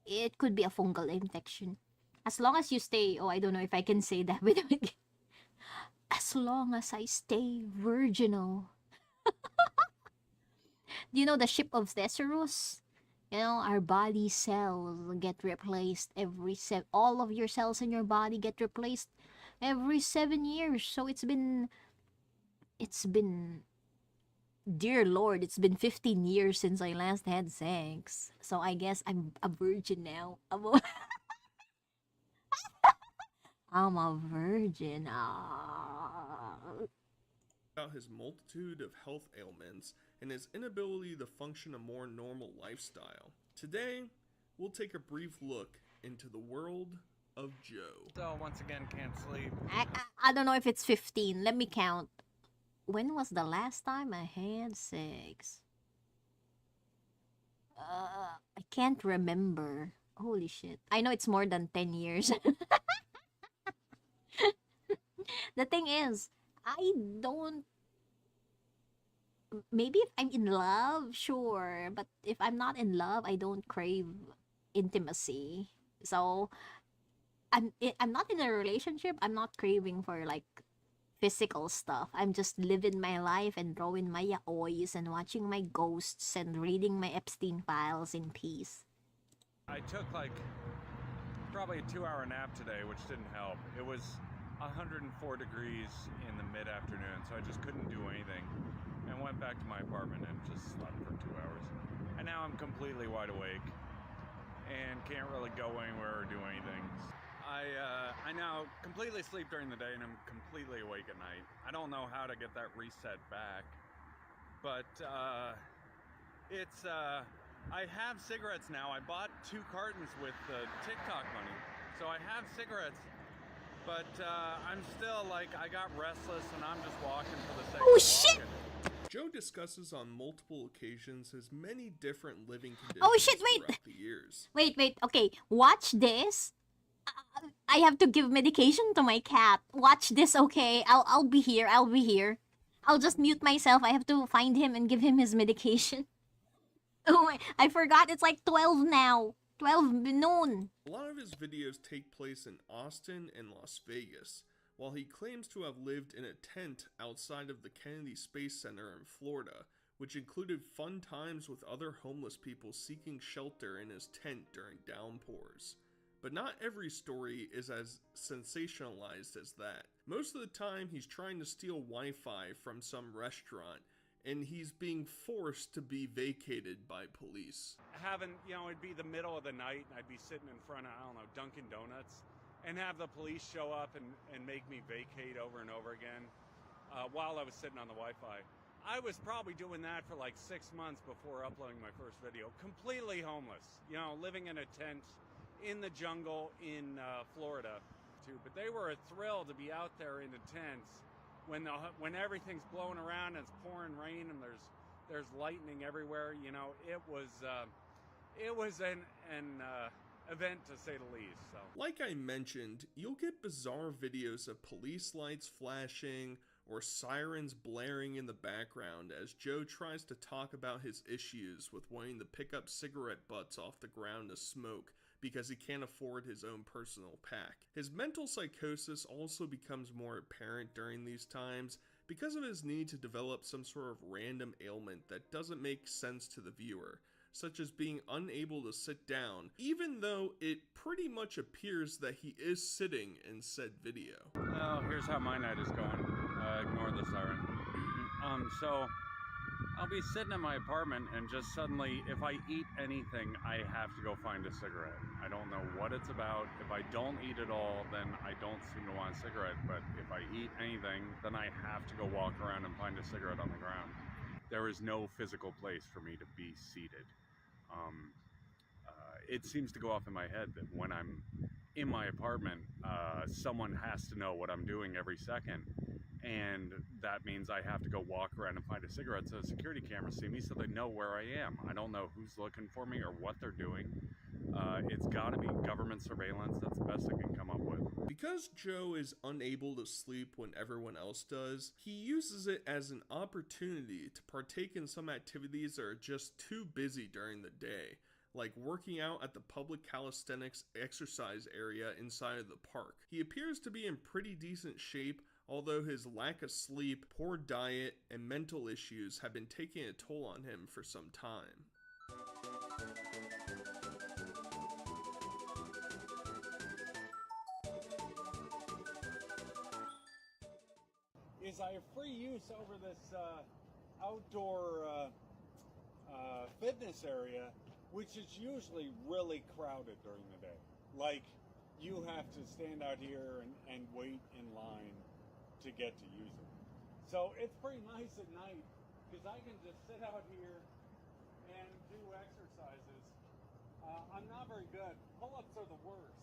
Speaker 1: a fungal infection. As long as you stay, I don't know if I can say that with as long as I stay virginal. Do you know the ship of Thesaurus? You know, our body cells get replaced all of your cells in your body get replaced every 7 years. So it's been, dear Lord, it's been 15 years since I last had sex. So I guess I'm a virgin now. I'm a virgin.
Speaker 4: about his multitude of health ailments and his inability to function a more normal lifestyle. Today, we'll take a brief look into the world of Joe.
Speaker 3: So once again, can't sleep.
Speaker 1: I don't know if it's 15. Let me count. When was the last time I had sex? I can't remember. Holy shit. I know it's more than 10 years. The thing is, I don't... Maybe if I'm in love, sure. But if I'm not in love, I don't crave intimacy. So, I'm not in a relationship. I'm not craving for, like, physical stuff. I'm just living my life and drawing my yaois and watching my ghosts and reading my Epstein files in peace.
Speaker 3: I took, like, probably a 2-hour nap today, which didn't help. It was 104 degrees in the mid-afternoon, so I just couldn't do anything. And went back to my apartment and just slept for 2 hours. And now I'm completely wide awake and can't really go anywhere or do anything. I now completely sleep during the day and I'm completely awake at night. I don't know how to get that reset back, but I have cigarettes now. I bought 2 cartons with the TikTok money, so I have cigarettes. But I'm still like, I got restless and I'm just walking for the sake of walking.
Speaker 4: Joe discusses on multiple occasions his many different living conditions throughout the years.
Speaker 1: Wait, okay, watch this. I have to give medication to my cat. Watch this, okay? I'll be here. I'll just mute myself. I have to find him and give him his medication. Oh, I forgot it's like 12 now. 12 noon.
Speaker 4: A lot of his videos take place in Austin and Las Vegas, while he claims to have lived in a tent outside of the Kennedy Space Center in Florida, which included fun times with other homeless people seeking shelter in his tent during downpours. But not every story is as sensationalized as that. Most of the time, he's trying to steal Wi-Fi from some restaurant, and he's being forced to be vacated by police.
Speaker 3: It'd be the middle of the night, and I'd be sitting in front of, Dunkin' Donuts, and have the police show up and make me vacate over and over again while I was sitting on the Wi-Fi. I was probably doing that for like 6 months before uploading my first video. Completely homeless, living in a tent in the jungle in Florida, too. But they were a thrill to be out there in the tents when everything's blowing around and it's pouring rain and there's lightning everywhere. It was an event to say the least. So,
Speaker 4: like I mentioned, you'll get bizarre videos of police lights flashing or sirens blaring in the background as Joe tries to talk about his issues with wanting to pick up cigarette butts off the ground to smoke because he can't afford his own personal pack. His mental psychosis also becomes more apparent during these times because of his need to develop some sort of random ailment that doesn't make sense to the viewer, such as being unable to sit down, even though it pretty much appears that he is sitting in said video.
Speaker 3: Well, here's how my night is going. Ignore the siren. So, I'll be sitting in my apartment and just suddenly, if I eat anything, I have to go find a cigarette. I don't know what it's about. If I don't eat at all, then I don't seem to want a cigarette. But if I eat anything, then I have to go walk around and find a cigarette on the ground. There is no physical place for me to be seated. It seems to go off in my head that when I'm in my apartment, someone has to know what I'm doing every second. And that means I have to go walk around and find a cigarette so the security cameras see me so they know where I am. I don't know who's looking for me or what they're doing. It's gotta be government surveillance. That's the best I can come up with.
Speaker 4: Because Joe is unable to sleep when everyone else does, he uses it as an opportunity to partake in some activities that are just too busy during the day, like working out at the public calisthenics exercise area inside of the park. He appears to be in pretty decent shape, although his lack of sleep, poor diet, and mental issues have been taking a toll on him for some time.
Speaker 3: Is I have free use over this outdoor fitness area, which is usually really crowded during the day. Like, you have to stand out here and wait in line to get to use it. So it's pretty nice at night because I can just sit out here and do exercises. I'm not very good. Pull-ups are the worst.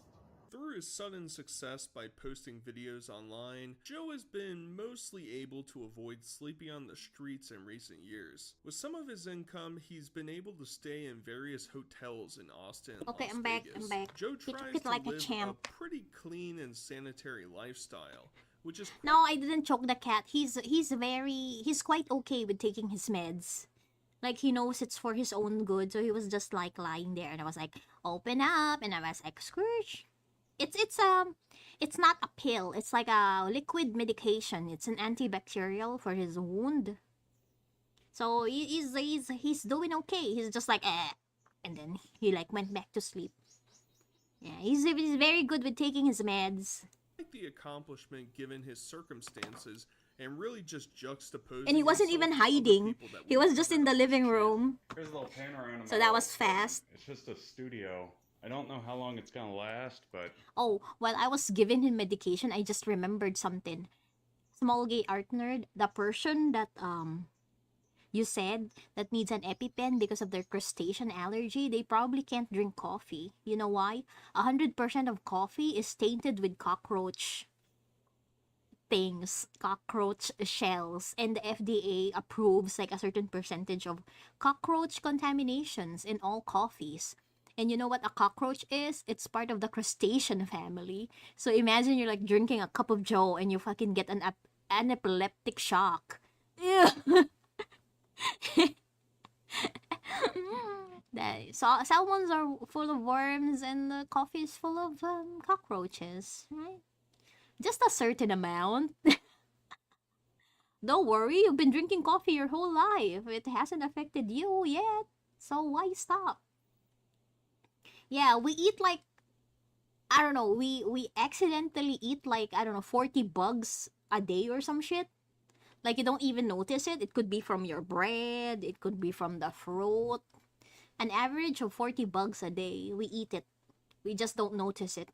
Speaker 4: Through his sudden success by posting videos online, Joe has been mostly able to avoid sleeping on the streets in recent years. With some of his income, he's been able to stay in various hotels in Austin and
Speaker 1: Okay,
Speaker 4: Las
Speaker 1: I'm back.
Speaker 4: Vegas.
Speaker 1: I'm back.
Speaker 4: Joe
Speaker 1: He
Speaker 4: tries
Speaker 1: took it
Speaker 4: to
Speaker 1: like a
Speaker 4: live
Speaker 1: champ.
Speaker 4: pretty clean and sanitary lifestyle, which is
Speaker 1: No, I didn't choke the cat. He's quite okay with taking his meds. Like, he knows it's for his own good, so he was just like lying there, and I was like, open up, and I was like, Scrooge. It's not a pill. It's like a liquid medication. It's an antibacterial for his wound. So he's doing okay. He's just like and then he like went back to sleep. Yeah, he's very good with taking his meds.
Speaker 4: like the accomplishment given his circumstances and really just juxtaposing.
Speaker 1: And he wasn't even hiding. He was just in the living room.
Speaker 3: Here's a little panorama.
Speaker 1: So that was fast.
Speaker 3: It's just a studio. I don't know how long it's gonna last, but
Speaker 1: Oh, while I was giving him medication, I just remembered something. Small gay art nerd, the person that you said that needs an EpiPen because of their crustacean allergy, they probably can't drink coffee. You know why? 100% of coffee is tainted with cockroach things, cockroach shells, and the FDA approves like a certain percentage of cockroach contaminations in all coffees. And you know what a cockroach is? It's part of the crustacean family. So imagine you're like drinking a cup of joe and you fucking get an epileptic shock. Ew. So salmons are full of worms and the coffee is full of cockroaches, right? Just a certain amount. Don't worry, you've been drinking coffee your whole life. It hasn't affected you yet. So why stop? Yeah, we eat like, I don't know, we accidentally eat like, I don't know, 40 bugs a day or some shit. Like you don't even notice it. It could be from your bread. It could be from the fruit. An average of 40 bugs a day. We eat it. We just don't notice it.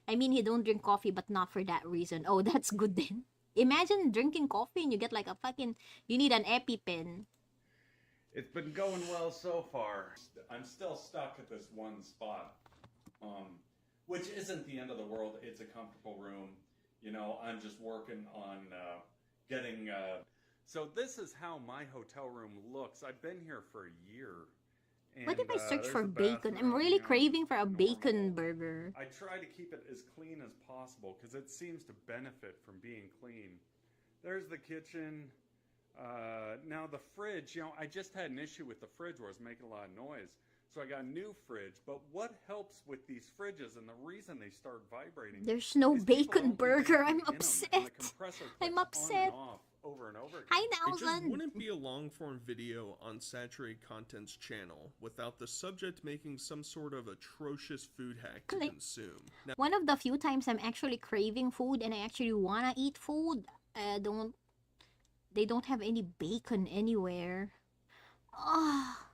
Speaker 1: I mean, you don't drink coffee, but not for that reason. Oh, that's good then. Imagine drinking coffee and you get like a fucking, you need an EpiPen.
Speaker 3: it's been going well so far. I'm still stuck at this one spot, which isn't the end of the world. It's a comfortable room. You know, I'm just working on getting... So this is how my hotel room looks. I've been here for a year. And,
Speaker 1: What if I search
Speaker 3: there's
Speaker 1: for
Speaker 3: a
Speaker 1: bacon? I'm
Speaker 3: bathroom,
Speaker 1: really
Speaker 3: you know,
Speaker 1: craving for a
Speaker 3: normal.
Speaker 1: bacon burger.
Speaker 3: I try to keep it as clean as possible because it seems to benefit from being clean. There's the kitchen. Now the fridge, you know, I just had an issue with the fridge where it was making a lot of noise. So I got a new fridge. But what helps with these fridges and the reason they start vibrating...
Speaker 1: There's no
Speaker 3: is people
Speaker 1: bacon
Speaker 3: don't leave
Speaker 1: burger.
Speaker 3: anything
Speaker 1: I'm
Speaker 3: in 'em, and the
Speaker 1: upset.
Speaker 3: compressor
Speaker 1: I'm
Speaker 3: clicks on
Speaker 1: upset.
Speaker 3: and off over and over again.
Speaker 1: Hi,
Speaker 4: It just
Speaker 1: Nowland.
Speaker 4: wouldn't be a long-form video on Saturated Content's channel without the subject making some sort of atrocious food hack to
Speaker 1: Like-
Speaker 4: consume. Now,
Speaker 1: One of the few times I'm actually craving food and I actually wanna eat food. they don't have any bacon anywhere. Ah.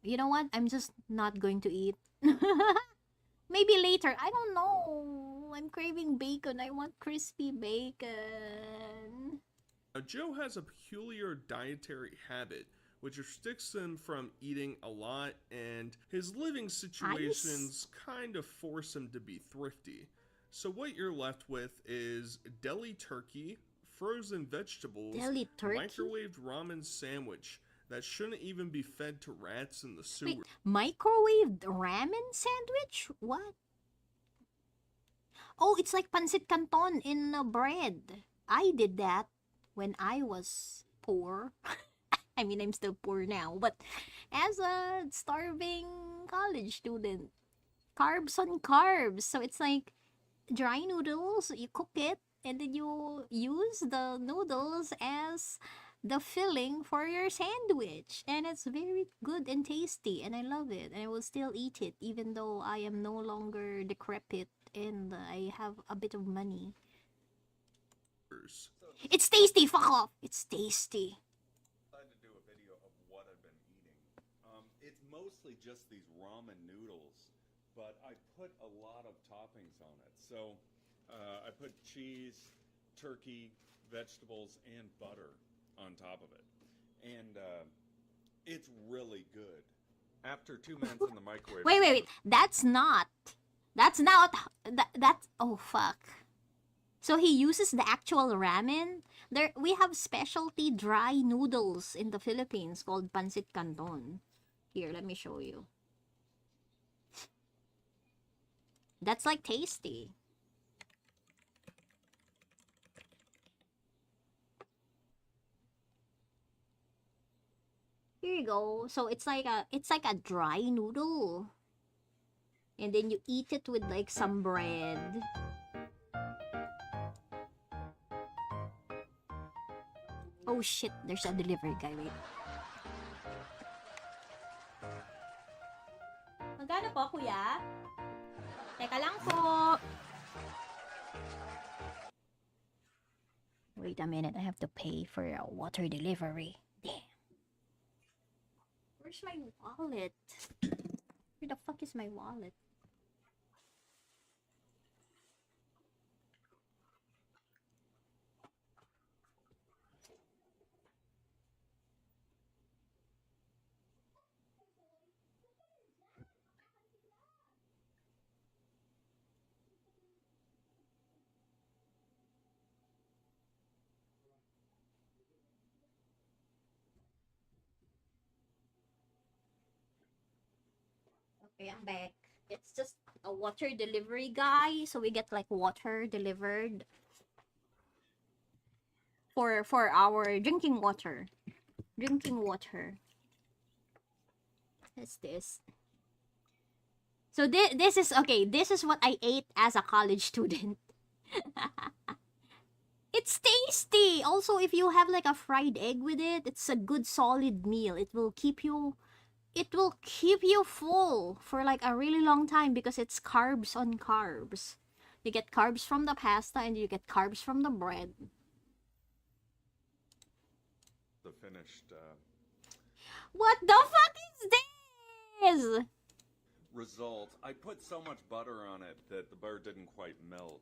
Speaker 1: You know what? I'm just not going to eat. Maybe later. I don't know. I'm craving bacon. I want crispy bacon.
Speaker 4: Now, Joe has a peculiar dietary habit, which restricts him from eating a lot, and his living situations kind of force him to be thrifty. So what you're left with is deli turkey, frozen vegetables,
Speaker 1: Deli turkey?
Speaker 4: microwaved ramen sandwich that shouldn't even be fed to rats in the sewer.
Speaker 1: Wait, microwaved ramen sandwich? What? Oh, it's like pancit canton in bread. I did that when I was poor. I mean, I'm still poor now, but as a starving college student, carbs on carbs. So it's like dry noodles, you cook it, and then you use the noodles as the filling for your sandwich. And it's very good and tasty, and I love it. And I will still eat it, even though I am no longer decrepit and I have a bit of money. It's tasty, fuck off! It's tasty.
Speaker 3: To do a video of what I've been eating. It's mostly just these ramen noodles, but I put a lot of toppings on it. So I put cheese, turkey, vegetables, and butter on top of it, and it's really good. After 2 minutes in the microwave.
Speaker 1: Wait. That's oh fuck. So he uses the actual ramen. There we have specialty dry noodles in the Philippines called pancit canton. Here, let me show you. That's like tasty. Here you go. So it's like a dry noodle. And then you eat it with like some bread. Oh shit, there's a delivery guy. Wait. Magkano po, kuya? Teka lang po. Wait a minute, I have to pay for a water delivery. Damn. Where's my wallet? Where the fuck is my wallet? Okay, I'm back. It's just a water delivery guy, so we get like water delivered for our drinking water. Drinking water. What's this? So this is okay. This is what I ate as a college student. It's tasty. Also, if you have like a fried egg with it, it's a good solid meal. It will keep you full for like a really long time because it's carbs on carbs. You get carbs from the pasta and you get carbs from the bread.
Speaker 3: The finished
Speaker 1: What the fuck is this?
Speaker 3: result. I put so much butter on it that the butter didn't quite melt.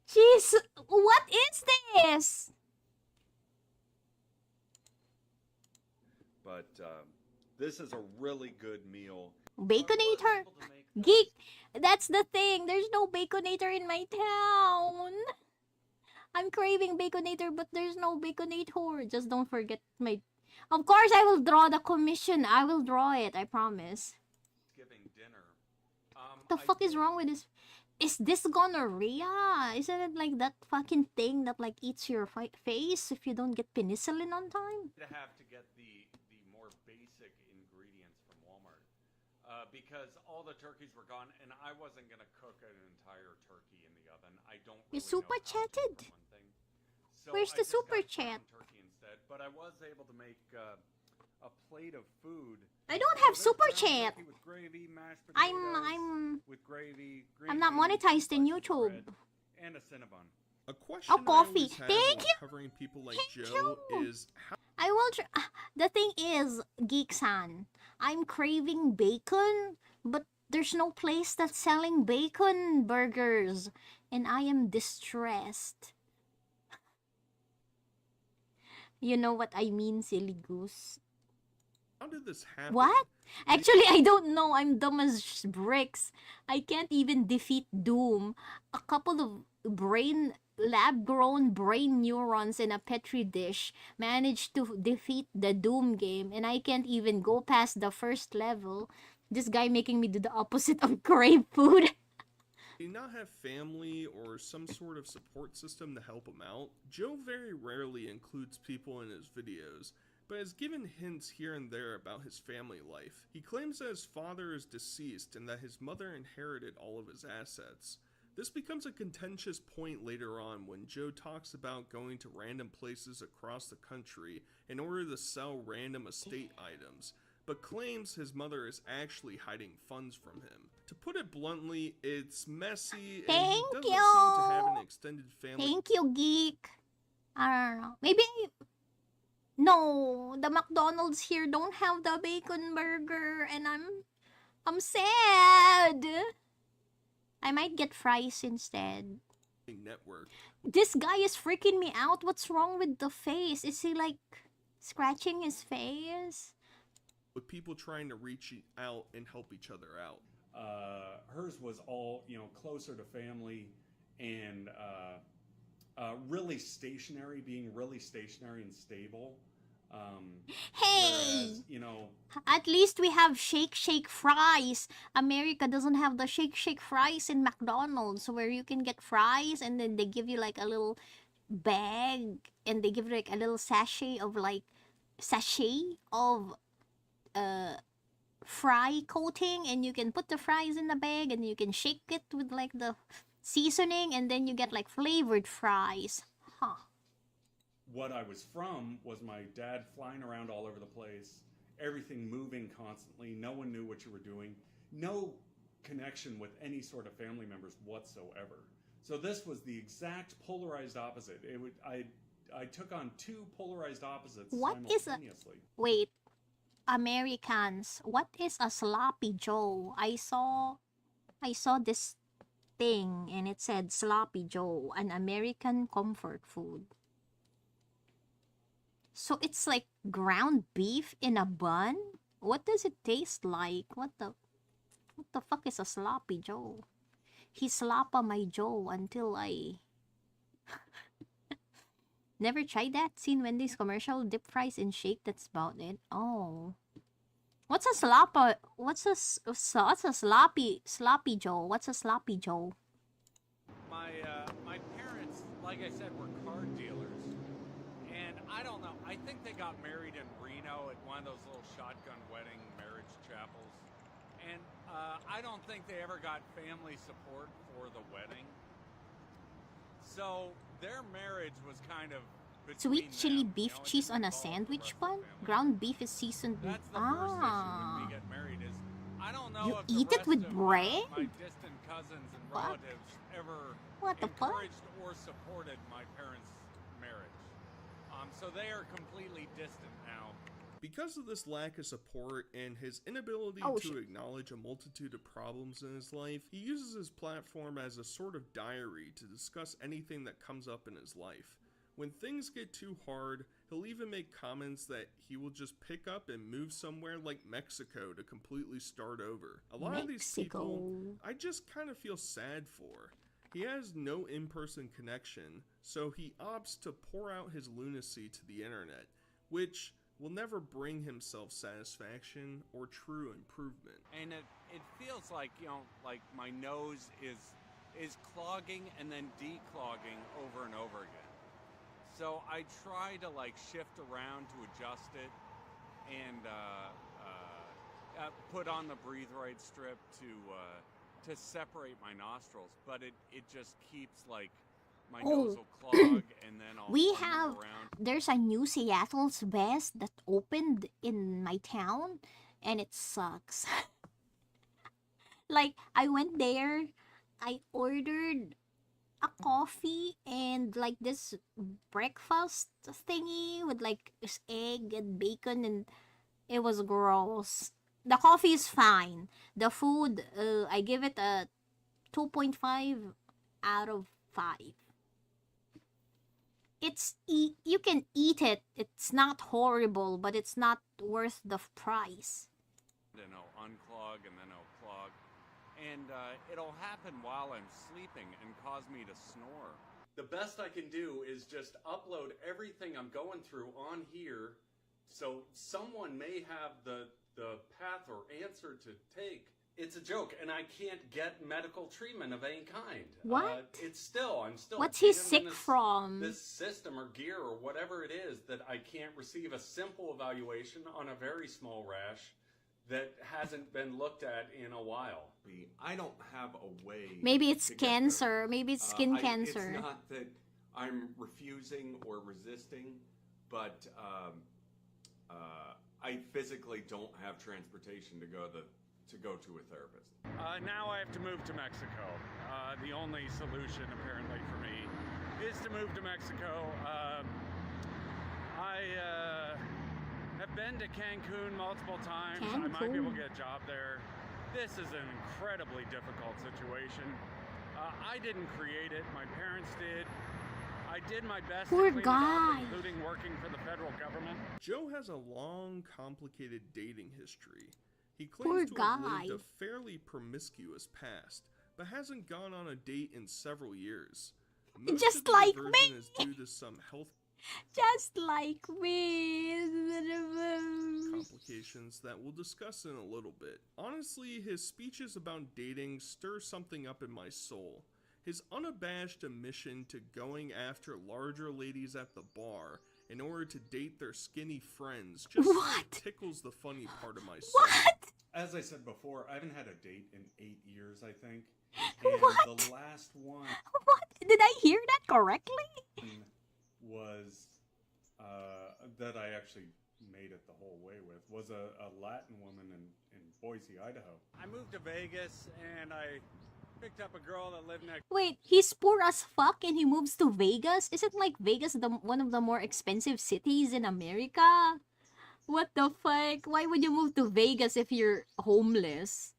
Speaker 1: Jeez, what is this?
Speaker 3: But this is a really good meal.
Speaker 1: Baconator? Geek! That's the thing. There's no Baconator in my town. I'm craving Baconator, but there's no Baconator. Just don't forget my... Of course, I will draw the commission. I will draw it. I promise.
Speaker 3: Thanksgiving dinner.
Speaker 1: The fuck is wrong with this? Is this gonorrhea? Isn't it like that fucking thing that like eats your face if you don't get penicillin on time?
Speaker 3: To have to get the more basic ingredients from Walmart because all the turkeys were gone, and I wasn't gonna cook an entire turkey in the oven. I don't.
Speaker 1: You
Speaker 3: Really
Speaker 1: super
Speaker 3: know how to
Speaker 1: chatted.
Speaker 3: for one thing. So
Speaker 1: Where's
Speaker 3: I
Speaker 1: the
Speaker 3: just
Speaker 1: super
Speaker 3: got
Speaker 1: chat?
Speaker 3: turkey instead, but I was able to make a plate of food.
Speaker 1: I don't have
Speaker 3: So
Speaker 1: super
Speaker 3: there's ground
Speaker 1: chat.
Speaker 3: turkey with gravy, mashed
Speaker 1: I'm
Speaker 3: with gravy,
Speaker 1: I'm
Speaker 3: green
Speaker 1: not
Speaker 3: beans,
Speaker 1: monetized in
Speaker 3: slices of
Speaker 1: YouTube.
Speaker 3: bread, and a Cinnabon.
Speaker 4: A question
Speaker 1: Oh, coffee.
Speaker 4: I always have
Speaker 1: Thank
Speaker 4: while
Speaker 1: you.
Speaker 4: covering people like
Speaker 1: Thank
Speaker 4: Joe
Speaker 1: you.
Speaker 4: is how
Speaker 1: I will the thing is, Geek-san, I'm craving bacon, but there's no place that's selling bacon burgers, and I am distressed. You know what I mean, silly goose?
Speaker 4: did this happen?
Speaker 1: What? Actually, I don't know. I'm dumb as bricks. I can't even defeat Doom. A couple of lab-grown brain neurons in a petri dish managed to defeat the Doom game, and I can't even go past the first level. This guy making me do the opposite of crave food.
Speaker 4: Do you not have family or some sort of support system to help him out? Joe very rarely includes people in his videos, but has given hints here and there about his family life. He claims that his father is deceased and that his mother inherited all of his assets. This becomes a contentious point later on when Joe talks about going to random places across the country in order to sell random estate items, but claims his mother is actually hiding funds from him. To put it bluntly, it's messy and he doesn't seem to have an extended family.
Speaker 1: Thank you, Geek. I don't know. Maybe... No, the McDonald's here don't have the bacon burger, and I'm sad. I might get fries instead.
Speaker 4: Network.
Speaker 1: This guy is freaking me out. What's wrong with the face? Is he like scratching his face?
Speaker 4: With people trying to reach out and help each other out.
Speaker 3: Hers was all, closer to family and really stationary, being really stationary and stable.
Speaker 1: Hey!
Speaker 3: Whereas,
Speaker 1: At least we have Shake Shake fries. America doesn't have the Shake Shake fries in McDonald's, where you can get fries and then they give you like a little bag and they give you like a little sachet of fry coating, and you can put the fries in the bag and you can shake it with like the seasoning, and then you get like flavored fries. Huh.
Speaker 3: What I was from was my dad flying around all over the place, everything moving constantly, no one knew what you were doing, no connection with any sort of family members whatsoever. So this was the exact polarized opposite. I took on two polarized opposites simultaneously.
Speaker 1: Wait, Americans, what is a sloppy Joe? I saw this thing and it said Sloppy Joe, an American comfort food. So it's like ground beef in a bun? What does it taste like? What the fuck is a Sloppy Joe? He slappa my Joe until I... Never tried that? Seen Wendy's commercial? Dip fries and shake, that's about it. Oh. What's a sloppy Joe? What's a sloppy Joe?
Speaker 3: My parents, like I said, were car dealers. And I don't know, I think they got married in Reno at one of those little shotgun wedding marriage chapels. And I don't think they ever got family support for the wedding. So their marriage was kind of
Speaker 1: Sweet chili beef cheese on a sandwich bun? Ground beef is seasoned with...
Speaker 3: That's the first issue when we get married is, I don't know
Speaker 1: You
Speaker 3: if the
Speaker 1: eat it
Speaker 3: rest
Speaker 1: with
Speaker 3: of,
Speaker 1: bread?
Speaker 3: my distant cousins and relatives ever
Speaker 1: What the fuck?
Speaker 3: encouraged or supported my parents' marriage. So they are completely distant now.
Speaker 4: Because of this lack of support and his inability to acknowledge a multitude of problems in his life, he uses his platform as a sort of diary to discuss anything that comes up in his life. When things get too hard, he'll even make comments that he will just pick up and move somewhere like Mexico to completely start over. A lot of these people, I just kind of feel sad for. He has no in-person connection, so he opts to pour out his lunacy to the internet, which will never bring himself satisfaction or true improvement.
Speaker 3: And it feels like, like my nose is clogging and then declogging over and over again. So I try to shift around to adjust it and put on the Breathe Right strip to separate my nostrils, but it just keeps my nose will clog and then I'll
Speaker 1: We
Speaker 3: move
Speaker 1: have...
Speaker 3: around.
Speaker 1: There's a new Seattle's Best that opened in my town, and it sucks. I went there, I ordered a coffee and like this breakfast thingy with like this egg and bacon, and it was gross. The coffee is fine. The food, I give it a 2.5 out of 5. You can eat it. It's not horrible, but it's not worth the price.
Speaker 3: Then I'll unclog and then I'll clog. And it'll happen while I'm sleeping and cause me to snore. The best I can do is just upload everything I'm going through on here, so someone may have the path or answer to take. It's a joke, and I can't get medical treatment of any kind.
Speaker 1: What?
Speaker 3: I'm still.
Speaker 1: What's he
Speaker 3: given
Speaker 1: sick
Speaker 3: this,
Speaker 1: from?
Speaker 3: This system or gear or whatever it is that I can't receive a simple evaluation on a very small rash that hasn't been looked at in a while.
Speaker 2: I don't have a way.
Speaker 1: Maybe it's
Speaker 2: to get
Speaker 1: cancer. Maybe it's skin
Speaker 2: there.
Speaker 1: cancer.
Speaker 2: It's not that I'm refusing or resisting, but I physically don't have transportation to go to a therapist.
Speaker 3: Now I have to move to Mexico. The only solution, apparently, for me is to move to Mexico. I have been to Cancun multiple times. I might be able to get a job there. This is an incredibly difficult situation. I didn't create it. My parents did. I did my best
Speaker 1: Poor
Speaker 3: to clean
Speaker 1: guy.
Speaker 3: it up, including working for the federal government.
Speaker 4: Joe has a long, complicated dating history. He
Speaker 1: Poor
Speaker 4: claims to have lived
Speaker 1: guy.
Speaker 4: a fairly promiscuous past, but hasn't gone on a date in several years. Most
Speaker 1: Just
Speaker 4: of the
Speaker 1: like
Speaker 4: aversion
Speaker 1: me.
Speaker 4: is due to some health
Speaker 1: Just like me.
Speaker 4: complications that we'll discuss in a little bit. Honestly, his speeches about dating stir something up in my soul. His unabashed admission to going after larger ladies at the bar in order to date their skinny friends just tickles the funny part of my soul.
Speaker 3: As I said before, I haven't had a date in 8 years, I think.
Speaker 1: What?
Speaker 3: And the last one
Speaker 1: What? Did I hear that correctly?
Speaker 3: was that I actually made it the whole way with was a Latin woman in Boise, Idaho. I moved to Vegas and I picked up a girl that lived next.
Speaker 1: Wait, he's poor as fuck and he moves to Vegas? Isn't like Vegas one of the more expensive cities in America? What the fuck? Why would you move to Vegas if you're homeless?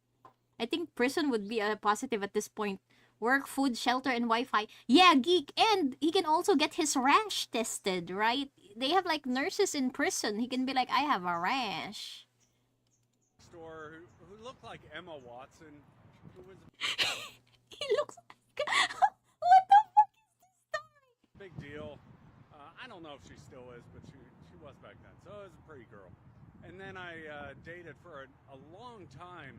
Speaker 1: I think prison would be a positive at this point. Work, food, shelter, and Wi-Fi. Yeah, geek. And he can also get his rash tested, right? They have like nurses in prison. He can be like, I have a rash.
Speaker 3: Store who looked like Emma Watson. Who was
Speaker 1: He looks like... What the fuck is this story?
Speaker 3: big deal. I don't know if she still is, but she was back then. So it was a pretty girl. And then I dated for a long time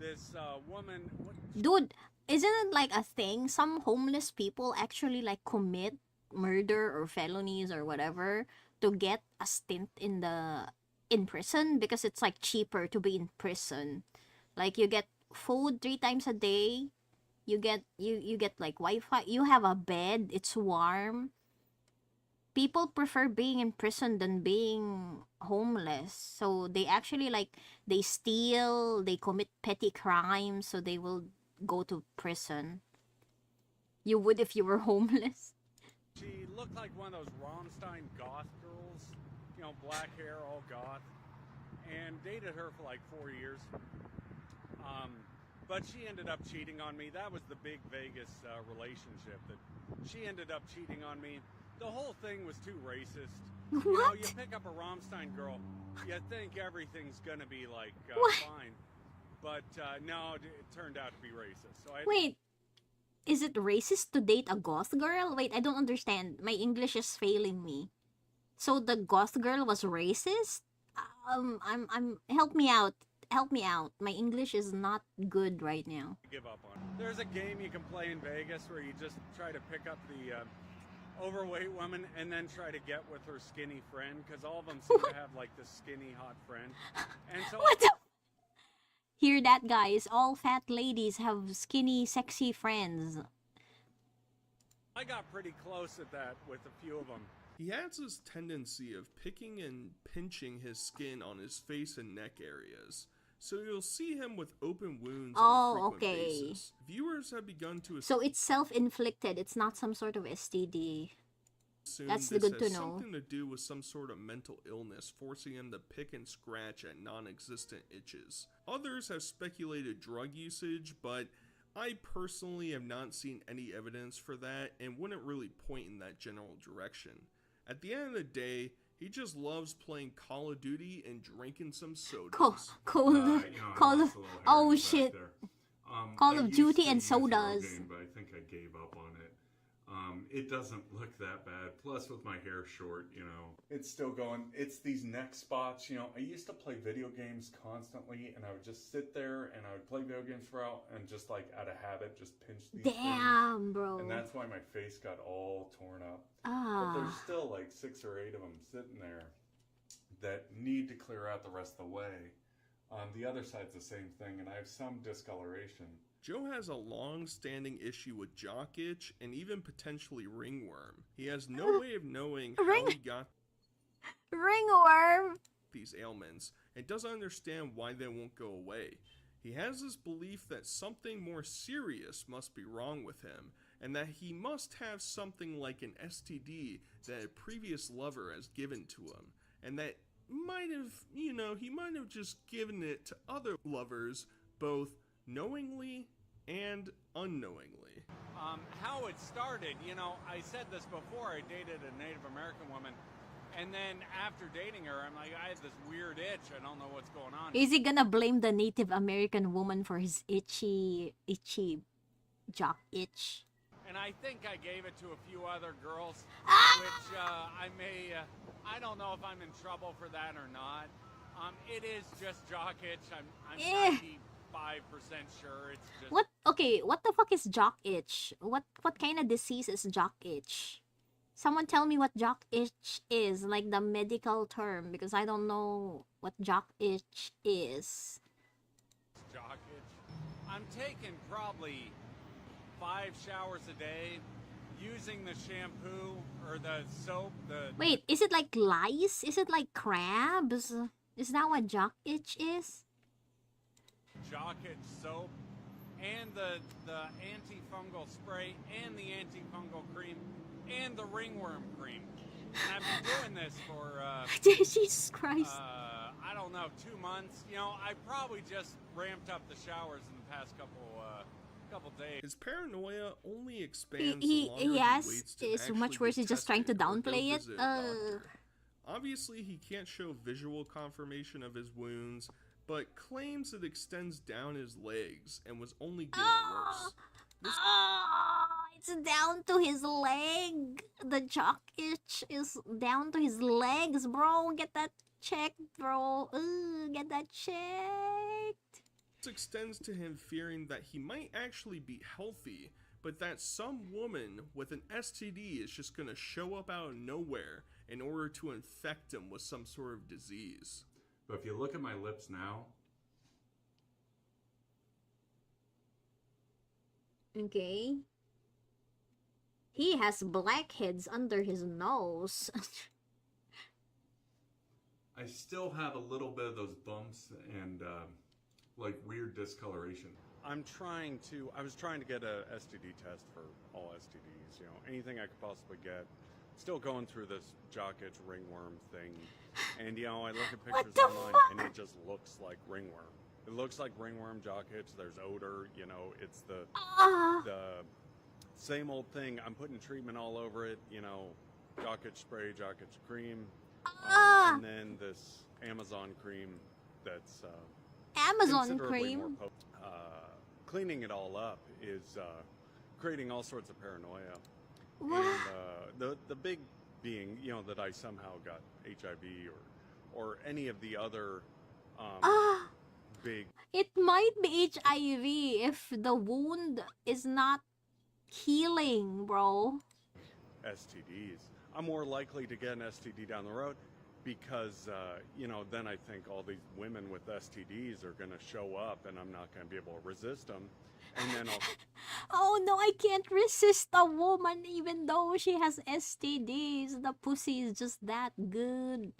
Speaker 3: this woman.
Speaker 1: Dude, isn't it like a thing? Some homeless people actually like commit murder or felonies or whatever to get a stint in prison because it's like cheaper to be in prison. Like you get food 3 times a day. You get like Wi-Fi. You have a bed. It's warm. People prefer being in prison than being homeless. So they actually they steal, they commit petty crimes, so they will go to prison. You would if you were homeless.
Speaker 3: She looked like one of those Rammstein goth girls, you know, black hair, all goth, and dated her for like 4 years. But she ended up cheating on me. That was the big Vegas relationship, that she ended up cheating on me. The whole thing was too racist.
Speaker 1: What?
Speaker 3: You know, you pick up a Rammstein girl, you think everything's gonna be like fine, but no, it turned out to be racist. So
Speaker 1: Wait, is it racist to date a goth girl? Wait, I don't understand. My English is failing me. So the goth girl was racist? I'm help me out. Help me out. My English is not good right now.
Speaker 3: Give up on it. There's a game you can play in Vegas where you just try to pick up the overweight woman and then try to get with her skinny friend, because all of them seem to have like this skinny hot friend. And so
Speaker 1: What the... Hear that, guys? All fat ladies have skinny, sexy friends.
Speaker 3: I got pretty close at that with a few of them.
Speaker 4: He has this tendency of picking and pinching his skin on his face and neck areas. so you'll see him with open wounds
Speaker 1: Oh,
Speaker 4: on a frequent
Speaker 1: okay.
Speaker 4: basis. Viewers have begun to
Speaker 1: So it's self-inflicted. It's not some sort of STD.
Speaker 4: assume
Speaker 1: That's
Speaker 4: this
Speaker 1: good to
Speaker 4: has
Speaker 1: know.
Speaker 4: something to do with some sort of mental illness, forcing him to pick and scratch at non-existent itches. Others have speculated drug usage, but I personally have not seen any evidence for that and wouldn't really point in that general direction. At the end of the day, he just loves playing Call of Duty and drinking some sodas.
Speaker 1: Call of oh shit. Call of Duty and sodas.
Speaker 2: Game, but I think I gave up on it. It doesn't look that bad. Plus, with my hair short, you know, it's still going. It's these neck spots. You know, I used to play video games constantly, and I would just sit there and I would play video games throughout, and just like out of habit, just pinch these
Speaker 1: Damn,
Speaker 2: things.
Speaker 1: bro.
Speaker 2: And that's why my face got all torn up. But
Speaker 1: Ah.
Speaker 2: there's still like 6 or 8 of them sitting there that need to clear out the rest of the way. The other side's the same thing, and I have some discoloration.
Speaker 4: Joe has a long-standing issue with jock itch and even potentially ringworm. He has no way of knowing how he got
Speaker 1: Ringworm.
Speaker 4: these ailments and doesn't understand why they won't go away. He has this belief that something more serious must be wrong with him, and that he must have something like an STD that a previous lover has given to him, and that might have, you know, he might have just given it to other lovers, both knowingly and unknowingly.
Speaker 3: How it started, you know, I said this before, I dated a Native American woman, and then after dating her, I'm like, I have this weird itch, I don't know what's going on.
Speaker 1: Is he gonna blame the Native American woman for his itchy jock itch?
Speaker 3: And I think I gave it to a few other girls, which I don't know if I'm in trouble for that or not. It is just jock itch, I'm 95% sure it's just...
Speaker 1: What? Okay, what the fuck is jock itch? What kind of disease is jock itch? Someone tell me what jock itch is, like the medical term, because I don't know what jock itch is.
Speaker 3: Jock itch. I'm taking probably 5 showers a day, using the shampoo or the soap.
Speaker 1: Wait, is it like lice? Is it like crabs? Is that what jock itch is?
Speaker 3: Jock itch soap, and the antifungal spray, and the antifungal cream, and the ringworm cream. And I've been doing this for
Speaker 1: Jesus Christ.
Speaker 3: I don't know, 2 months. You know, I probably just ramped up the showers in the past couple days.
Speaker 4: His paranoia only expands
Speaker 1: He
Speaker 4: the longer he
Speaker 1: yes,
Speaker 4: waits to
Speaker 1: it's
Speaker 4: actually
Speaker 1: much worse.
Speaker 4: get
Speaker 1: He's just trying to
Speaker 4: tested or go
Speaker 1: downplay it.
Speaker 4: visit a doctor. Obviously, he can't show visual confirmation of his wounds, but claims it extends down his legs and was only getting worse.
Speaker 1: It's down to his leg. The jock itch is down to his legs, bro. Get that checked, bro. Get that checked.
Speaker 4: This extends to him fearing that he might actually be healthy, but that some woman with an STD is just gonna show up out of nowhere in order to infect him with some sort of disease.
Speaker 2: But if you look at my lips now,
Speaker 1: Okay. He has blackheads under his nose.
Speaker 2: I still have a little bit of those bumps and like weird discoloration.
Speaker 3: I was trying to get a STD test for all STDs, you know, anything I could possibly get. Still going through this jock itch ringworm thing. And, you know, I look at pictures online and it just looks like ringworm. It looks like ringworm jock itch. There's odor, you know, it's the same old thing. I'm putting treatment all over it, you know, jock itch spray, jock itch cream. And then this Amazon cream that's
Speaker 1: Amazon
Speaker 3: considerably
Speaker 1: cream?
Speaker 3: more potent. Cleaning it all up is creating all sorts of paranoia.
Speaker 1: What?
Speaker 3: And the big being, you know, that I somehow got HIV or any of the other big...
Speaker 1: It might be HIV if the wound is not healing, bro.
Speaker 3: STDs. I'm more likely to get an STD down the road because, you know, then I think all these women with STDs are going to show up and I'm not going to be able to resist them. And then I'll...
Speaker 1: Oh no, I can't resist a woman even though she has STDs. The pussy is just that good.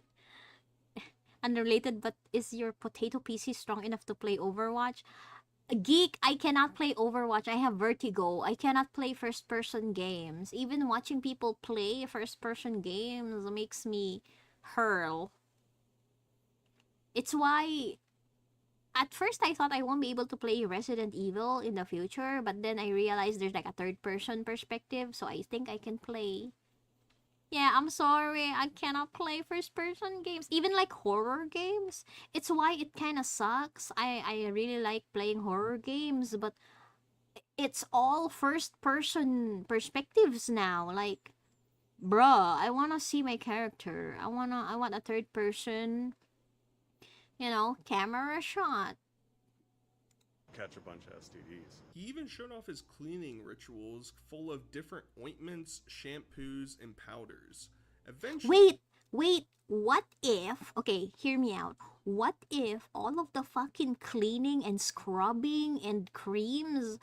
Speaker 1: Unrelated, but is your potato PC strong enough to play Overwatch? Geek, I cannot play Overwatch. I have vertigo. I cannot play first-person games. Even watching people play first-person games makes me hurl. It's why at first I thought I won't be able to play Resident Evil in the future, but then I realized there's like a third-person perspective, so I think I can play. Yeah, I'm sorry, I cannot play first-person games. Even like horror games. It's why it kind of sucks. I really like playing horror games, but it's all first-person perspectives now. Like, bruh, I want to see my character. I want a third-person, you know, camera shot.
Speaker 2: Catch a bunch of STDs.
Speaker 4: He even showed off his cleaning rituals full of different ointments, shampoos, and powders. Eventually,
Speaker 1: Wait, what if, okay, hear me out. What if all of the fucking cleaning and scrubbing and creams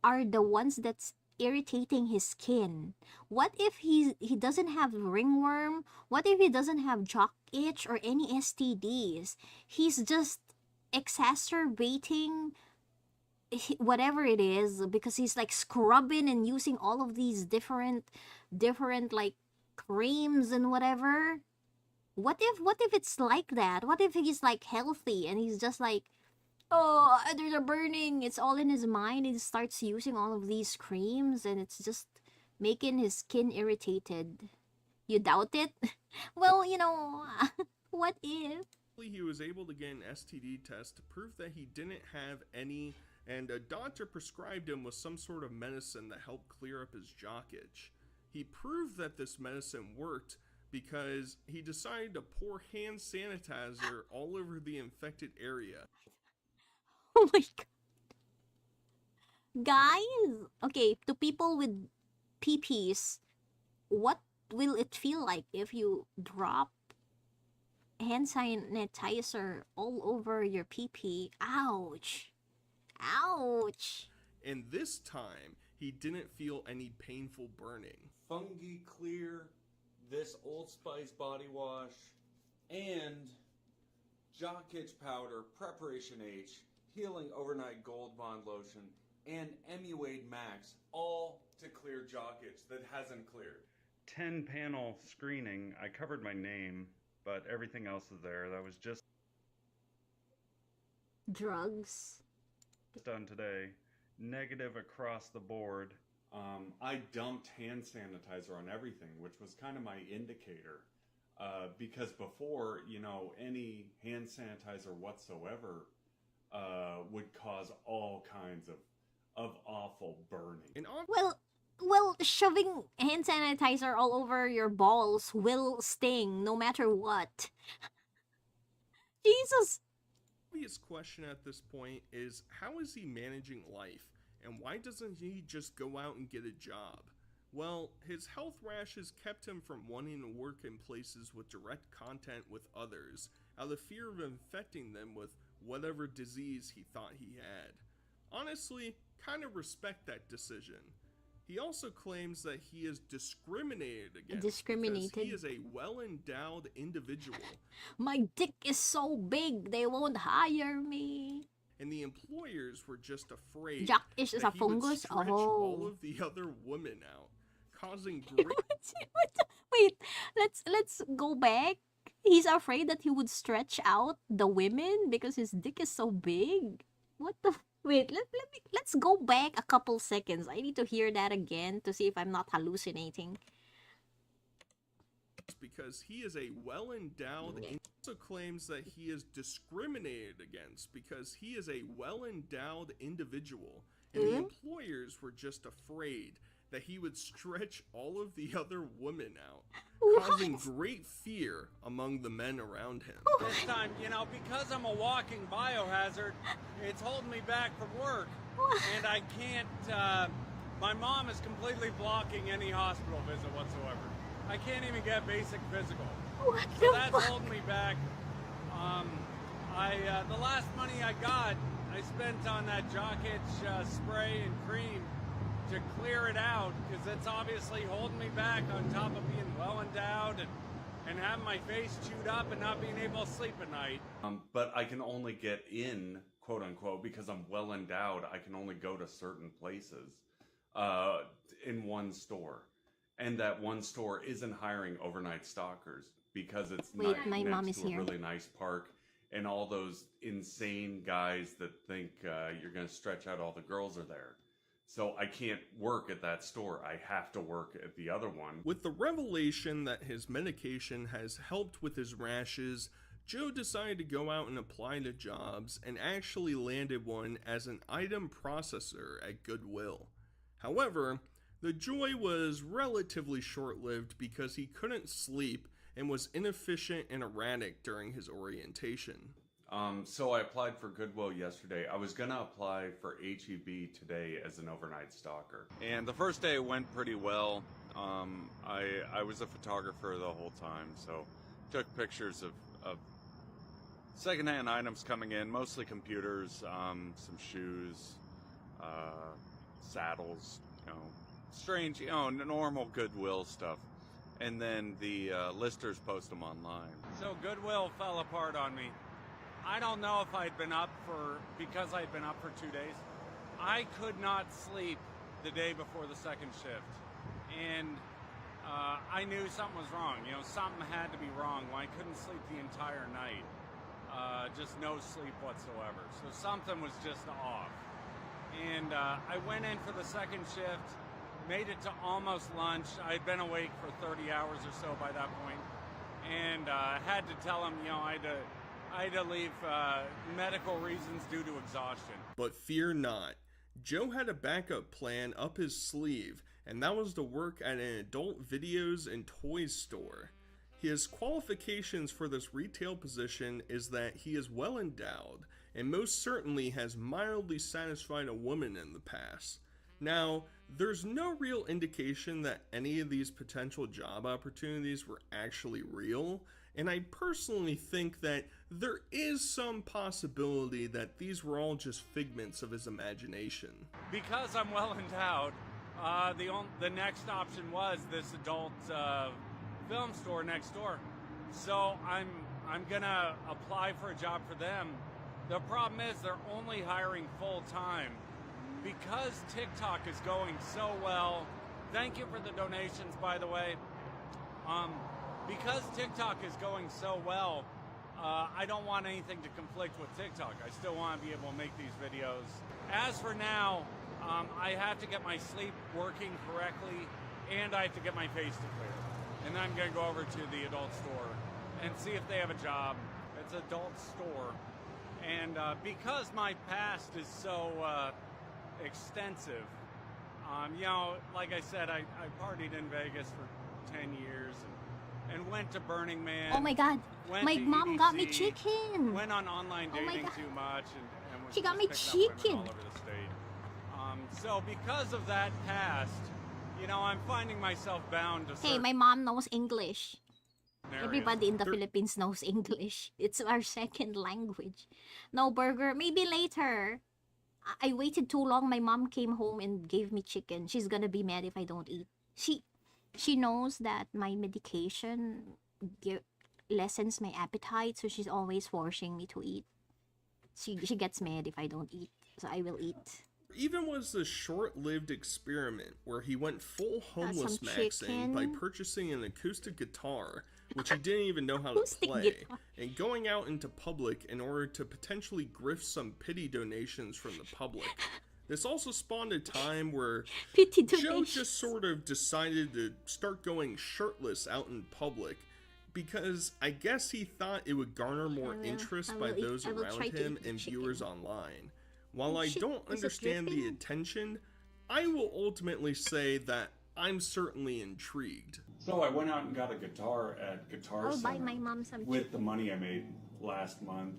Speaker 1: are the ones that's irritating his skin? What if he doesn't have ringworm? What if he doesn't have jock itch or any STDs? He's just exacerbating whatever it is because he's like scrubbing and using all of these different like creams and whatever. What if it's like that? What if he's like healthy and he's just like, oh, there's a burning, it's all in his mind, and he starts using all of these creams and it's just making his skin irritated? You doubt it? Well, you know, what if?
Speaker 4: he was able to get an STD test to prove that he didn't have any, and a doctor prescribed him with some sort of medicine that helped clear up his jock itch. He proved that this medicine worked because he decided to pour hand sanitizer all over the infected area.
Speaker 1: Oh my god. Guys, okay, to people with PPs, what will it feel like if you drop hand sanitizer all over your PP? Ouch. Ouch.
Speaker 4: And this time, he didn't feel any painful burning.
Speaker 2: Fungi Clear, this Old Spice body wash, and Jock Itch Powder, Preparation H, Healing Overnight Gold Bond Lotion, and Emuade Max, all to clear jock itch that hasn't cleared. 10-panel screening. I covered my name, but everything else is there. That was just
Speaker 1: drugs
Speaker 2: done today. Negative across the board. I dumped hand sanitizer on everything, which was kind of my indicator. Because before, you know, any hand sanitizer whatsoever would cause all kinds of awful burning.
Speaker 1: Well, shoving hand sanitizer all over your balls will sting no matter what. Jesus!
Speaker 4: The obvious question at this point is, how is he managing life? And why doesn't he just go out and get a job? Well, his health rashes kept him from wanting to work in places with direct contact with others, out of fear of infecting them with whatever disease he thought he had. Honestly, kind of respect that decision. He also claims that he is discriminated against because he is a well-endowed individual.
Speaker 1: My dick is so big, they won't hire me.
Speaker 4: And the employers were just afraid
Speaker 1: Jock itch is
Speaker 4: that
Speaker 1: a
Speaker 4: he would
Speaker 1: fungus?
Speaker 4: stretch
Speaker 1: Oh.
Speaker 4: all of the other women out, causing great...
Speaker 1: Wait, let's go back. He's afraid that he would stretch out the women because his dick is so big. What the... Wait, let's go back a couple seconds. I need to hear that again to see if I'm not hallucinating.
Speaker 4: Because he is a well-endowed... He also claims that he is discriminated against because he is a well-endowed individual. And the employers were just afraid that he would stretch all of the other women out, causing great fear among the men around him.
Speaker 3: This time, you know, because I'm a walking biohazard, it's holding me back from work. And I can't, my mom is completely blocking any hospital visit whatsoever. I can't even get basic physical. So that's holding me back. The last money I got, I spent on that jock itch spray and cream to clear it out, because it's obviously holding me back on top of being well endowed and and having my face chewed up and not being able to sleep at night.
Speaker 2: But I can only get in, quote unquote, because I'm well endowed. I can only go to certain places in one store. And that one store isn't hiring overnight stalkers because it's
Speaker 1: Wait,
Speaker 2: not
Speaker 1: my
Speaker 2: next
Speaker 1: mom is
Speaker 2: to a
Speaker 1: here.
Speaker 2: really nice park. And all those insane guys that think you're going to stretch out all the girls are there. So I can't work at that store. I have to work at the other one.
Speaker 4: With the revelation that his medication has helped with his rashes, Joe decided to go out and apply to jobs and actually landed one as an item processor at Goodwill. However, the joy was relatively short-lived because he couldn't sleep and was inefficient and erratic during his orientation.
Speaker 2: So I applied for Goodwill yesterday. I was going to apply for HEB today as an overnight stalker.
Speaker 3: And the first day went pretty well. I was a photographer the whole time, so took pictures of secondhand items coming in, mostly computers, some shoes, saddles, strange, normal Goodwill stuff. And then the listers post them online. So Goodwill fell apart on me. I don't know if because I'd been up for 2 days. I could not sleep the day before the second shift. And I knew something was wrong. Something had to be wrong. I couldn't sleep the entire night. Just no sleep whatsoever. So something was just off. And I went in for the second shift, made it to almost lunch. I'd been awake for 30 hours or so by that point. And had to tell him, I had to leave medical reasons due to exhaustion.
Speaker 4: But fear not. Joe had a backup plan up his sleeve, and that was to work at an adult videos and toys store. His qualifications for this retail position is that he is well endowed, and most certainly has mildly satisfied a woman in the past. Now, there's no real indication that any of these potential job opportunities were actually real, and I personally think that there is some possibility that these were all just figments of his imagination.
Speaker 3: Because I'm well endowed, the next option was this adult film store next door. So I'm gonna apply for a job for them. The problem is they're only hiring full time. Because TikTok is going so well, thank you for the donations, by the way. Because TikTok is going so well, I don't want anything to conflict with TikTok. I still want to be able to make these videos. As for now, I have to get my sleep working correctly, and I have to get my face to clear. And then I'm going to go over to the adult store and see if they have a job. It's an adult store. And because my past is so extensive, like I said, I partied in Vegas for 10 years and went to Burning Man.
Speaker 1: Oh my god, my mom got me
Speaker 3: EDC,
Speaker 1: chicken.
Speaker 3: Went on online
Speaker 1: Oh my
Speaker 3: dating
Speaker 1: God.
Speaker 3: too much and was
Speaker 1: She got
Speaker 3: just
Speaker 1: me
Speaker 3: picking up women
Speaker 1: chicken.
Speaker 3: all over the state. So because of that past, I'm finding myself bound to
Speaker 1: Hey,
Speaker 3: certain
Speaker 1: my mom knows English.
Speaker 3: areas.
Speaker 1: Everybody in the Philippines knows English. It's our second language. No burger. Maybe later. I waited too long. My mom came home and gave me chicken. She's gonna be mad if I don't eat. She knows that my medication lessens my appetite, so she's always forcing me to eat. She gets mad if I don't eat, so I will eat.
Speaker 4: Even was a short-lived experiment where he went full homeless
Speaker 1: some
Speaker 4: maxing by
Speaker 1: chicken.
Speaker 4: purchasing an acoustic guitar, which he didn't even know how to
Speaker 1: Acoustic
Speaker 4: play,
Speaker 1: guitar.
Speaker 4: and going out into public in order to potentially grift some pity donations from the public. This also spawned a time where
Speaker 1: Pity
Speaker 4: Joe
Speaker 1: donations.
Speaker 4: just sort of decided to start going shirtless out in public because I guess he thought it would garner more interest
Speaker 1: I
Speaker 4: by
Speaker 1: will eat-
Speaker 4: those
Speaker 1: I will
Speaker 4: around
Speaker 1: try to
Speaker 4: him
Speaker 1: eat the
Speaker 4: and
Speaker 1: chicken.
Speaker 4: viewers online. While
Speaker 1: Oh,
Speaker 4: I
Speaker 1: shit.
Speaker 4: don't
Speaker 1: Is it
Speaker 4: understand the
Speaker 1: dripping?
Speaker 4: attention, I will ultimately say that I'm certainly intrigued.
Speaker 2: So I went out and got a guitar at Guitar
Speaker 1: I'll buy
Speaker 2: Center
Speaker 1: my mom some
Speaker 2: with
Speaker 1: chicken.
Speaker 2: the money I made last month.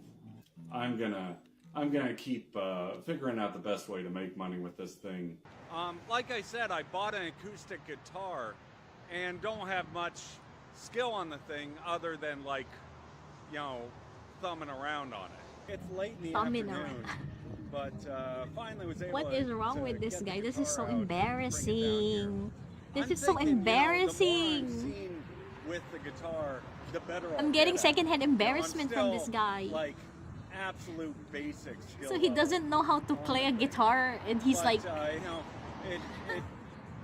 Speaker 2: I'm gonna keep figuring out the best way to make money with this thing.
Speaker 3: Like I said, I bought an acoustic guitar and don't have much skill on the thing other than thumbing around on it. It's late in the
Speaker 1: Thumbing
Speaker 3: afternoon, but finally was able
Speaker 1: What is wrong
Speaker 3: to
Speaker 1: with this
Speaker 3: get the
Speaker 1: guy? This is so
Speaker 3: guitar out and bring it down here.
Speaker 1: embarrassing. This
Speaker 3: I'm
Speaker 1: is so
Speaker 3: thinking, the more I've
Speaker 1: embarrassing.
Speaker 3: seen with the guitar, the better
Speaker 1: I'm
Speaker 3: I'll
Speaker 1: getting
Speaker 3: get at it.
Speaker 1: secondhand
Speaker 3: You know, I'm
Speaker 1: embarrassment from this
Speaker 3: still,
Speaker 1: guy.
Speaker 3: Like absolute basic skill.
Speaker 1: So he
Speaker 3: level.
Speaker 1: doesn't know how to play a guitar, and he's
Speaker 3: But,
Speaker 1: like,
Speaker 3: you know, it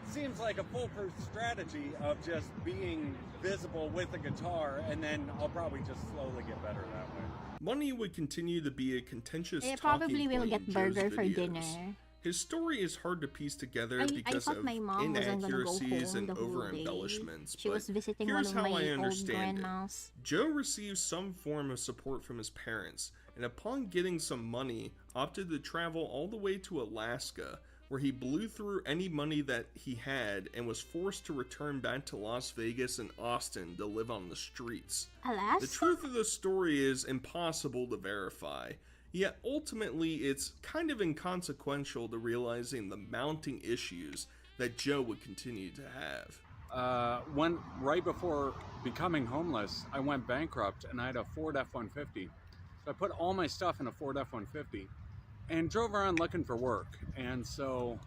Speaker 3: seems like a foolproof strategy of just being visible with the guitar, and then I'll probably just slowly get better that way.
Speaker 4: Money would continue to be a contentious
Speaker 1: I
Speaker 4: talking
Speaker 1: probably will
Speaker 4: point
Speaker 1: get
Speaker 4: in Joe's
Speaker 1: burger for
Speaker 4: videos.
Speaker 1: dinner.
Speaker 4: His story is hard to piece together
Speaker 1: I
Speaker 4: because
Speaker 1: thought
Speaker 4: of
Speaker 1: my mom wasn't gonna go
Speaker 4: inaccuracies
Speaker 1: home
Speaker 4: and
Speaker 1: the whole
Speaker 4: over
Speaker 1: day.
Speaker 4: embellishments.
Speaker 1: She was visiting one
Speaker 4: here's
Speaker 1: of
Speaker 4: how
Speaker 1: my
Speaker 4: I
Speaker 1: old
Speaker 4: understand it.
Speaker 1: grandmas.
Speaker 4: Joe received some form of support from his parents, and upon getting some money, opted to travel all the way to Alaska, where he blew through any money that he had and was forced to return back to Las Vegas and Austin to live on the streets.
Speaker 1: Alaska?
Speaker 4: The truth of the story is impossible to verify, yet ultimately it's kind of inconsequential to realizing the mounting issues that Joe would continue to have.
Speaker 3: When right before becoming homeless, I went bankrupt and I had a Ford F-150. So I put all my stuff in a Ford F-150 and drove around looking for work. And so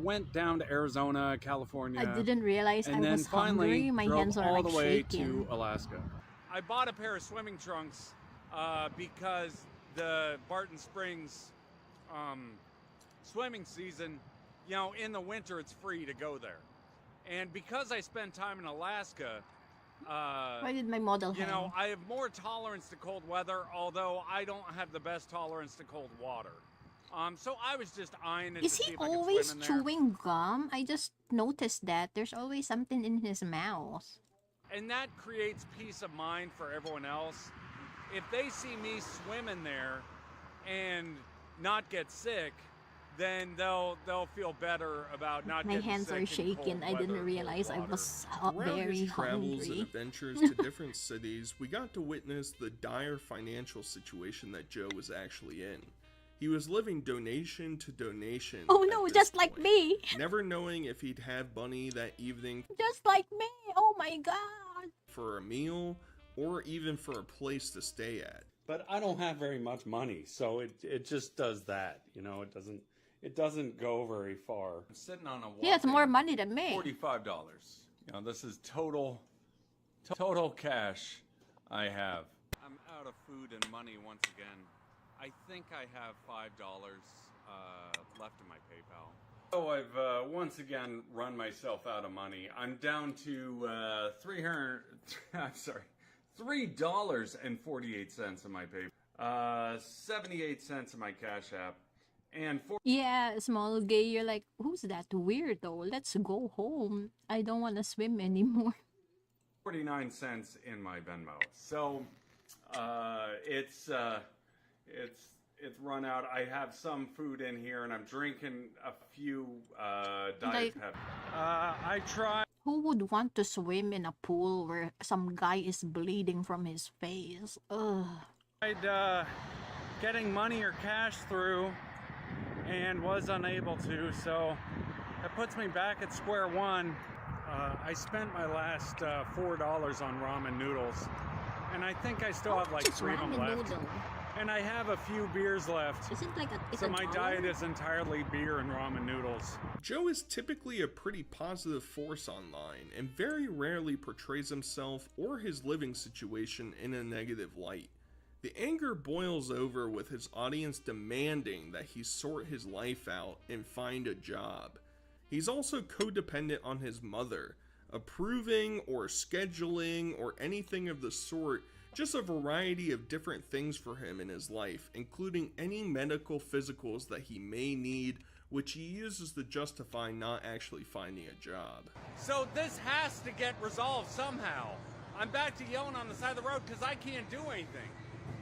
Speaker 3: went down to Arizona, California.
Speaker 1: I didn't realize
Speaker 3: and
Speaker 1: I
Speaker 3: then
Speaker 1: was
Speaker 3: finally
Speaker 1: hungry. My
Speaker 3: drove
Speaker 1: hands are
Speaker 3: all
Speaker 1: like
Speaker 3: the way
Speaker 1: shaking.
Speaker 3: to Alaska. I bought a pair of swimming trunks because the Barton Springs swimming season, you know, in the winter it's free to go there. And because I spent time in Alaska,
Speaker 1: Why did my model
Speaker 3: you know, I have more tolerance to cold weather, although I don't have the best tolerance to cold water. So I was just eyeing it
Speaker 1: Is
Speaker 3: to
Speaker 1: he
Speaker 3: see if I could
Speaker 1: always
Speaker 3: swim in there.
Speaker 1: chewing gum? I just noticed that. There's always something in his mouth.
Speaker 3: And that creates peace of mind for everyone else. If they see me swim in there and not get sick, then they'll feel better about not
Speaker 1: My
Speaker 3: getting
Speaker 1: hands
Speaker 3: sick
Speaker 1: are
Speaker 3: in
Speaker 1: shaking.
Speaker 3: cold
Speaker 1: I didn't
Speaker 3: weather,
Speaker 1: realize
Speaker 3: cold
Speaker 1: I
Speaker 3: water.
Speaker 1: was
Speaker 4: Throughout
Speaker 1: very
Speaker 4: his travels
Speaker 1: hungry.
Speaker 4: and adventures to different cities, we got to witness the dire financial situation that Joe was actually in. He was living donation to donation.
Speaker 1: Oh
Speaker 4: at
Speaker 1: no,
Speaker 4: this
Speaker 1: just like
Speaker 4: point,
Speaker 1: me.
Speaker 4: never knowing if he'd have money that evening
Speaker 1: Just like me. Oh my god.
Speaker 4: for a meal or even for a place to stay at.
Speaker 3: But I don't have very much money, so it just does that. You know, it doesn't go very far. I'm sitting on a
Speaker 1: He has more money than me.
Speaker 3: $45. You know, this is total cash I have. I'm out of food and money once again. I think I have $5 left in my PayPal. So I've once again run myself out of money. I'm down to $3.48 in my PayPal, 78 cents in my Cash App, and
Speaker 1: Yeah, small gay, you're like, who's that weirdo? Let's go home. I don't want to swim anymore.
Speaker 3: 49 cents in my Venmo. So it's run out. I have some food in here, and I'm drinking a few Diet Pepsi. I tried.
Speaker 1: Who would want to swim in a pool where some guy is bleeding from his face? Ugh.
Speaker 3: Getting money or cash through and was unable to, so that puts me back at square one. I spent my last $4 on ramen noodles, and I think I still have like
Speaker 1: Just
Speaker 3: 3 of them
Speaker 1: ramen
Speaker 3: left.
Speaker 1: noodle.
Speaker 3: And I have a few beers left.
Speaker 1: Is it like it's
Speaker 3: So
Speaker 1: a
Speaker 3: my
Speaker 1: dollar?
Speaker 3: diet is entirely beer and ramen noodles.
Speaker 4: Joe is typically a pretty positive force online and very rarely portrays himself or his living situation in a negative light. The anger boils over with his audience demanding that he sort his life out and find a job. He's also codependent on his mother, approving or scheduling or anything of the sort, just a variety of different things for him in his life, including any medical physicals that he may need, which he uses to justify not actually finding a job.
Speaker 3: So this has to get resolved somehow. I'm back to yelling on the side of the road because I can't do anything.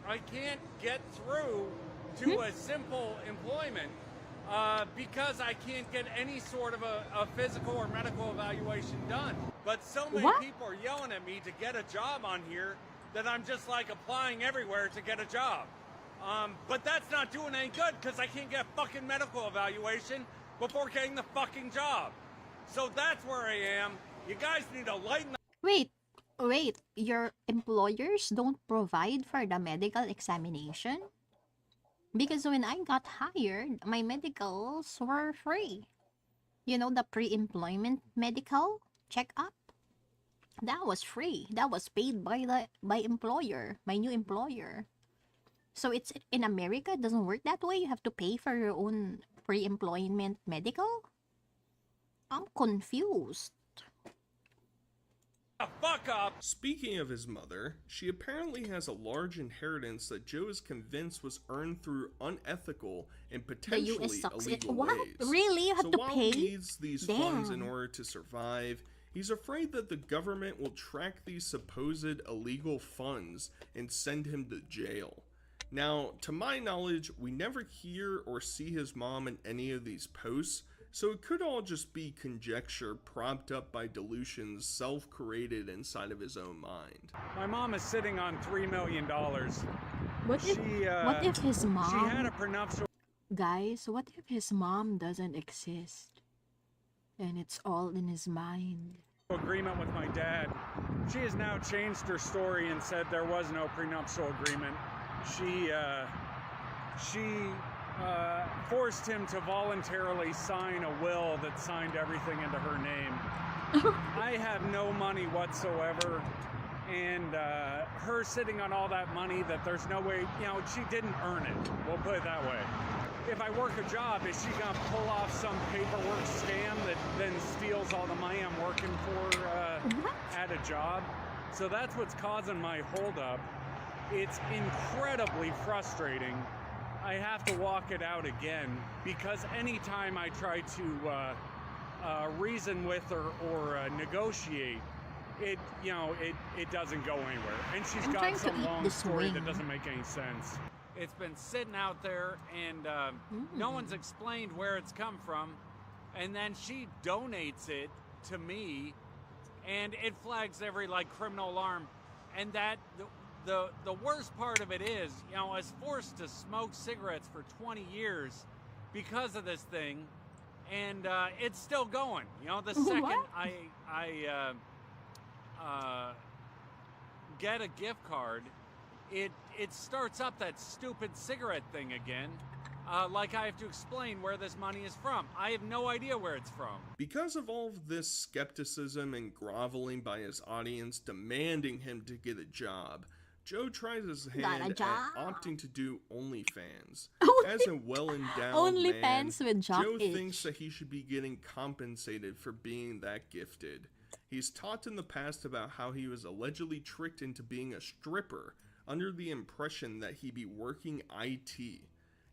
Speaker 3: I can't get through to a simple employment because I can't get any sort of a physical or medical evaluation done. But so many people are yelling at me to get a job on here that I'm just like applying everywhere to get a job. But that's not doing any good because I can't get a fucking medical evaluation before getting the fucking job. So that's where I am. You guys need to lighten up.
Speaker 1: Wait, your employers don't provide for the medical examination? Because when I got hired, my medicals were free. You know, the pre-employment medical checkup? That was free. That was paid by my new employer. So it's in America, it doesn't work that way. You have to pay for your own pre-employment medical? I'm confused.
Speaker 3: Fuck up!
Speaker 4: Speaking of his mother, she apparently has a large inheritance that Joe is convinced was earned through unethical and potentially
Speaker 1: sucks.
Speaker 4: illegal
Speaker 1: What?
Speaker 4: ways.
Speaker 1: Really? You have
Speaker 4: so
Speaker 1: to
Speaker 4: while
Speaker 1: pay?
Speaker 4: he needs these funds in
Speaker 1: Damn.
Speaker 4: order to survive, he's afraid that the government will track these supposed illegal funds and send him to jail. Now, to my knowledge, we never hear or see his mom in any of these posts, so it could all just be conjecture propped up by delusions self-created inside of his own mind.
Speaker 3: My mom is sitting on $3 million.
Speaker 1: What if his mom...
Speaker 3: She had a prenuptial...
Speaker 1: Guys, what if his mom doesn't exist? And it's all in his mind.
Speaker 3: agreement with my dad. She has now changed her story and said there was no prenuptial agreement. She forced him to voluntarily sign a will that signed everything into her name. I have no money whatsoever, and her sitting on all that money that there's no way, you know, she didn't earn it. We'll put it that way. If I work a job, is she gonna pull off some paperwork scam that then steals all the money I'm working for at a job? So that's what's causing my holdup. It's incredibly frustrating. I have to walk it out again because anytime I try to reason with her or negotiate, it doesn't go anywhere. And she's got some long story that doesn't make any sense. It's been sitting out there, and no one's explained where it's come from. And then she donates it to me, and it flags every criminal alarm. And that the worst part of it is, I was forced to smoke cigarettes for 20 years because of this thing, and it's still going. The second I get a gift card, it starts up that stupid cigarette thing again. I have to explain where this money is from. I have no idea where it's from.
Speaker 4: Because of all of this skepticism and groveling by his audience demanding him to get a job, Joe tries his hand at opting to do OnlyFans. As a well-endowed man, Joe thinks that he should be getting compensated for being that gifted. He's talked in the past about how he was allegedly tricked into being a stripper under the impression that he'd be working IT.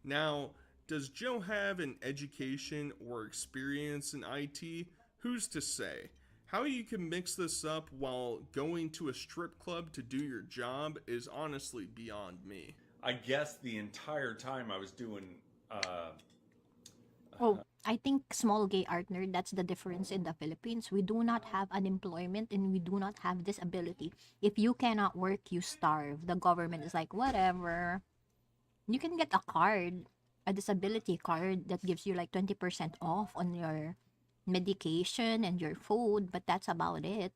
Speaker 4: Now, does Joe have an education or experience in IT? Who's to say? How you can mix this up while going to a strip club to do your job is honestly beyond me.
Speaker 2: I guess the entire time I was doing
Speaker 1: I think small gay art nerd, that's the difference in the Philippines. We do not have unemployment and we do not have disability. If you cannot work, you starve. The government is like, whatever. You can get a card, a disability card that gives you 20% off on your medication and your food, but that's about it.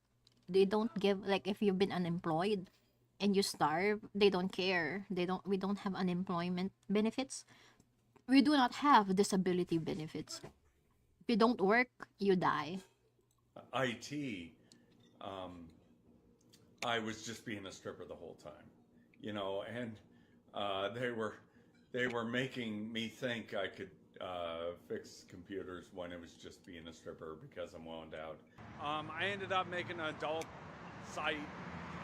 Speaker 1: They don't give, if you've been unemployed and you starve, they don't care. We don't have unemployment benefits. We do not have disability benefits. If you don't work, you die.
Speaker 2: IT, I was just being a stripper the whole time, and they were making me think I could fix computers when it was just being a stripper because I'm well endowed.
Speaker 3: I ended up making an adult site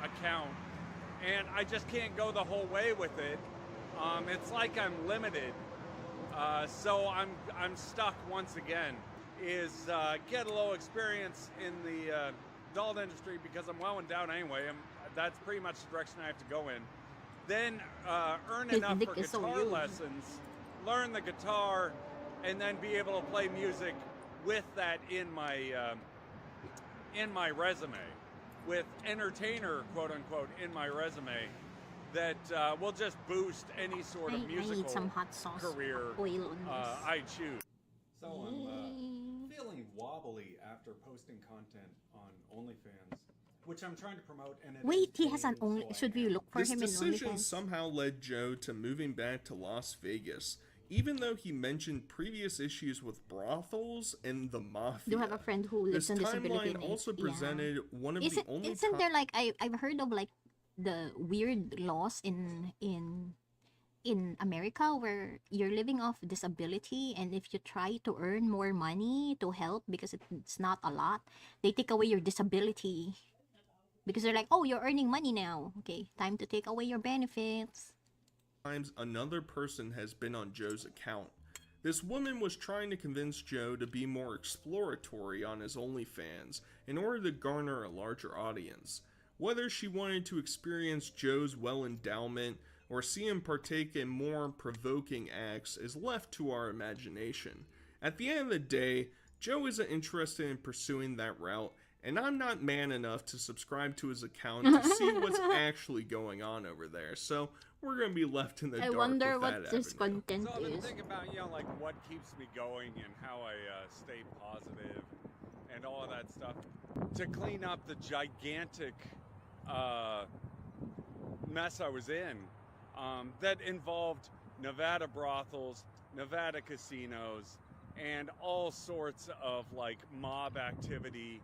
Speaker 3: account, and I just can't go the whole way with it. It's like I'm limited. So I'm stuck once again. Is get a little experience in the adult industry because I'm well endowed anyway. That's pretty much the direction I have to go in. Then earn enough for guitar lessons, learn the guitar, and then be able to play music with that in my resume, with entertainer, quote unquote, in my resume. That will just boost any sort of musical
Speaker 1: I need some hot sauce.
Speaker 3: career I choose.
Speaker 8: So I'm feeling wobbly after posting content on OnlyFans, which I'm trying to promote. And
Speaker 1: Wait, he has an only. Should we look for
Speaker 4: This
Speaker 1: him in
Speaker 4: decision
Speaker 1: OnlyFans?
Speaker 4: somehow led Joe to moving back to Las Vegas. even though he mentioned previous issues with brothels and the mafia.
Speaker 1: Do have a friend who lives
Speaker 4: This
Speaker 1: on disability.
Speaker 4: timeline also presented one of the only
Speaker 1: Isn't there like I've heard of like the weird laws in America where you're living off disability, and if you try to earn more money to help because it's not a lot, they take away your disability because they're like, oh, you're earning money now. Okay, time to take away your benefits.
Speaker 4: times another person has been on Joe's account. This woman was trying to convince Joe to be more exploratory on his OnlyFans in order to garner a larger audience. Whether she wanted to experience Joe's well endowment or see him partake in more provoking acts is left to our imagination. At the end of the day, Joe isn't interested in pursuing that route, and I'm not man enough to subscribe to his account to see what's actually going on over there, so we're going to be left in the dark.
Speaker 1: I wonder
Speaker 4: with
Speaker 1: what
Speaker 4: that
Speaker 1: this
Speaker 4: avenue.
Speaker 1: content
Speaker 3: So I've been
Speaker 1: is.
Speaker 3: thinking about, like what keeps me going and how I stay positive and all of that stuff. To clean up the gigantic mess I was in that involved Nevada brothels, Nevada casinos, and all sorts of like mob activity.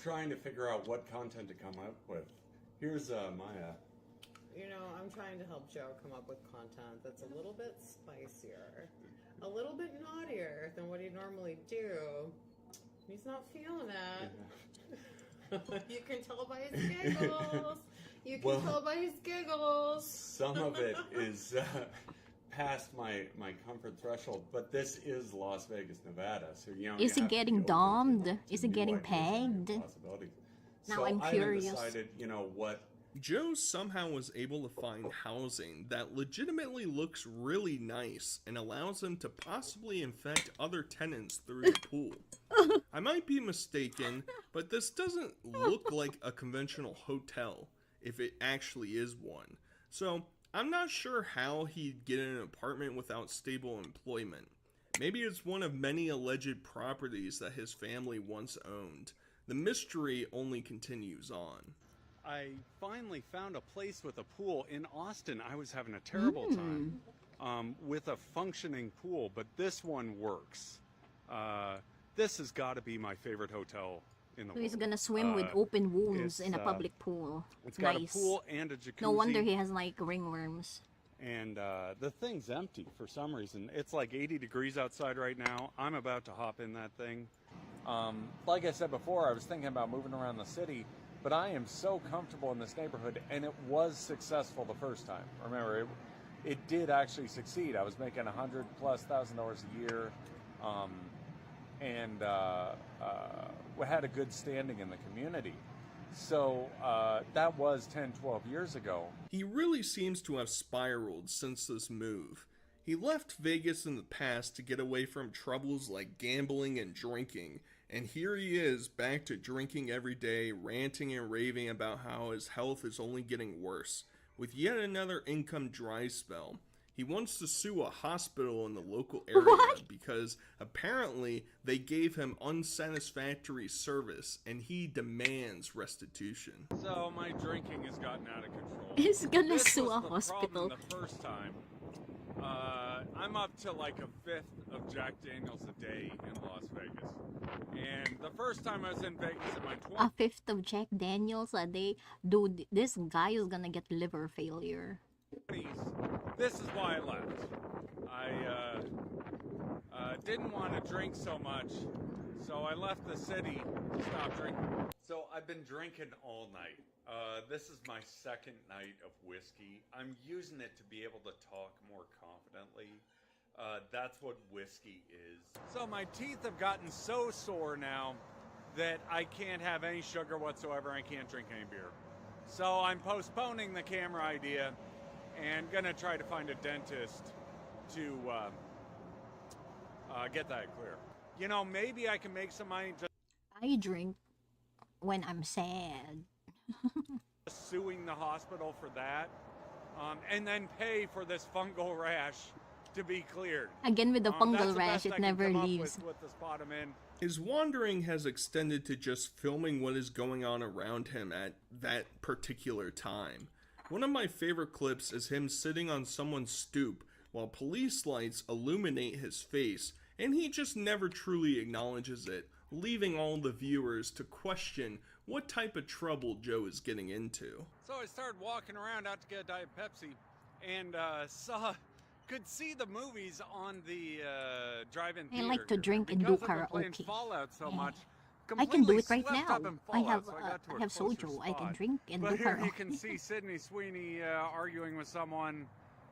Speaker 2: Trying to figure out what content to come up with. Here's Maya.
Speaker 9: You know, I'm trying to help Joe come up with content that's a little bit spicier, a little bit naughtier than what he'd normally do. He's not feeling it. You can tell by his giggles. You can tell by his giggles.
Speaker 2: Some of it is past my comfort threshold, but this is Las Vegas, Nevada, so you know.
Speaker 1: Is he getting domed? Is he getting pegged? Now
Speaker 2: So
Speaker 1: I'm
Speaker 2: I
Speaker 1: curious.
Speaker 2: haven't decided, what.
Speaker 4: Joe somehow was able to find housing that legitimately looks really nice and allows him to possibly infect other tenants through the pool. I might be mistaken, but this doesn't look like a conventional hotel, if it actually is one. So, I'm not sure how he'd get an apartment without stable employment. Maybe it's one of many alleged properties that his family once owned. The mystery only continues on.
Speaker 3: I finally found a place with a pool in Austin. I was having a terrible time with a functioning pool, but this one works. This has got to be my favorite hotel in the
Speaker 1: So
Speaker 3: world.
Speaker 1: he's gonna swim with open wounds in a
Speaker 3: it's,
Speaker 1: public pool.
Speaker 3: It's got
Speaker 1: Nice.
Speaker 3: a pool and a jacuzzi.
Speaker 1: No wonder he has like ringworms.
Speaker 3: And the thing's empty for some reason. It's like 80 degrees outside right now. I'm about to hop in that thing. Like I said before, I was thinking about moving around the city, but I am so comfortable in this neighborhood, and it was successful the first time. Remember, it did actually succeed. I was making $100,000+ a year, and we had a good standing in the community. So that was 10, 12 years ago.
Speaker 4: He really seems to have spiraled since this move. He left Vegas in the past to get away from troubles like gambling and drinking, and here he is back to drinking every day, ranting and raving about how his health is only getting worse, with yet another income dry spell. He wants to sue a hospital in the local area because apparently they gave him unsatisfactory service and he demands restitution.
Speaker 3: So my drinking has gotten out of control.
Speaker 1: He's gonna
Speaker 3: This
Speaker 1: sue
Speaker 3: was
Speaker 1: a
Speaker 3: the
Speaker 1: hospital.
Speaker 3: problem the first time. I'm up to like a fifth of Jack Daniels a day in Las Vegas. And the first time I was in Vegas in my 20s.
Speaker 1: A fifth of Jack Daniels a day? Dude, this guy is gonna get liver failure.
Speaker 3: This is why I left. I didn't want to drink so much, so I left the city to stop drinking. So I've been drinking all night. This is my second night of whiskey. I'm using it to be able to talk more confidently. That's what whiskey is. So my teeth have gotten so sore now that I can't have any sugar whatsoever. I can't drink any beer. So I'm postponing the camera idea and gonna try to find a dentist to get that clear. You know, maybe I can make some money just
Speaker 1: I drink when I'm sad.
Speaker 3: suing the hospital for that, and then pay for this fungal rash to be cleared.
Speaker 1: Again with the
Speaker 3: That's
Speaker 1: fungal
Speaker 3: the
Speaker 1: rash,
Speaker 3: best I
Speaker 1: it
Speaker 3: can
Speaker 1: never
Speaker 3: come up
Speaker 1: leaves.
Speaker 3: with the spot I'm in.
Speaker 4: His wandering has extended to just filming what is going on around him at that particular time. One of my favorite clips is him sitting on someone's stoop while police lights illuminate his face, and he just never truly acknowledges it, leaving all the viewers to question what type of trouble Joe is getting into.
Speaker 3: So I started walking around out to get a Diet Pepsi, and could see the movies on the drive-in theater.
Speaker 1: I like to
Speaker 3: here.
Speaker 1: drink and
Speaker 3: Because
Speaker 1: do
Speaker 3: I've been playing
Speaker 1: karaoke.
Speaker 3: Fallout so much,
Speaker 1: I can do
Speaker 3: completely
Speaker 1: it right
Speaker 3: swept
Speaker 1: now.
Speaker 3: up in
Speaker 1: I have
Speaker 3: Fallout, so I got to a
Speaker 1: I have
Speaker 3: closer
Speaker 1: soju. I can
Speaker 3: spot.
Speaker 1: drink and
Speaker 3: But
Speaker 1: do
Speaker 3: here you
Speaker 1: karaoke.
Speaker 3: can see Sydney Sweeney arguing with someone,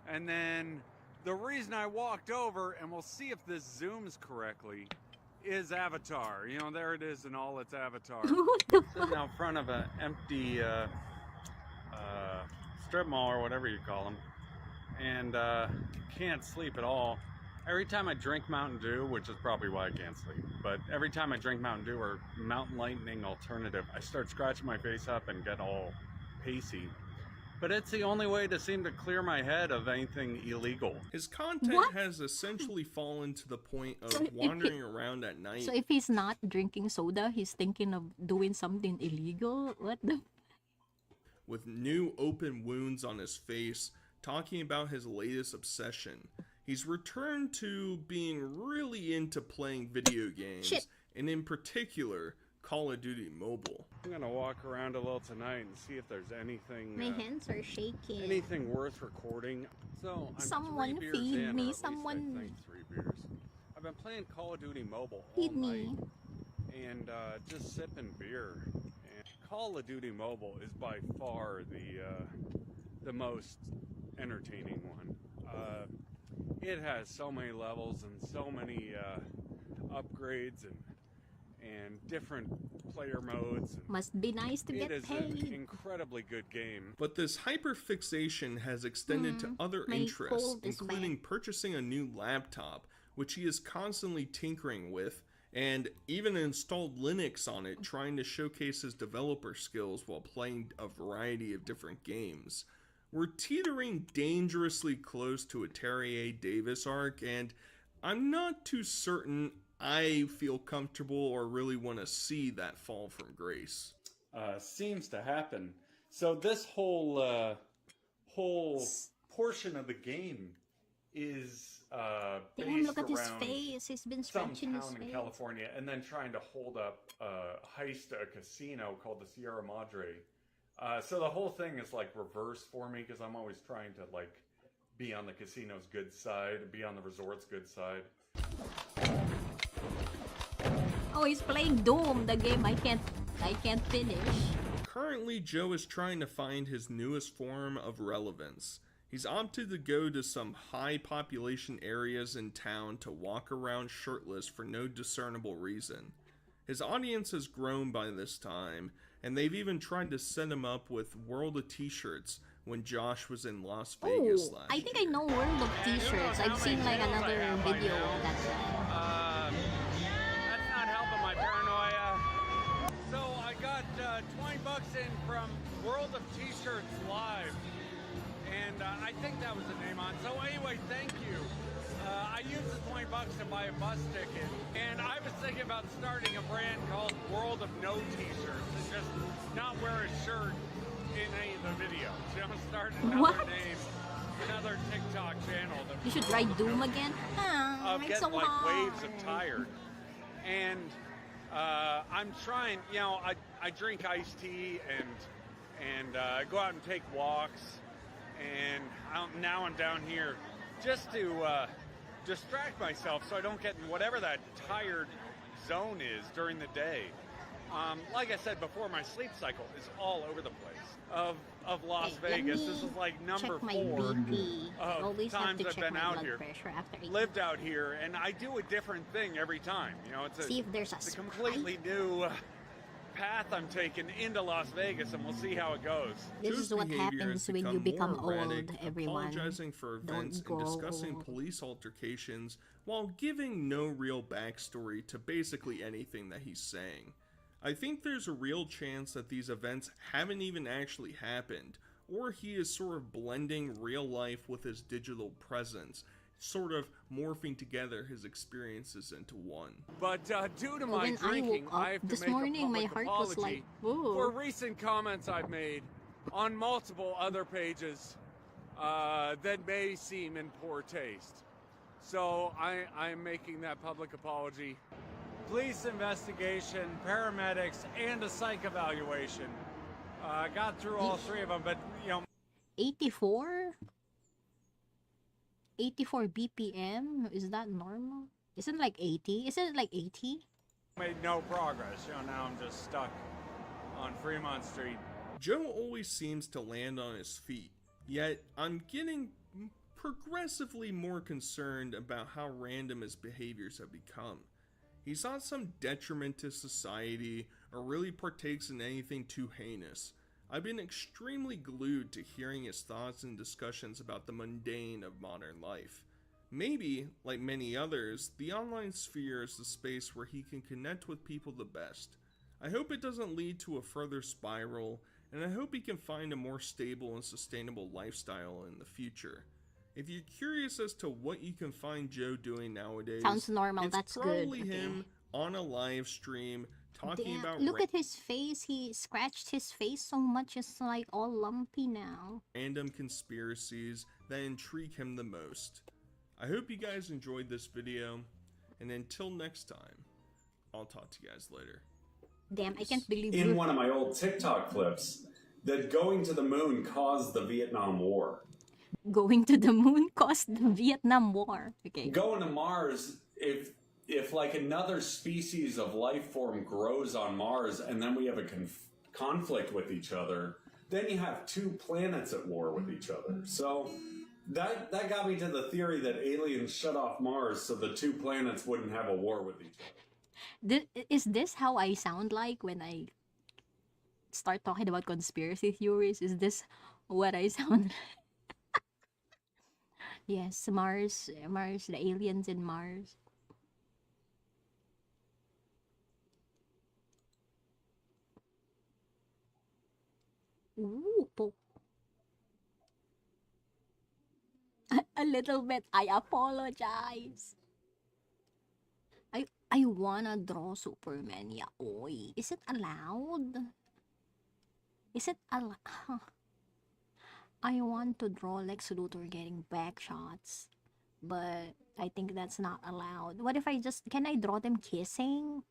Speaker 3: and then the reason I walked over, and we'll see if this zooms correctly, is Avatar. You know, there it is in all its Avatar. Sitting out front of an empty strip mall or whatever you call them, and can't sleep at all. Every time I drink Mountain Dew, which is probably why I can't sleep, but every time I drink Mountain Dew or Mountain Lightning alternative, I start scratching my face up and get all pacey. But it's the only way to seem to clear my head of anything illegal.
Speaker 4: His content has essentially fallen to the point of
Speaker 1: So if
Speaker 4: wandering around at night.
Speaker 1: So if he's not drinking soda, he's thinking of doing something illegal? What the?
Speaker 4: With new open wounds on his face, talking about his latest obsession. He's returned to being really into playing video games,
Speaker 1: Shit.
Speaker 4: and in particular, Call of Duty Mobile.
Speaker 3: I'm gonna walk around a little tonight and see if there's anything
Speaker 1: My hands are shaking.
Speaker 3: anything worth recording. So I'm
Speaker 1: Someone
Speaker 3: 3 beers
Speaker 1: feed
Speaker 3: in, or
Speaker 1: me,
Speaker 3: at least
Speaker 1: someone-
Speaker 3: I think 3 beers. I've been playing Call of Duty Mobile all
Speaker 1: Feed me.
Speaker 3: night and just sipping beer. And Call of Duty Mobile is by far the most entertaining one. It has so many levels and so many upgrades and different player modes.
Speaker 1: Must be nice to
Speaker 3: It
Speaker 1: get
Speaker 3: is an
Speaker 1: paid.
Speaker 3: incredibly good game.
Speaker 4: But this hyperfixation has extended to other
Speaker 1: my
Speaker 4: interests,
Speaker 1: cold is
Speaker 4: including purchasing a new laptop, which he is constantly tinkering with, and even installed Linux on it, trying to showcase his developer skills while playing a variety of different games. We're teetering dangerously close to a Terry A. Davis arc, and I'm not too certain I feel comfortable or really want to see that fall from grace.
Speaker 2: Seems to happen. So this whole portion of the game is
Speaker 1: Damn,
Speaker 2: based
Speaker 1: look at his
Speaker 2: around
Speaker 1: face. He's been
Speaker 2: some
Speaker 1: scratching his
Speaker 2: town in
Speaker 1: face.
Speaker 2: California, and then trying to hold up a heist at a casino called the Sierra Madre. So the whole thing is like reverse for me because I'm always trying to like be on the casino's good side and be on the resort's good side.
Speaker 1: Oh, he's playing Doom, the game I can't finish.
Speaker 4: Currently, Joe is trying to find his newest form of relevance. He's opted to go to some high population areas in town to walk around shirtless for no discernible reason. His audience has grown by this time, and they've even tried to set him up with World of T-shirts when Josh was in Las Vegas
Speaker 1: Oh,
Speaker 4: last
Speaker 1: I think I know World of T-shirts. I've seen like another video that.
Speaker 3: That's not helping my paranoia. So I got 20 bucks in from World of T-Shirts Live, and I think that was the name on. So anyway, thank you. I used the 20 bucks to buy a bus ticket, and I was thinking about starting a brand called World of No T-Shirts, and just not wear a shirt in any of the videos. You know, start another
Speaker 1: What?
Speaker 3: name, another TikTok channel.
Speaker 1: You should try Doom again.
Speaker 3: Of
Speaker 1: It's
Speaker 3: getting
Speaker 1: so
Speaker 3: like
Speaker 1: hard.
Speaker 3: waves of tired, and I'm trying. You know, I drink iced tea and go out and take walks, and now I'm down here just to distract myself so I don't get in whatever that tired zone is during the day. Like I said before, my sleep cycle is all over the place. Of Las
Speaker 1: Hey, let
Speaker 3: Vegas,
Speaker 1: me
Speaker 3: this is like number
Speaker 1: check my
Speaker 3: 4
Speaker 1: BP.
Speaker 3: of
Speaker 1: Always have
Speaker 3: times
Speaker 1: to
Speaker 3: I've
Speaker 1: check
Speaker 3: been
Speaker 1: my
Speaker 3: out
Speaker 1: blood
Speaker 3: here,
Speaker 1: pressure after eating.
Speaker 3: lived out here, and I do a different thing every time. You know, it's
Speaker 1: See if there's a
Speaker 3: it's a completely new path I'm taking into Las Vegas, and we'll see how it goes.
Speaker 1: This is what
Speaker 4: behavior
Speaker 1: happens
Speaker 4: has
Speaker 1: when you become
Speaker 4: more erratic,
Speaker 1: old, everyone.
Speaker 4: apologizing for
Speaker 1: Don't
Speaker 4: events
Speaker 1: go
Speaker 4: and discussing
Speaker 1: old.
Speaker 4: police altercations while giving no real backstory to basically anything that he's saying. I think there's a real chance that these events haven't even actually happened, or he is sort of blending real life with his digital presence, sort of morphing together his experiences into one.
Speaker 3: But due to
Speaker 1: Well,
Speaker 3: my
Speaker 1: when I
Speaker 3: drinking,
Speaker 1: woke up
Speaker 3: I have to
Speaker 1: this
Speaker 3: make
Speaker 1: morning,
Speaker 3: a
Speaker 1: my
Speaker 3: public
Speaker 1: heart was
Speaker 3: apology
Speaker 1: like, "Ooh."
Speaker 3: for recent comments I've made on multiple other pages that may seem in poor taste. So I'm making that public apology. Police investigation, paramedics, and a psych evaluation. Got through all three of them, but
Speaker 1: 84? 84 BPM? Is that normal? Isn't it like 80? Isn't it like 80?
Speaker 3: Made no progress. Now I'm just stuck on Fremont Street.
Speaker 4: Joe always seems to land on his feet, yet I'm getting progressively more concerned about how random his behaviors have become. He's not some detriment to society or really partakes in anything too heinous. I've been extremely glued to hearing his thoughts and discussions about the mundane of modern life. Maybe, like many others, the online sphere is the space where he can connect with people the best. I hope it doesn't lead to a further spiral, and I hope he can find a more stable and sustainable lifestyle in the future. If you're curious as to what you can find Joe doing nowadays,
Speaker 1: Sounds normal,
Speaker 4: it's
Speaker 1: that's good.
Speaker 4: probably
Speaker 1: Okay.
Speaker 4: him on a live stream talking about
Speaker 1: Look at his face. He scratched his face so much it's like all lumpy now.
Speaker 4: random conspiracies that intrigue him the most. I hope you guys enjoyed this video, and until next time, I'll talk to you guys later.
Speaker 1: Damn, I can't believe
Speaker 2: In one of my old TikTok clips, that going to the moon caused the Vietnam War.
Speaker 1: Going to the moon caused the Vietnam War. Okay.
Speaker 2: Going to Mars, if like another species of life form grows on Mars and then we have a conflict with each other, then you have two planets at war with each other. So that got me to the theory that aliens shut off Mars so the two planets wouldn't have a war with each other.
Speaker 1: Is this how I sound like when I start talking about conspiracy theories? Is this what I sound like? Yes, Mars, the aliens in Mars. Ooh, a little bit. I apologize. I wanna draw Superman. Yeah, oi. Is it allowed? Is it allowed? Huh. I want to draw Lex Luthor getting back shots, but I think that's not allowed. What if can I draw them kissing?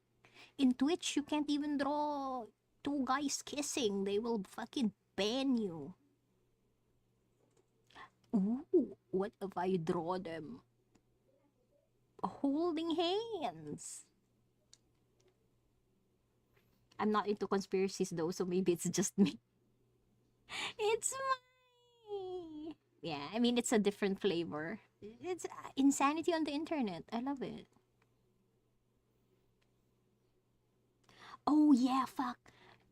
Speaker 1: In Twitch, you can't even draw two guys kissing. They will fucking ban you. Ooh, what if I draw them holding hands? I'm not into conspiracies though, so maybe it's just me. It's me. Yeah, I mean, it's a different flavor. It's insanity on the internet. I love it. Oh yeah, fuck.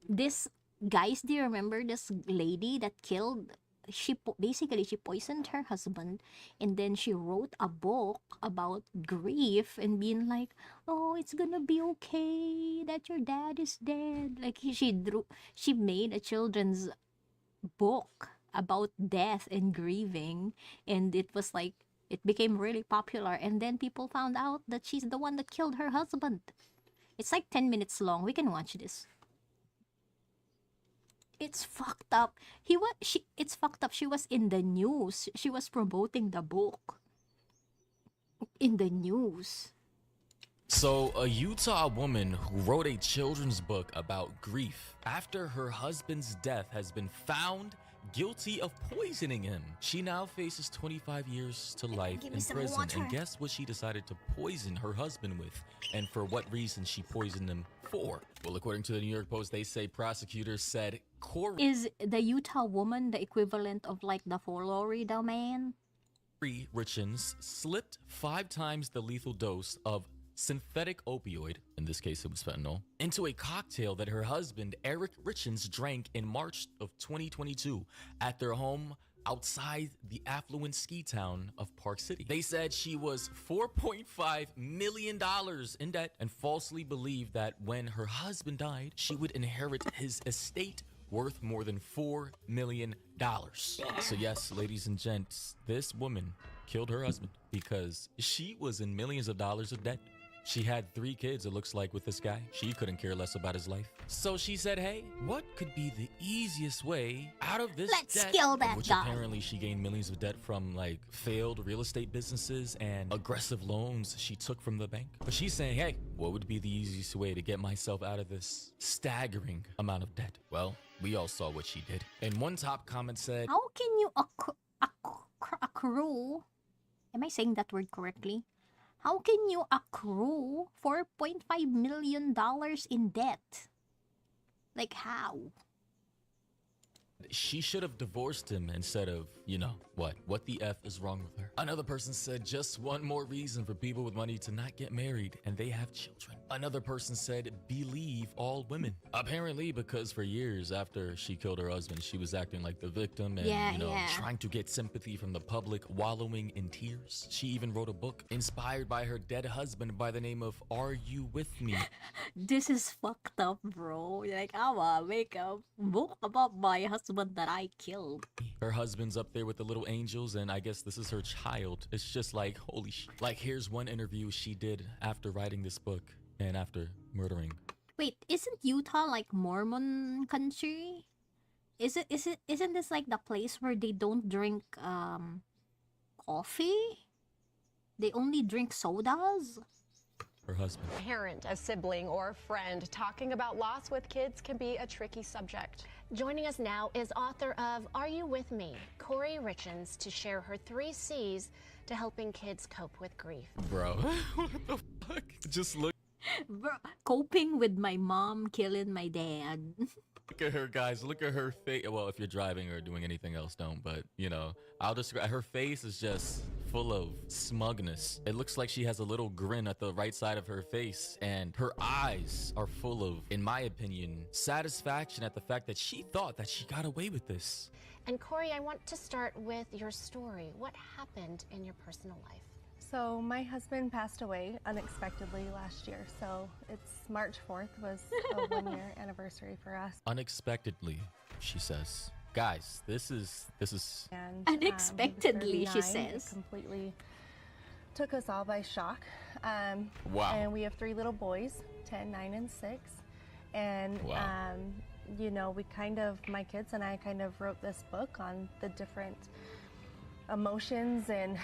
Speaker 1: This, guys, do you remember this lady that killed? She poisoned her husband, and then she wrote a book about grief and being like, oh, it's gonna be okay that your dad is dead. Like she made a children's book about death and grieving, and it became really popular, and then people found out that she's the one that killed her husband. It's like 10 minutes long. We can watch this. It's fucked up. It's fucked up. She was in the news. She was promoting the book. In the news.
Speaker 11: So, a Utah woman who wrote a children's book about grief after her husband's death has been found guilty of poisoning him. She now faces 25 years to life in prison. And guess what she decided to poison her husband with, and for what reason she poisoned him for? Well, according to the New York Post, they say prosecutors said
Speaker 1: Is the Utah woman the equivalent of like the Florida man?
Speaker 11: Corey Richens slipped 5 times the lethal dose of synthetic opioid, in this case it was fentanyl, into a cocktail that her husband, Eric Richens, drank in March of 2022 at their home outside the affluent ski town of Park City. They said she was $4.5 million in debt and falsely believed that when her husband died, she would inherit his estate worth more than $4 million. So yes, ladies and gents, this woman killed her husband because she was in millions of dollars of debt. She had 3 kids, it looks like, with this guy. She couldn't care less about his life. So she said, hey, what could be the easiest way out of this
Speaker 1: Let's
Speaker 11: debt?
Speaker 1: kill that
Speaker 11: Which
Speaker 1: guy.
Speaker 11: apparently she gained millions of debt from like failed real estate businesses and aggressive loans she took from the bank. But she's saying, hey, what would be the easiest way to get myself out of this staggering amount of debt? Well, we all saw what she did. And one top comment said,
Speaker 1: How can you accrue? Am I saying that word correctly? How can you accrue $4.5 million in debt? Like how?
Speaker 11: she should have divorced him instead of, you know, what the F is wrong with her? Another person said just one more reason for people with money to not get married and they have children. Another person said believe all women. Apparently because for years after she killed her husband, she was acting like the victim and, trying to get sympathy from the public, wallowing in tears. She even wrote a book inspired by her dead husband by the name of Are You With Me?
Speaker 1: This is fucked up, bro. Like, I wanna make a book about my husband that I killed.
Speaker 11: Her husband's up there with the little angels, and I guess this is her child. It's just like, holy sh. Like, here's one interview she did after writing this book and after murdering.
Speaker 1: Wait, isn't Utah like Mormon country? Isn't this like the place where they don't drink coffee? They only drink sodas?
Speaker 11: Her husband.
Speaker 12: A parent, a sibling, or a friend talking about loss with kids can be a tricky subject. Joining us now is author of Are You With Me? Corey Richens, to share her 3 C's to helping kids cope with grief.
Speaker 11: Bro, what the fuck? Just look.
Speaker 1: Bro, coping with my mom killing my dad.
Speaker 11: Look at her, guys. Look at her face. Well, if you're driving or doing anything else, don't. But, you know, I'll describe. Her face is just full of smugness. It looks like she has a little grin at the right side of her face. And her eyes are full of, in my opinion, satisfaction at the fact that she thought that she got away with this.
Speaker 12: And Corey, I want to start with your story. What happened in your personal life?
Speaker 14: So my husband passed away unexpectedly last year. So it's March 4th was a 1-year anniversary for us.
Speaker 11: Unexpectedly, she says. Guys, this is
Speaker 14: And
Speaker 1: unexpectedly, she
Speaker 14: 39.
Speaker 1: says.
Speaker 14: It completely took us all by shock.
Speaker 11: Wow.
Speaker 14: And we have 3 little boys, 10, 9, and 6. And
Speaker 11: Wow.
Speaker 14: you know, my kids and I kind of wrote this book on the different emotions and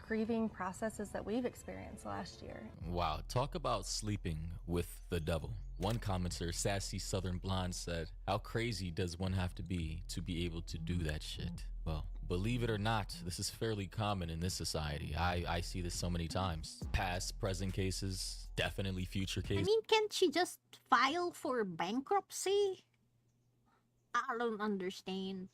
Speaker 14: grieving processes that we've experienced last year.
Speaker 11: Wow, talk about sleeping with the devil. One commenter, Sassy Southern Blonde, said, how crazy does one have to be able to do that shit? Well, believe it or not, this is fairly common in this society. I see this so many times. Past, present cases, definitely future cases.
Speaker 1: I mean, can't she just file for bankruptcy? I don't understand.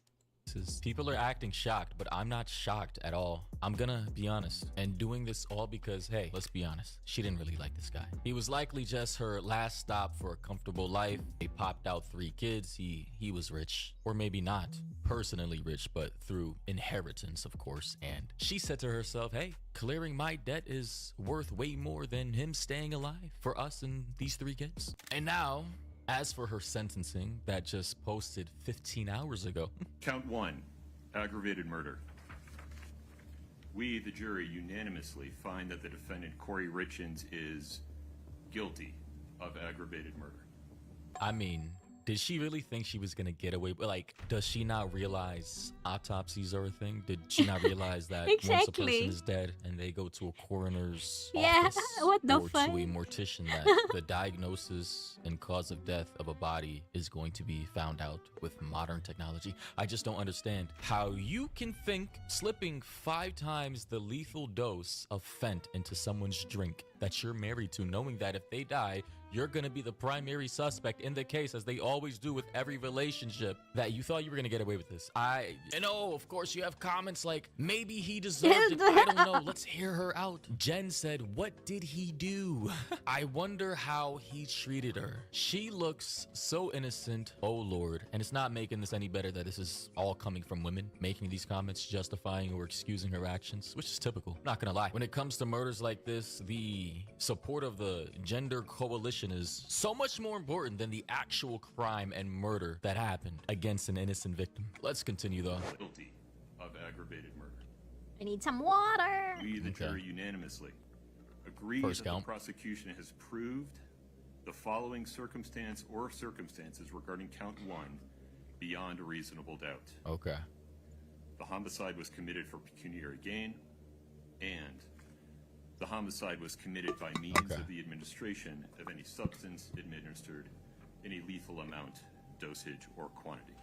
Speaker 11: People are acting shocked, but I'm not shocked at all. I'm gonna be honest. And doing this all because, hey, let's be honest, she didn't really like this guy. He was likely just her last stop for a comfortable life. They popped out 3 kids. He was rich. Or maybe not personally rich, but through inheritance, of course. And she said to herself, hey, clearing my debt is worth way more than him staying alive for us and these 3 kids. And now, as for her sentencing that just posted 15 hours ago.
Speaker 23: Count 1, aggravated murder. We, the jury, unanimously find that the defendant, Corey Richens, is guilty of aggravated murder.
Speaker 11: I mean, did she really think she was gonna get away? Like, does she not realize autopsies are a thing? Did she not realize that once a
Speaker 1: Exactly.
Speaker 11: person is dead and they go to a coroner's
Speaker 1: Yeah,
Speaker 11: office
Speaker 1: what the
Speaker 11: or
Speaker 1: fuck?
Speaker 11: to a mortician that the diagnosis and cause of death of a body is going to be found out with modern technology? I just don't understand how you can think slipping 5 times the lethal dose of Fent into someone's drink that you're married to, knowing that if they die, you're gonna be the primary suspect in the case, as they always do with every relationship, that you thought you were gonna get away with this. I know, of course, you have comments like, maybe he deserved it. I don't know. Let's hear her out. Jen said, what did he do? I wonder how he treated her. She looks so innocent. Oh, Lord. And it's not making this any better that this is all coming from women, making these comments, justifying or excusing her actions, which is typical. Not gonna lie. When it comes to murders like this, the support of the gender coalition is so much more important than the actual crime and murder that happened against an innocent victim. Let's continue though.
Speaker 23: Guilty of aggravated murder.
Speaker 1: I need some water.
Speaker 23: We, the jury, unanimously agree
Speaker 11: First
Speaker 23: that the
Speaker 11: count.
Speaker 23: prosecution has proved the following circumstance or circumstances regarding count 1 beyond a reasonable doubt.
Speaker 11: Okay.
Speaker 23: The homicide was committed for pecuniary gain, and the homicide was committed by means of the administration of any substance administered in a lethal amount, dosage, or quantity.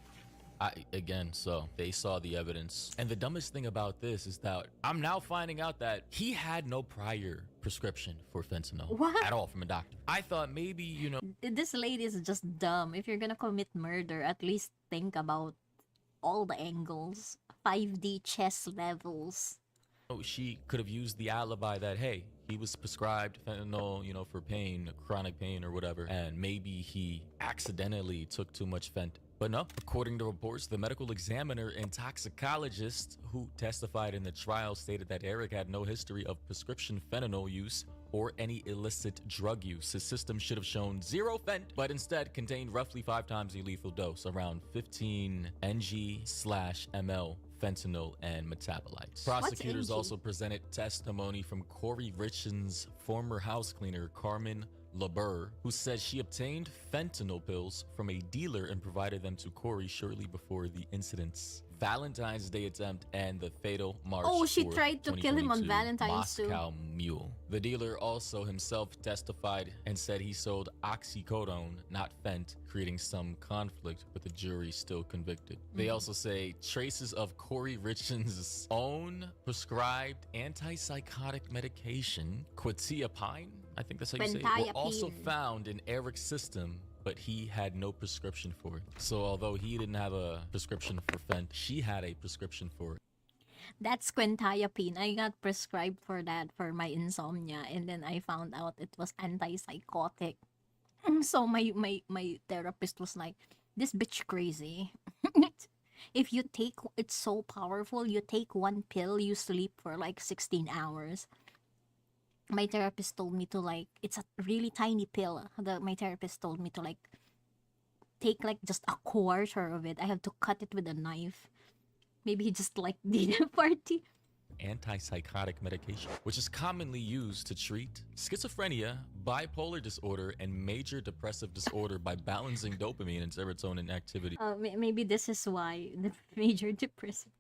Speaker 11: So they saw the evidence. And the dumbest thing about this is that I'm now finding out that he had no prior prescription for fentanyl at all from a doctor. I thought maybe, you know,
Speaker 1: This lady is just dumb. If you're gonna commit murder, at least think about all the angles. 5D chess levels.
Speaker 11: she could have used the alibi that, hey, he was prescribed fentanyl, you know, for pain, chronic pain or whatever, and maybe he accidentally took too much fent. But no, according to reports, the medical examiner and toxicologist who testified in the trial stated that Eric had no history of prescription fentanyl use or any illicit drug use. His system should have shown 0 fent, but instead contained roughly 5 times the lethal dose, around 15 ng/ml fentanyl and metabolites. Prosecutors also presented testimony from Corey Richens' former house cleaner, Carmen LaBur, who said she obtained fentanyl pills from a dealer and provided them to Corey shortly before the incidents. Valentine's Day attempt and the fatal March
Speaker 1: Oh, she
Speaker 11: 4th,
Speaker 1: tried to kill him on
Speaker 11: 2022
Speaker 1: Valentine's too.
Speaker 11: Moscow Mule. The dealer also himself testified and said he sold oxycodone, not fent, creating some conflict, but the jury still convicted. They also say traces of Corey Richens' own prescribed antipsychotic medication, quetiapine, I think that's how you say it, were also
Speaker 1: Quetiapine.
Speaker 11: found in Eric's system, but he had no prescription for it. So although he didn't have a prescription for fent, she had a prescription for it.
Speaker 1: That's quetiapine. I got prescribed for that for my insomnia, and then I found out it was antipsychotic. So my therapist was like, "This bitch crazy. If you take, it's so powerful. You take 1 pill, you sleep for like 16 hours." My therapist told me to like, it's a really tiny pill. My therapist told me to like take like just a quarter of it. I have to cut it with a knife. Maybe he just like did a party.
Speaker 11: Antipsychotic medication, which is commonly used to treat schizophrenia, bipolar disorder, and major depressive disorder by balancing dopamine and serotonin activity
Speaker 1: Maybe this is why the major depressive.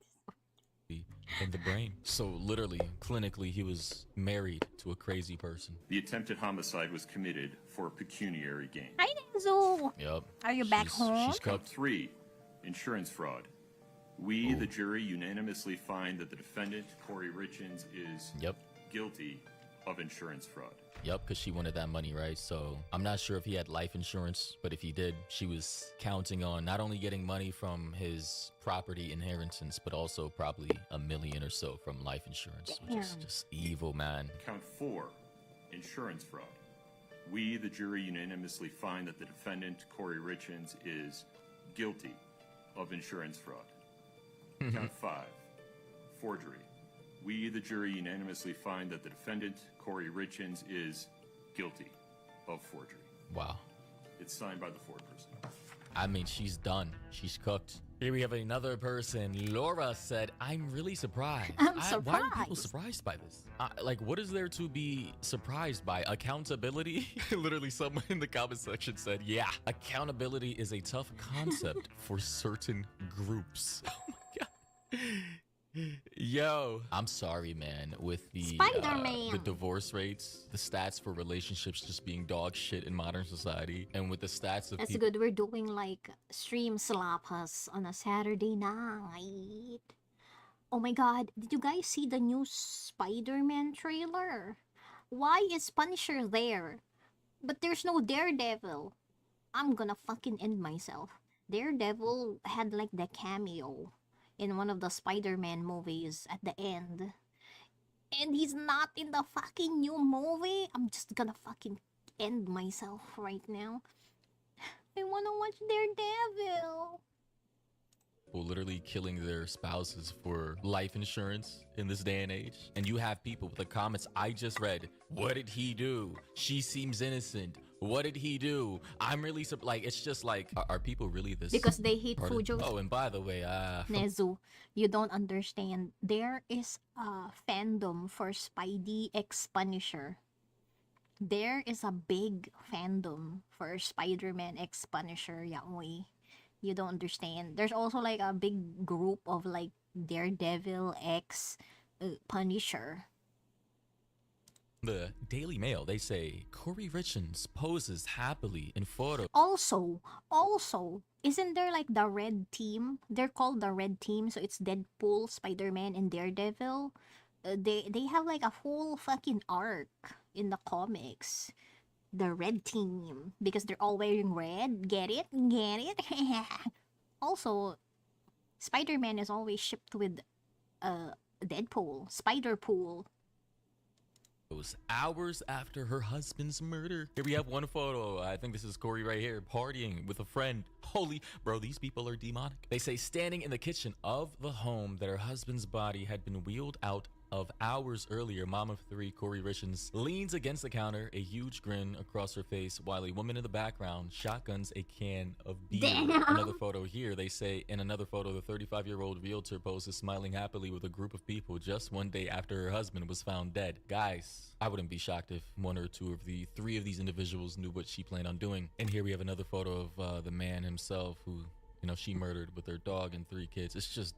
Speaker 11: in the brain. So literally, clinically, he was married to a crazy person.
Speaker 23: The attempted homicide was committed for pecuniary gain.
Speaker 1: Hi, Nenzo.
Speaker 11: Yep.
Speaker 1: Are you back home?
Speaker 23: Count 3, insurance fraud. We, the jury, unanimously find that the defendant, Corey Richens, is guilty of insurance fraud.
Speaker 11: Yep, because she wanted that money, right? So I'm not sure if he had life insurance, but if he did, she was counting on not only getting money from his property inheritance, but also probably $1 million or so from life insurance, which is just evil, man.
Speaker 23: Count 4, insurance fraud. We, the jury, unanimously find that the defendant, Corey Richens, is guilty of insurance fraud. Count 5, forgery. We, the jury, unanimously find that the defendant, Corey Richens, is guilty of forgery.
Speaker 11: Wow.
Speaker 23: It's signed by the foreperson.
Speaker 11: I mean, she's done. She's cooked. Here we have another person. Laura said, I'm really surprised. Why are people surprised by this? Like, what is there to be surprised by? Accountability? Literally, someone in the comment section said, yeah, accountability is a tough concept for certain groups. Oh my God. Yo, I'm sorry, man. With the
Speaker 1: Spider-Man.
Speaker 11: divorce rates, the stats for relationships just being dog shit in modern society, and with the stats of
Speaker 1: That's
Speaker 11: people.
Speaker 1: good. We're doing like stream slapas on a Saturday night. Oh my God! Did you guys see the new Spider-Man trailer? Why is Punisher there, but there's no Daredevil? I'm gonna fucking end myself. Daredevil had like the cameo in one of the Spider-Man movies at the end. And he's not in the fucking new movie. I'm just gonna fucking end myself right now. I wanna watch Daredevil.
Speaker 11: People literally killing their spouses for life insurance in this day and age. And you have people with the comments I just read. What did he do? She seems innocent. What did he do? I'm really like, it's just like, are people really this?
Speaker 1: Because they hate
Speaker 11: Pardon?
Speaker 1: Fujo.
Speaker 11: Oh, and by the way,
Speaker 1: Nezu, you don't understand. There is a fandom for Spidey x Punisher. there is a big fandom for Spider-Man X Punisher, yaoi. You don't understand. There's also like a big group of like Daredevil X Punisher.
Speaker 11: The Daily Mail, they say Corey Richards poses happily in photo.
Speaker 1: Also, isn't there like the Red Team? They're called the Red Team, so it's Deadpool, Spider-Man, and Daredevil. They have like a whole fucking arc in the comics. The Red Team, because they're all wearing red. Get it? Get it? Also, Spider-Man is always shipped with Deadpool, Spider-Pool.
Speaker 11: Hours after her husband's murder. Here we have one photo. I think this is Corey right here, partying with a friend. Holy, bro, these people are demonic. They say standing in the kitchen of the home that her husband's body had been wheeled out of hours earlier, mom of three, Corey Richards, leans against the counter, a huge grin across her face, while a woman in the background shotguns a can of beer.
Speaker 1: Damn.
Speaker 11: Another photo here, they say, in another photo, the 35-year-old realtor poses smiling happily with a group of people just one day after her husband was found dead. Guys, I wouldn't be shocked if one or two of the three of these individuals knew what she planned on doing. And here we have another photo of the man himself who, you know, she murdered with her dog and 3 kids. It's just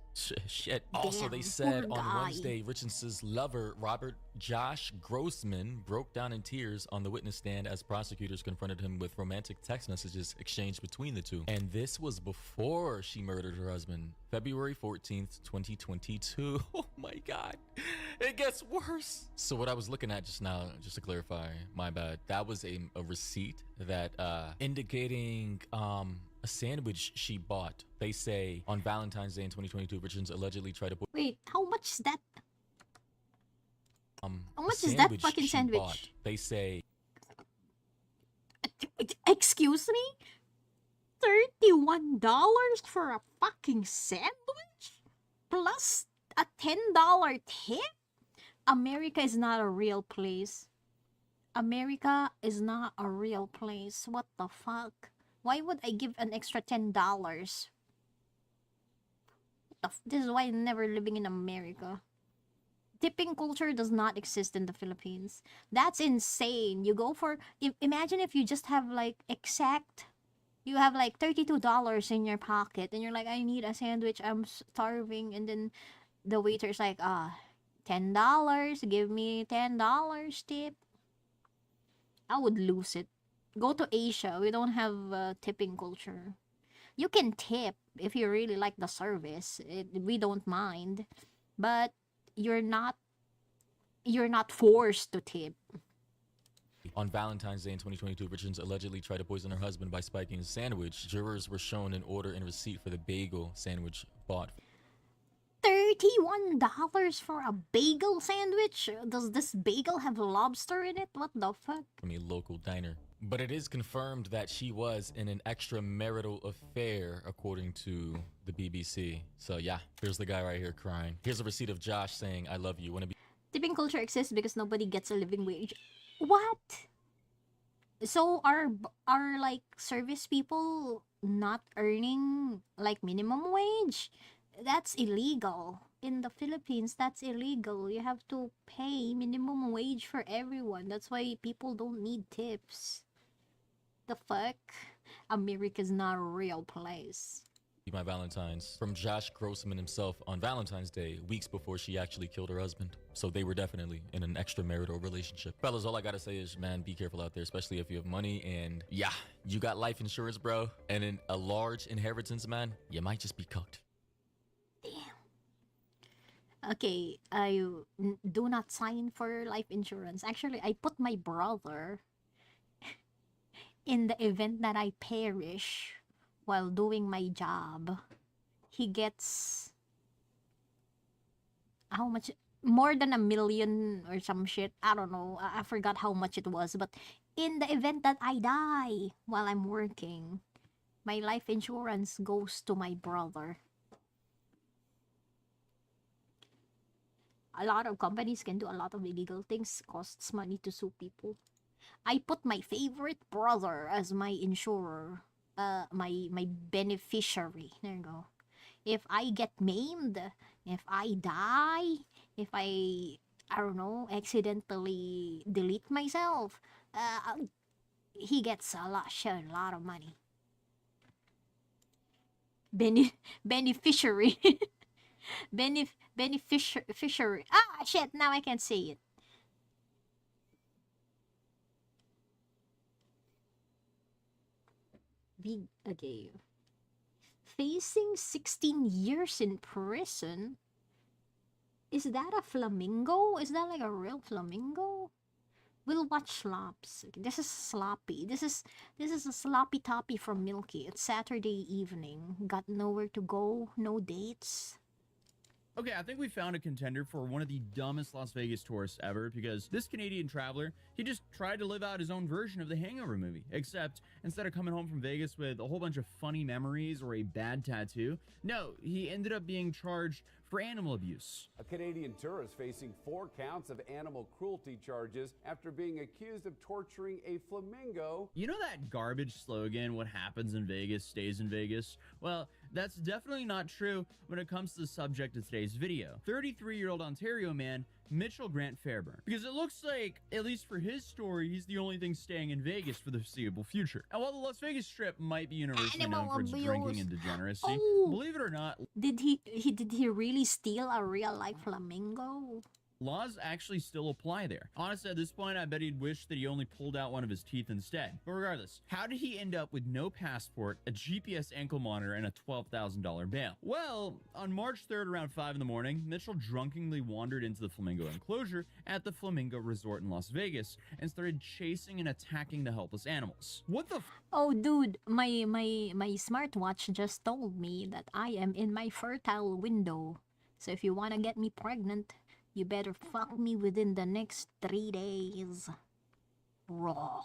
Speaker 11: shit. Also,
Speaker 1: Damn,
Speaker 11: they said
Speaker 1: poor
Speaker 11: on
Speaker 1: guy.
Speaker 11: Wednesday, Richardson's lover, Robert Josh Grossman, broke down in tears on the witness stand as prosecutors confronted him with romantic text messages exchanged between the two. And this was before she murdered her husband, February 14th, 2022. Oh my God. It gets worse. So what I was looking at just now, just to clarify, my bad, that was a receipt that indicating a sandwich she bought. They say on Valentine's Day in 2022, Richards allegedly tried to
Speaker 1: Wait, how much is that? How
Speaker 11: a
Speaker 1: much is that
Speaker 11: sandwich
Speaker 1: fucking
Speaker 11: she
Speaker 1: sandwich?
Speaker 11: bought. They say
Speaker 1: Excuse me? $31 for a fucking sandwich? Plus a $10 tip? America is not a real place. America is not a real place. What the fuck? Why would I give an extra $10? This is why I'm never living in America. Tipping culture does not exist in the Philippines. That's insane. You go for... Imagine if you just have like you have like $32 in your pocket and you're like, I need a sandwich, I'm starving, and then the waiter's like, $10, give me $10 tip. I would lose it. Go to Asia, we don't have tipping culture. You can tip if you really like the service. We don't mind, but you're not forced to tip.
Speaker 11: on Valentine's Day in 2022, Richards allegedly tried to poison her husband by spiking his sandwich. Jurors were shown an order and receipt for the bagel sandwich bought.
Speaker 1: $31 for a bagel sandwich? Does this bagel have lobster in it? What the fuck?
Speaker 11: From a local diner. But it is confirmed that she was in an extramarital affair, according to the BBC. So yeah, here's the guy right here crying. Here's a receipt of Josh saying, I love you. Wanna be...
Speaker 1: Tipping culture exists because nobody gets a living wage. What? So are like service people not earning like minimum wage? That's illegal. In the Philippines, that's illegal. You have to pay minimum wage for everyone. That's why people don't need tips. The fuck? America's not a real place.
Speaker 11: My Valentine's from Josh Grossman himself on Valentine's Day, weeks before she actually killed her husband. So they were definitely in an extramarital relationship. Fellas, all I gotta say is, man, be careful out there, especially if you have money and yeah, you got life insurance, bro, and in a large inheritance, man, you might just be cooked.
Speaker 1: Okay, I do not sign for life insurance. Actually, I put my brother in the event that I perish while doing my job. He gets how much? More than $1 million or some shit. I don't know. I forgot how much it was. But in the event that I die while I'm working, my life insurance goes to my brother. A lot of companies can do a lot of illegal things. Costs money to sue people. I put my favorite brother as my insurer. My beneficiary. There you go. If I get maimed, if I die, if I don't know, accidentally delete myself, he gets a lot of money. Beneficiary. Beneficiary. Ah, shit, now I can't say it. Big, okay. Facing 16 years in prison? Is that a flamingo? Is that like a real flamingo? We'll watch Slops. Okay, this is Sloppy. This is a Sloppy Toppy from Milky. It's Saturday evening. Got nowhere to go, no dates.
Speaker 5: Okay, I think we found a contender for one of the dumbest Las Vegas tourists ever, because this Canadian traveler, he just tried to live out his own version of the Hangover movie, except instead of coming home from Vegas with a whole bunch of funny memories or a bad tattoo, no, he ended up being charged for animal abuse.
Speaker 7: A Canadian tourist facing 4 counts of animal cruelty charges after being accused of torturing a flamingo.
Speaker 5: You know that garbage slogan, what happens in Vegas stays in Vegas? Well, that's definitely not true when it comes to the subject of today's video. 33-year-old Ontario man Mitchell Grant Fairburn. Because it looks like, at least for his story, he's the only thing staying in Vegas for the foreseeable future. And while the Las Vegas Strip might be universally known for its drinking and degeneracy, believe it or not,
Speaker 1: did he really steal a real life flamingo?
Speaker 5: laws actually still apply there. Honestly, at this point, I bet he'd wish that he only pulled out one of his teeth instead. But regardless, how did he end up with no passport, a GPS ankle monitor, and a $12,000 bail? Well, on March 3rd around 5 in the morning, Mitchell drunkenly wandered into the Flamingo enclosure at the Flamingo Resort in Las Vegas and started chasing and attacking the helpless animals. What the
Speaker 1: Oh, dude, my smartwatch just told me that I am in my fertile window. So if you want to get me pregnant, you better fuck me within the next 3 days. Raw.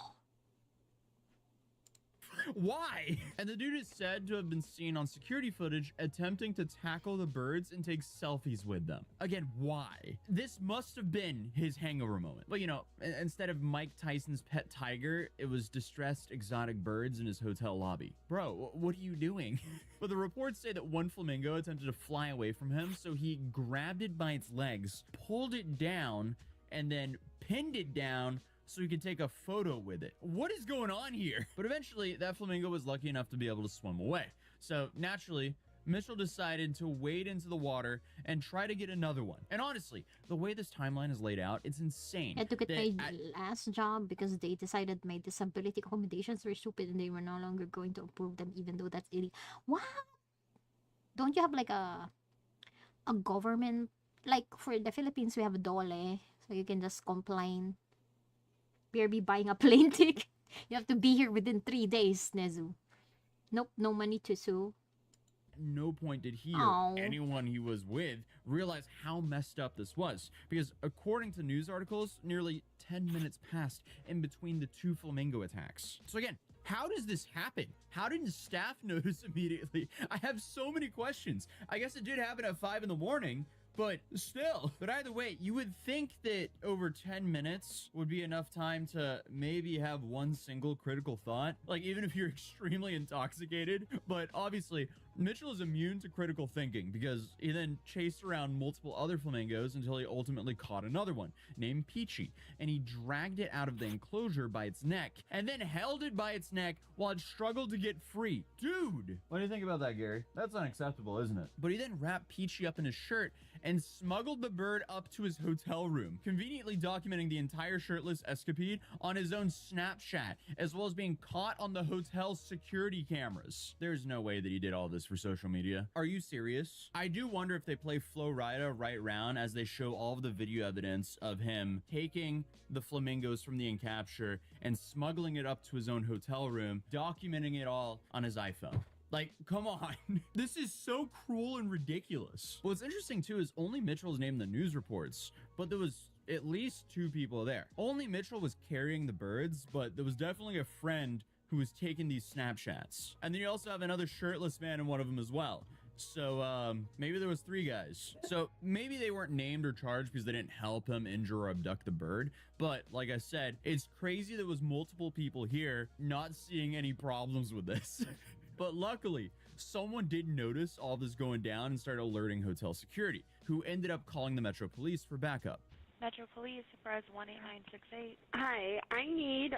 Speaker 5: Why? And the dude is said to have been seen on security footage attempting to tackle the birds and take selfies with them. Again, why? This must have been his hangover moment. But you know, instead of Mike Tyson's pet tiger, it was distressed exotic birds in his hotel lobby. Bro, what are you doing? But the reports say that one flamingo attempted to fly away from him, so he grabbed it by its legs, pulled it down, and then pinned it down so he could take a photo with it. What is going on here? But eventually, that flamingo was lucky enough to be able to swim away. So naturally, Mitchell decided to wade into the water and try to get another one. And honestly, the way this timeline is laid out, it's insane.
Speaker 1: I took it my last job because they decided my disability accommodations were stupid and they were no longer going to approve them, even though that's illegal. What? Don't you have like a government, like for the Philippines we have a DOLE, so you can just complain. BRB buying a plane ticket. You have to be here within 3 days, Nezu. Nope, no money to sue.
Speaker 5: No point did he or anyone he was with realize how messed up this was, because according to news articles, nearly 10 minutes passed in between the two flamingo attacks. So again, how does this happen? How didn't staff notice immediately? I have so many questions. I guess it did happen at 5 in the morning, but still. But either way, you would think that over 10 minutes would be enough time to maybe have one single critical thought, like even if you're extremely intoxicated. But obviously, Mitchell is immune to critical thinking because he then chased around multiple other flamingos until he ultimately caught another one named Peachy, and he dragged it out of the enclosure by its neck and then held it by its neck while it struggled to get free. Dude! What do you think about that, Gary? That's unacceptable, isn't it? But he then wrapped Peachy up in his shirt and smuggled the bird up to his hotel room, conveniently documenting the entire shirtless escapade on his own Snapchat, as well as being caught on the hotel's security cameras. There's no way that he did all this for social media. Are you serious? I do wonder if they play Flo Rida right round as they show all of the video evidence of him taking the flamingos from the encapture and smuggling it up to his own hotel room, documenting it all on his iPhone. Like, come on. This is so cruel and ridiculous. What's interesting, too, is only Mitchell is named in the news reports, but there was at least 2 people there. Only Mitchell was carrying the birds, but there was definitely a friend who was taking these Snapchats. And then you also have another shirtless man in one of them as well. So, maybe there was 3 guys. So, maybe they weren't named or charged because they didn't help him injure or abduct the bird. But, like I said, it's crazy there was multiple people here not seeing any problems with this. But luckily, someone did notice all this going down and started alerting hotel security, who ended up calling the Metro Police for backup.
Speaker 6: Metro Police, Surprise 18968.
Speaker 13: Hi, I need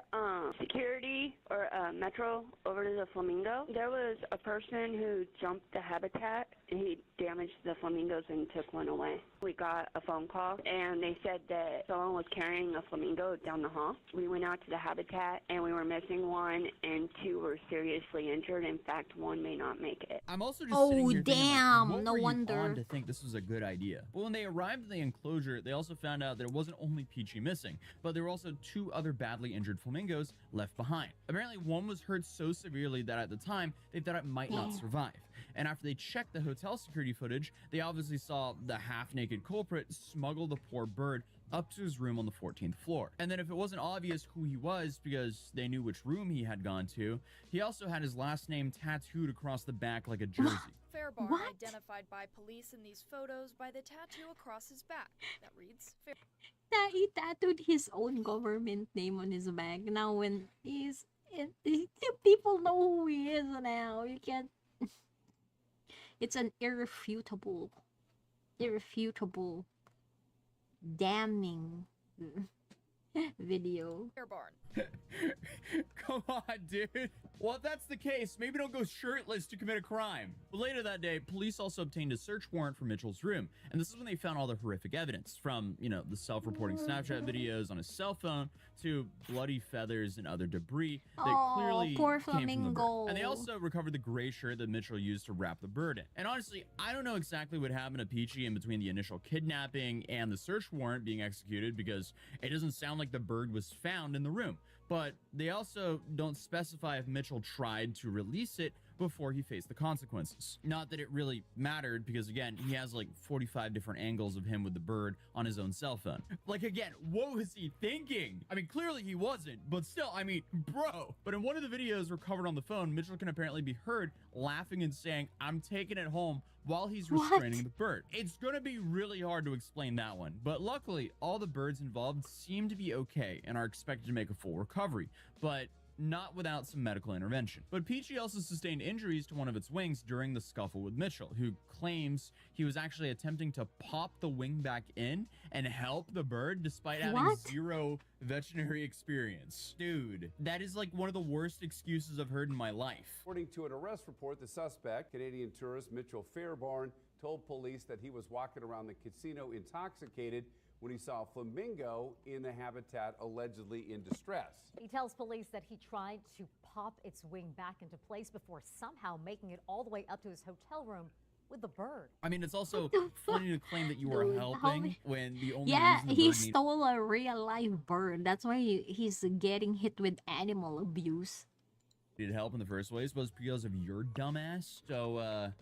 Speaker 13: security or Metro over to the Flamingo. There was a person who jumped the habitat and he damaged the flamingos and took one away. We got a phone call and they said that someone was carrying a flamingo down the hall. We went out to the habitat and we were missing one and 2 were seriously injured. In fact, 1 may not make it.
Speaker 5: I'm also just sitting here thinking,
Speaker 1: damn,
Speaker 5: like, what
Speaker 1: no
Speaker 5: were you
Speaker 1: wonder.
Speaker 5: on to think this was a good idea? But when they arrived at the enclosure, they also found out that it wasn't only Peachy missing, but there were also 2 other badly injured flamingos left behind. Apparently, one was hurt so severely that at the time, they thought it might not survive. And after they checked the hotel security footage, they obviously saw the half-naked culprit smuggle the poor bird up to his room on the 14th floor. And then if it wasn't obvious who he was because they knew which room he had gone to, he also had his last name tattooed across the back like a jersey.
Speaker 15: Fairbarn
Speaker 1: What?
Speaker 15: identified by police in these photos by the tattoo across his back that reads Fair.
Speaker 1: That he tattooed his own government name on his back. Now when people know who he is now. You can't. It's an irrefutable, damning video.
Speaker 15: Fairbarn.
Speaker 5: Come on, dude. Well, if that's the case, maybe don't go shirtless to commit a crime. But later that day, police also obtained a search warrant for Mitchell's room. And this is when they found all the horrific evidence from, the self-reporting Snapchat videos on his cell phone to bloody feathers and other debris that clearly
Speaker 1: poor
Speaker 5: came from the bird.
Speaker 1: flamingo.
Speaker 5: And they also recovered the gray shirt that Mitchell used to wrap the bird in. And honestly, I don't know exactly what happened to Peachy in between the initial kidnapping and the search warrant being executed because it doesn't sound like the bird was found in the room. But they also don't specify if Mitchell tried to release it before he faced the consequences. Not that it really mattered because, again, he has like 45 different angles of him with the bird on his own cell phone. Like, again, what was he thinking? I mean, clearly he wasn't, but still, I mean, bro. But in one of the videos recovered on the phone, Mitchell can apparently be heard laughing and saying, "I'm taking it home," while he's restraining the bird. It's gonna be really hard to explain that one, but luckily all the birds involved seem to be okay and are expected to make a full recovery, but not without some medical intervention. But Peachy also sustained injuries to one of its wings during the scuffle with Mitchell, who claims he was actually attempting to pop the wing back in and help the bird despite having zero veterinary experience. Dude, that is like one of the worst excuses I've heard in my life.
Speaker 7: According to an arrest report, the suspect, Canadian tourist Mitchell Fairbarn, told police that he was walking around the casino intoxicated when he saw a flamingo in the habitat allegedly in distress.
Speaker 24: He tells police that he tried to pop its wing back into place before somehow making it all the way up to his hotel room with the bird.
Speaker 5: I mean, it's also funny to claim that you were helping when the only
Speaker 1: Yeah,
Speaker 5: reason the
Speaker 1: he
Speaker 5: bird
Speaker 1: stole a real live bird. That's why he's getting hit with animal abuse.
Speaker 5: needed help in the first place was because of your dumbass. So,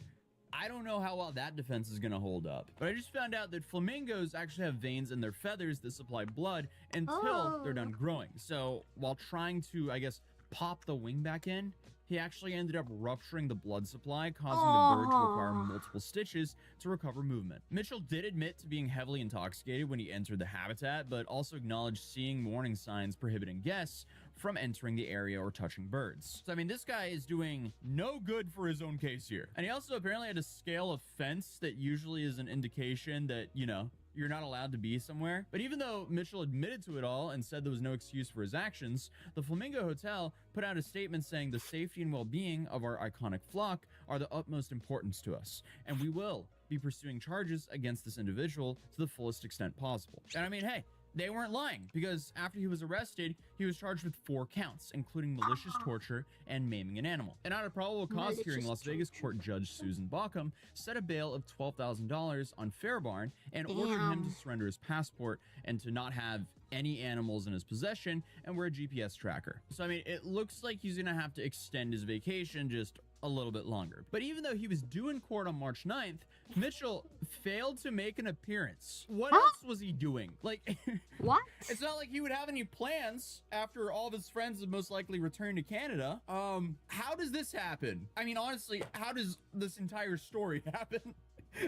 Speaker 5: I don't know how well that defense is going to hold up. But I just found out that flamingos actually have veins in their feathers that supply blood until they're done growing. So while trying to, I guess, pop the wing back in, he actually ended up rupturing the blood supply, causing the bird to require multiple stitches to recover movement. Mitchell did admit to being heavily intoxicated when he entered the habitat, but also acknowledged seeing warning signs prohibiting guests from entering the area or touching birds. So, I mean, this guy is doing no good for his own case here. And he also apparently had to scale a fence that usually is an indication that, you know, you're not allowed to be somewhere. But even though Mitchell admitted to it all and said there was no excuse for his actions, the Flamingo Hotel put out a statement saying the safety and well-being of our iconic flock are the utmost importance to us, and we will be pursuing charges against this individual to the fullest extent possible. And I mean, hey, they weren't lying, because after he was arrested, he was charged with 4 counts, including malicious torture and maiming an animal. And on a probable cause hearing, Las Vegas court judge Susan Baucom set a bail of $12,000 on Fairbarn and ordered him to surrender his passport and to not have any animals in his possession and wear a GPS tracker. So, I mean, it looks like he's gonna have to extend his vacation just a little bit longer. But even though he was due in court on March 9th, Mitchell failed to make an appearance. What else was he doing? Like,
Speaker 1: what?
Speaker 5: It's not like he would have any plans after all of his friends would most likely return to Canada. How does this happen? I mean, honestly, how does this entire story happen?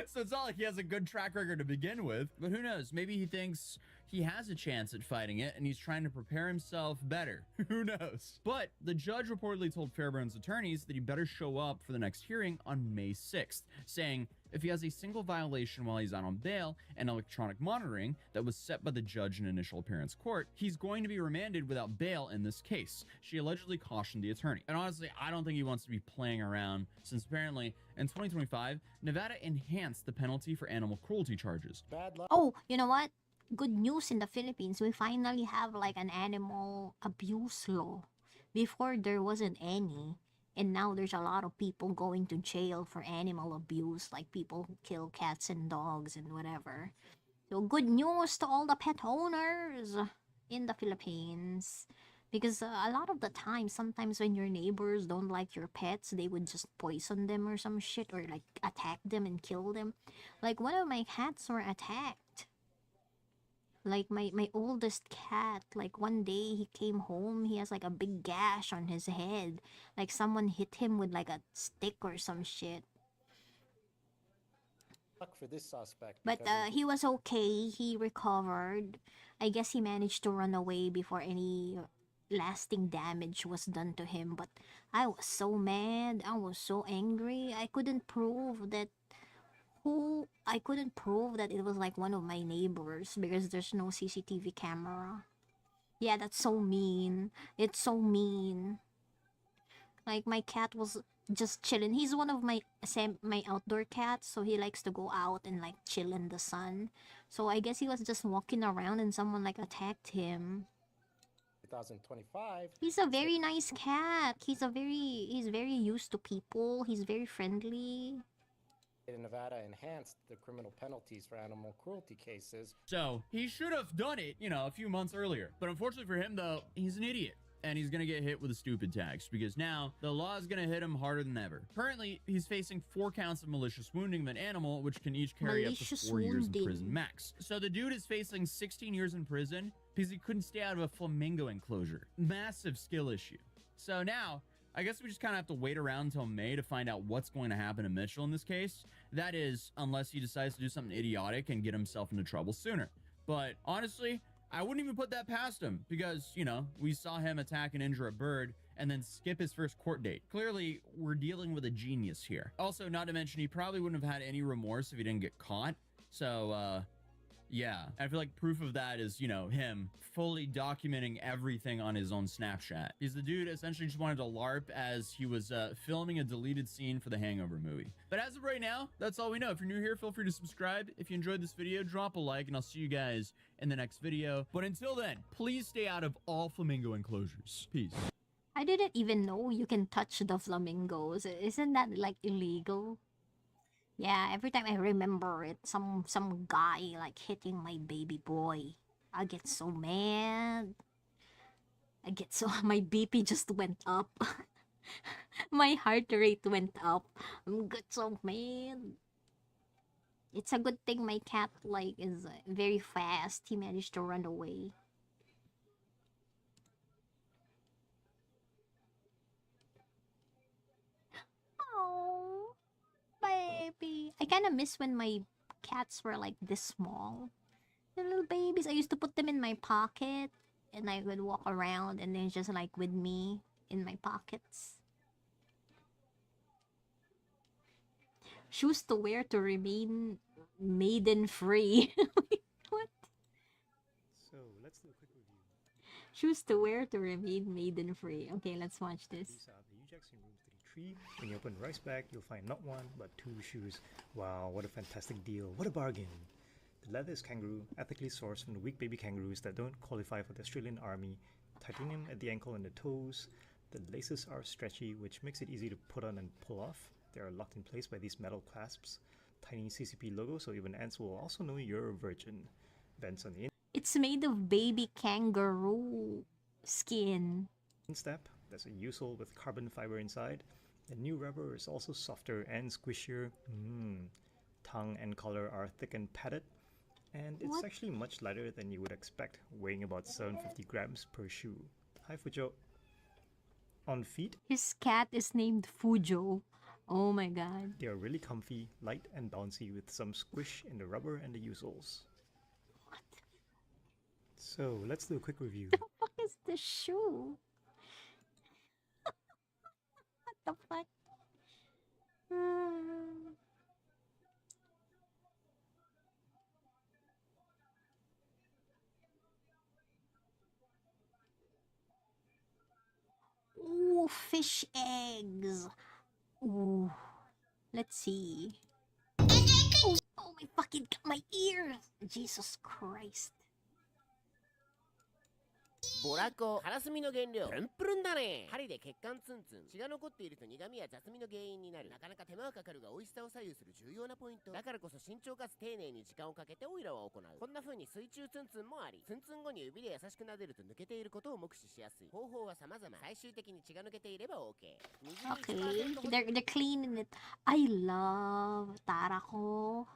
Speaker 5: So it's not like he has a good track record to begin with, but who knows? Maybe he thinks he has a chance at fighting it and he's trying to prepare himself better. Who knows? But the judge reportedly told Fairbairn's attorneys that he better show up for the next hearing on May 6th, saying if he has a single violation while he's out on bail and electronic monitoring that was set by the judge in initial appearance court, he's going to be remanded without bail in this case. She allegedly cautioned the attorney. And honestly, I don't think he wants to be playing around, since apparently in 2025, Nevada enhanced the penalty for animal cruelty charges.
Speaker 1: Oh, you know what? Good news in the Philippines. We finally have like an animal abuse law. Before there wasn't any. And now there's a lot of people going to jail for animal abuse, like people who kill cats and dogs and whatever. So good news to all the pet owners in the Philippines. Because a lot of the time, sometimes when your neighbors don't like your pets, they would just poison them or some shit, or like attack them and kill them. Like one of my cats were attacked. Like my oldest cat, like one day he came home, he has like a big gash on his head. Like someone hit him with like a stick or some shit.
Speaker 16: Luck for this suspect.
Speaker 1: But
Speaker 16: because
Speaker 1: he was okay, he recovered. I guess he managed to run away before any lasting damage was done to him. But I was so mad, I was so angry. I couldn't prove that it was like one of my neighbors because there's no CCTV camera. Yeah, that's so mean. It's so mean. Like my cat was just chilling. He's one of my outdoor cats, so he likes to go out and like chill in the sun. So I guess he was just walking around and someone like attacked him.
Speaker 16: 2025.
Speaker 1: He's a very nice cat. He's very used to people. He's very friendly.
Speaker 16: In Nevada enhanced the criminal penalties for animal cruelty cases.
Speaker 5: So he should have done it, you know, a few months earlier. But unfortunately for him, though, he's an idiot. And he's gonna get hit with a stupid tax because now the law is gonna hit him harder than ever. Currently, he's facing 4 counts of malicious wounding of an animal, which can each carry up to 4 years in prison max. So the dude is facing 16 years in prison because he couldn't stay out of a flamingo enclosure. Massive skill issue. So now, I guess we just kind of have to wait around until May to find out what's going to happen to Mitchell in this case. That is, unless he decides to do something idiotic and get himself into trouble sooner. But honestly, I wouldn't even put that past him because, you know, we saw him attack and injure a bird and then skip his first court date. Clearly, we're dealing with a genius here. Also, not to mention, he probably wouldn't have had any remorse if he didn't get caught. So, yeah, I feel like proof of that is, you know, him fully documenting everything on his own Snapchat. Because the dude essentially just wanted to LARP as he was filming a deleted scene for the Hangover movie. But as of right now, that's all we know. If you're new here, feel free to subscribe. If you enjoyed this video, drop a like, and I'll see you guys in the next video. But until then, please stay out of all flamingo enclosures. Peace.
Speaker 1: I didn't even know you can touch the flamingos. Isn't that like illegal? Yeah, every time I remember it, some guy like hitting my baby boy. I get so mad. My BP just went up. My heart rate went up. I'm get so mad. It's a good thing my cat like is very fast. He managed to run away. Oh, baby. I kind of miss when my cats were like this small. The little babies. I used to put them in my pocket and I would walk around and they're just like with me in my pockets. Shoes to wear to remain maiden free. What?
Speaker 16: So let's do a quick review.
Speaker 1: Shoes to wear to remain maiden free. Okay, let's watch this.
Speaker 16: These are the Ujax in room 33. When you open the rice bag, you'll find not 1 but 2 shoes. Wow, what a fantastic deal. What a bargain. The leather is kangaroo, ethically sourced from the weak baby kangaroos that don't qualify for the Australian Army. Titanium at the ankle and the toes. The laces are stretchy, which makes it easy to put on and pull off. They are locked in place by these metal clasps. Tiny CCP logo, so even ants will also know you're a virgin. Vents on the
Speaker 1: It's made of baby kangaroo skin.
Speaker 16: instep. There's a U-sole with carbon fiber inside. The new rubber is also softer and squishier. Tongue and collar are thick and padded. And it's actually much lighter than you would expect, weighing about 750 grams per shoe. Hi Fujo. On feet,
Speaker 1: His cat is named Fujo. Oh my god.
Speaker 16: they are really comfy, light and bouncy with some squish in the rubber and the U-soles. So let's do a quick review.
Speaker 1: The fuck is the shoe? What the fuck? Ooh, fish eggs. Ooh. Let's see. Oh, oh my fucking my ears. Jesus Christ.
Speaker 17: ボラコ、カラスミの原料、プルンプルンだね。針で血管ツンツン、血が残っていると苦味や雑味の原因になる。なかなか手間はかかるが美味しさを左右する重要なポイント。だからこそ慎重かつ丁寧に時間をかけてオイラは行う。こんな風に水中ツンツンもあり、ツンツン後に指で優しく撫でると抜けていることを目視しやすい。方法は様々。最終的に血が抜けていれば OK。Okay,
Speaker 1: they're cleaning it. I love Tarako.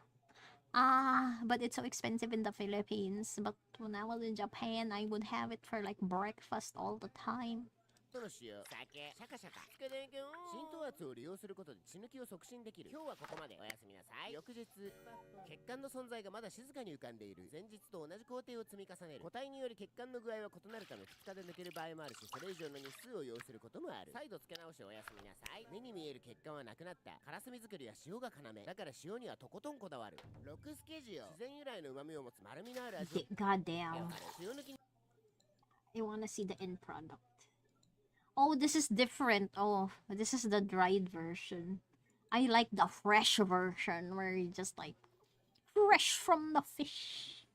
Speaker 1: But it's so expensive in the Philippines. But when I was in Japan, I would have it for like breakfast all the time.
Speaker 17: の塩、酒、シャカシャカ、つけでんけん。浸透圧を利用することで血抜きを促進できる。今日はここまで。おやすみなさい。翌日、血管の存在がまだ静かに浮かんでいる。前日と同じ工程を積み重ねる。個体により血管の具合は異なるため2日で抜ける場合もあるし、それ以上の日数を要することもある。再度付け直しおやすみなさい。目に見える血管はなくなった。カラスミ作りは塩が要。だから塩にはとことんこだわる。ロクスケジオ。自然由来の旨味を持つ丸みのある味。
Speaker 1: God damn.
Speaker 17: 塩抜き
Speaker 1: I wanna see the end product. Oh, this is different. Oh, this is the dried version. I like the fresh version where you just like fresh from the fish.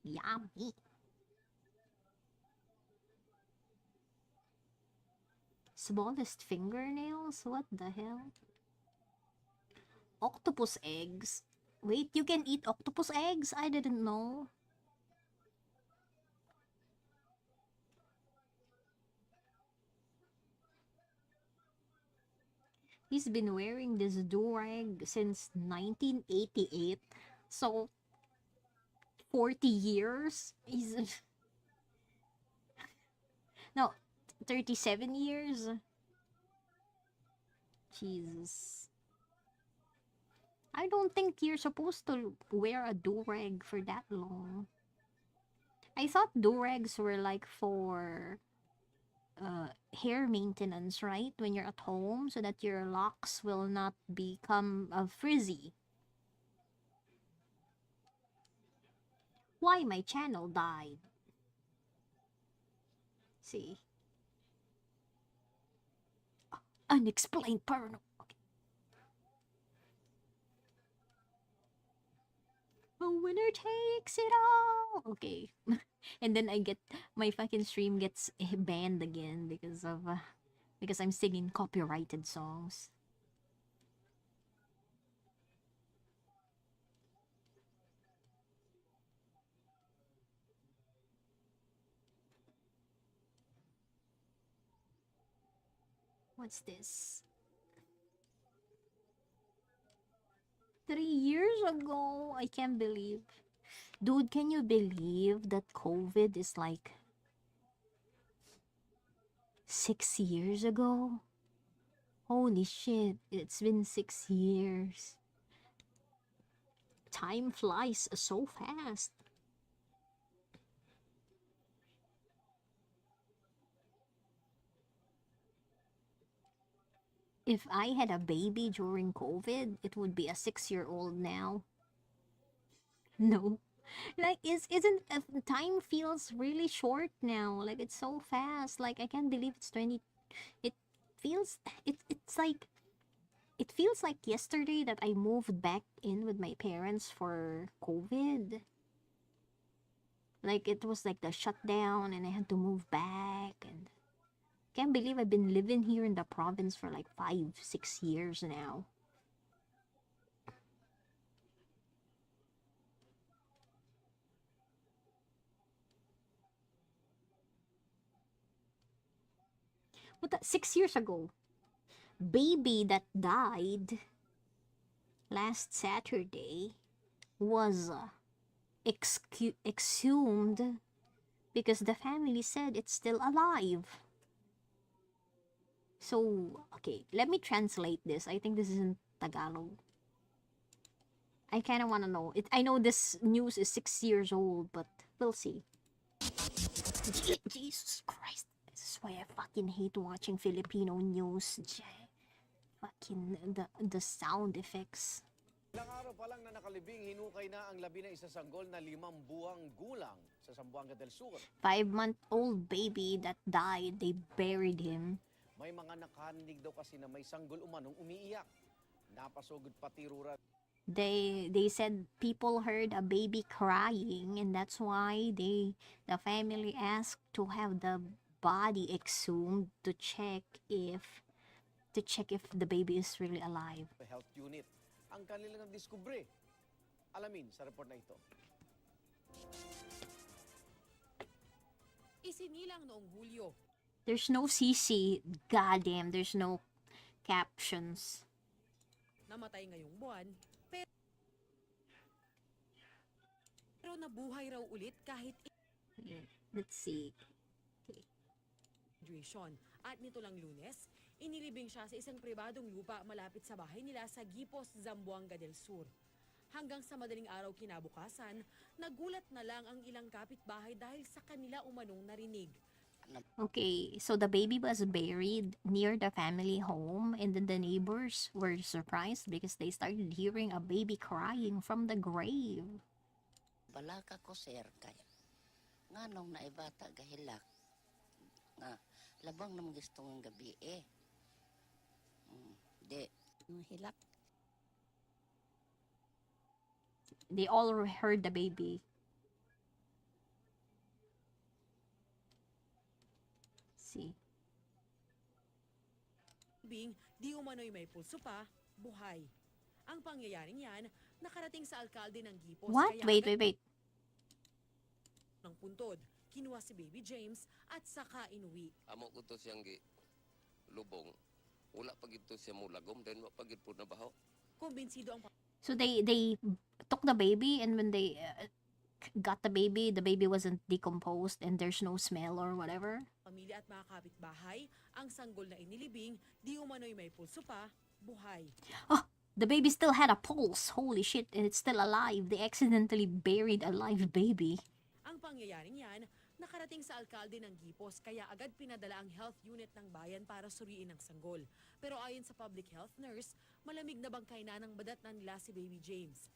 Speaker 1: Yummy. Smallest fingernails? What the hell? Octopus eggs. Wait, you can eat octopus eggs? I didn't know. He's been wearing this do-rag since 1988. So, 40 years? He's... No, 37 years? Jesus. I don't think you're supposed to wear a do-rag for that long. I thought do-rags were like for... hair maintenance, right? When you're at home, so that your locks will not become frizzy. Why my channel died? See. Unexplained paranormal. Okay. A winner takes it all. Okay. And then I get my fucking stream gets banned again because I'm singing copyrighted songs. What's this? 3 years ago? I can't believe. Dude, can you believe that COVID is like 6 years ago? Holy shit, it's been 6 years. Time flies so fast. If I had a baby during COVID, it would be a 6-year-old now. No. Like, isn't time feels really short now. Like, it's so fast. Like, I can't believe it's 20. It feels like yesterday that I moved back in with my parents for COVID. Like, it was like the shutdown and I had to move back, and can't believe I've been living here in the province for like 5-6 years now. What the, 6 years ago? Baby that died last Saturday was exhumed because the family said it's still alive. So, okay, let me translate this. I think this is in Tagalog. I kind of want to know. I know this news is 6 years old, but we'll see. Jesus Christ. This is why I fucking hate watching Filipino news. Fucking the sound effects.
Speaker 10: Ilang araw pa lang na nakalibing, hinukay na ang labi ng isa sanggol na 5 buwang gulang sa Zamboanga del Sur.
Speaker 1: 5-month-old baby that died. They buried him.
Speaker 10: May mga nakarinig daw kasi na may sanggol umanong umiiyak. Napasugod pati rural.
Speaker 1: They said people heard a baby crying, and that's why the family asked to have the body exhumed to check if the baby is really alive.
Speaker 10: Health unit ang kanilang diskubre. Alamin sa report na ito.
Speaker 18: Isinilang noong Hulyo.
Speaker 1: There's no CC. Goddamn, there's no captions.
Speaker 18: Namatay ngayong buwan, pero nabuhay raw ulit kahit
Speaker 1: Let's see.
Speaker 18: graduation. At nito lang Lunes, inilibing siya sa isang pribadong lupa malapit sa bahay nila sa Gipos, Zamboanga del Sur. Hanggang sa madaling araw kinabukasan, nagulat na lang ang ilang kapitbahay dahil sa kanila umanong narinig.
Speaker 1: Okay, so the baby was buried near the family home, and then the neighbors were surprised because they started hearing a baby crying from the grave.
Speaker 19: Balaka ko sir kay nganong naibata gahilak nga labang nam gustong gabi de hilak.
Speaker 1: They all heard the baby. See.
Speaker 18: Bing, di umano'y may pulso pa, buhay. Ang pangyayaring yan, nakarating sa alkalde ng Gipos.
Speaker 1: What? Wait.
Speaker 18: Ng puntod, kinuha si Baby James at saka inuwi.
Speaker 20: Amo ko to siyang lubong. Wala pagid to siya mulagom, then wa pagid po na baho.
Speaker 18: Kumbinsido ang
Speaker 1: So they took the baby, and when they got the baby wasn't decomposed and there's no smell or whatever.
Speaker 18: pamilya at mga kapitbahay, ang sanggol na inilibing, di umano'y may pulso pa, buhay.
Speaker 1: Oh, the baby still had a pulse. Holy shit, and it's still alive. They accidentally buried a live baby.
Speaker 18: Ang pangyayaring yan, nakarating sa alkalde ng Gipos, kaya agad pinadala ang health unit ng bayan para suriin ang sanggol. Pero ayon sa public health nurse, malamig na bangkay na ng badat na nila si Baby James.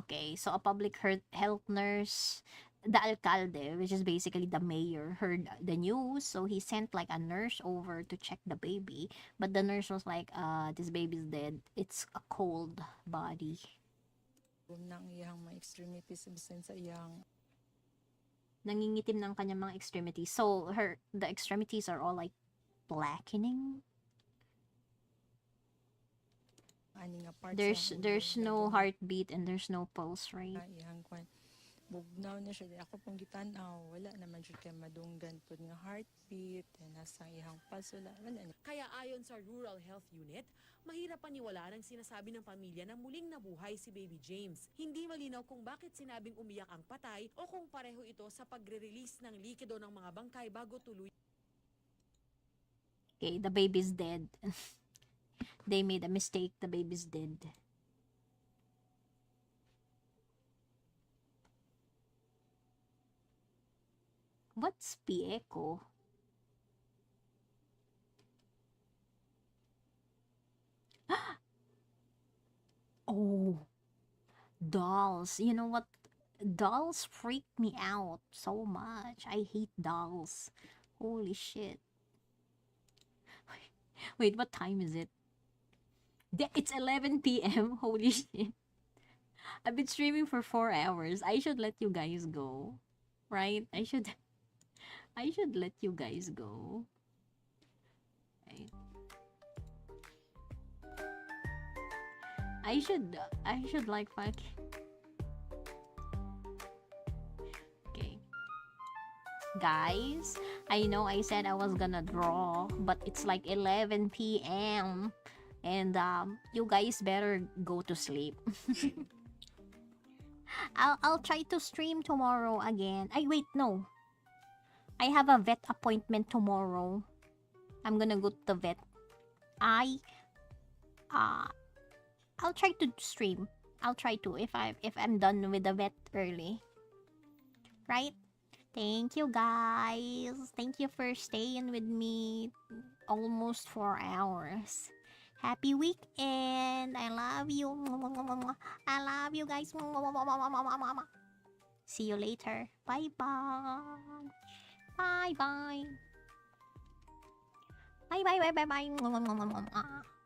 Speaker 1: Okay. So a public health nurse, the alcalde, which is basically the mayor, heard the news. So he sent like a nurse over to check the baby. But the nurse was like, this baby's dead. It's a cold body.
Speaker 25: Nang iyang mga extremities bisan sa iyang
Speaker 1: Nangingitim ng kanyang mga extremities. So the extremities are all like blackening.
Speaker 25: ani nga parts
Speaker 1: There's no heartbeat and there's no pulse rate.
Speaker 25: iyang kwan bugnaw na siya. Ako pong gitanaw, wala naman siya kay madunggan po nga heartbeat, nasa iyang pulse, wala na.
Speaker 18: Kaya ayon sa Rural Health Unit, mahirap paniwalaan ang sinasabi ng pamilya na muling nabuhay si Baby James. Hindi malinaw kung bakit sinabing umiyak ang patay o kung pareho ito sa pagre-release ng likido ng mga bangkay bago tuloy.
Speaker 1: Okay, the baby's dead. They made a mistake. The baby's dead. What's Pieco? Oh, dolls. You know what? Dolls freak me out so much. I hate dolls. Holy shit. Wait, what time is it? It's 11 p.m. Holy shit. I've been streaming for 4 hours. I should let you guys go. Right? I should let you guys go. Right. I should like fuck. Okay. Guys, I know I said I was gonna draw, but it's like 11 p.m. and you guys better go to sleep. I'll try to stream tomorrow again. Wait, no. I have a vet appointment tomorrow. I'm gonna go to the vet. I'll try to stream. I'll try to if I'm done with the vet early. Right? Thank you, guys. Thank you for staying with me almost 4 hours. Happy weekend. I love you. I love you guys. See you later. Bye-bye. Bye-bye. Bye-bye. Bye-bye.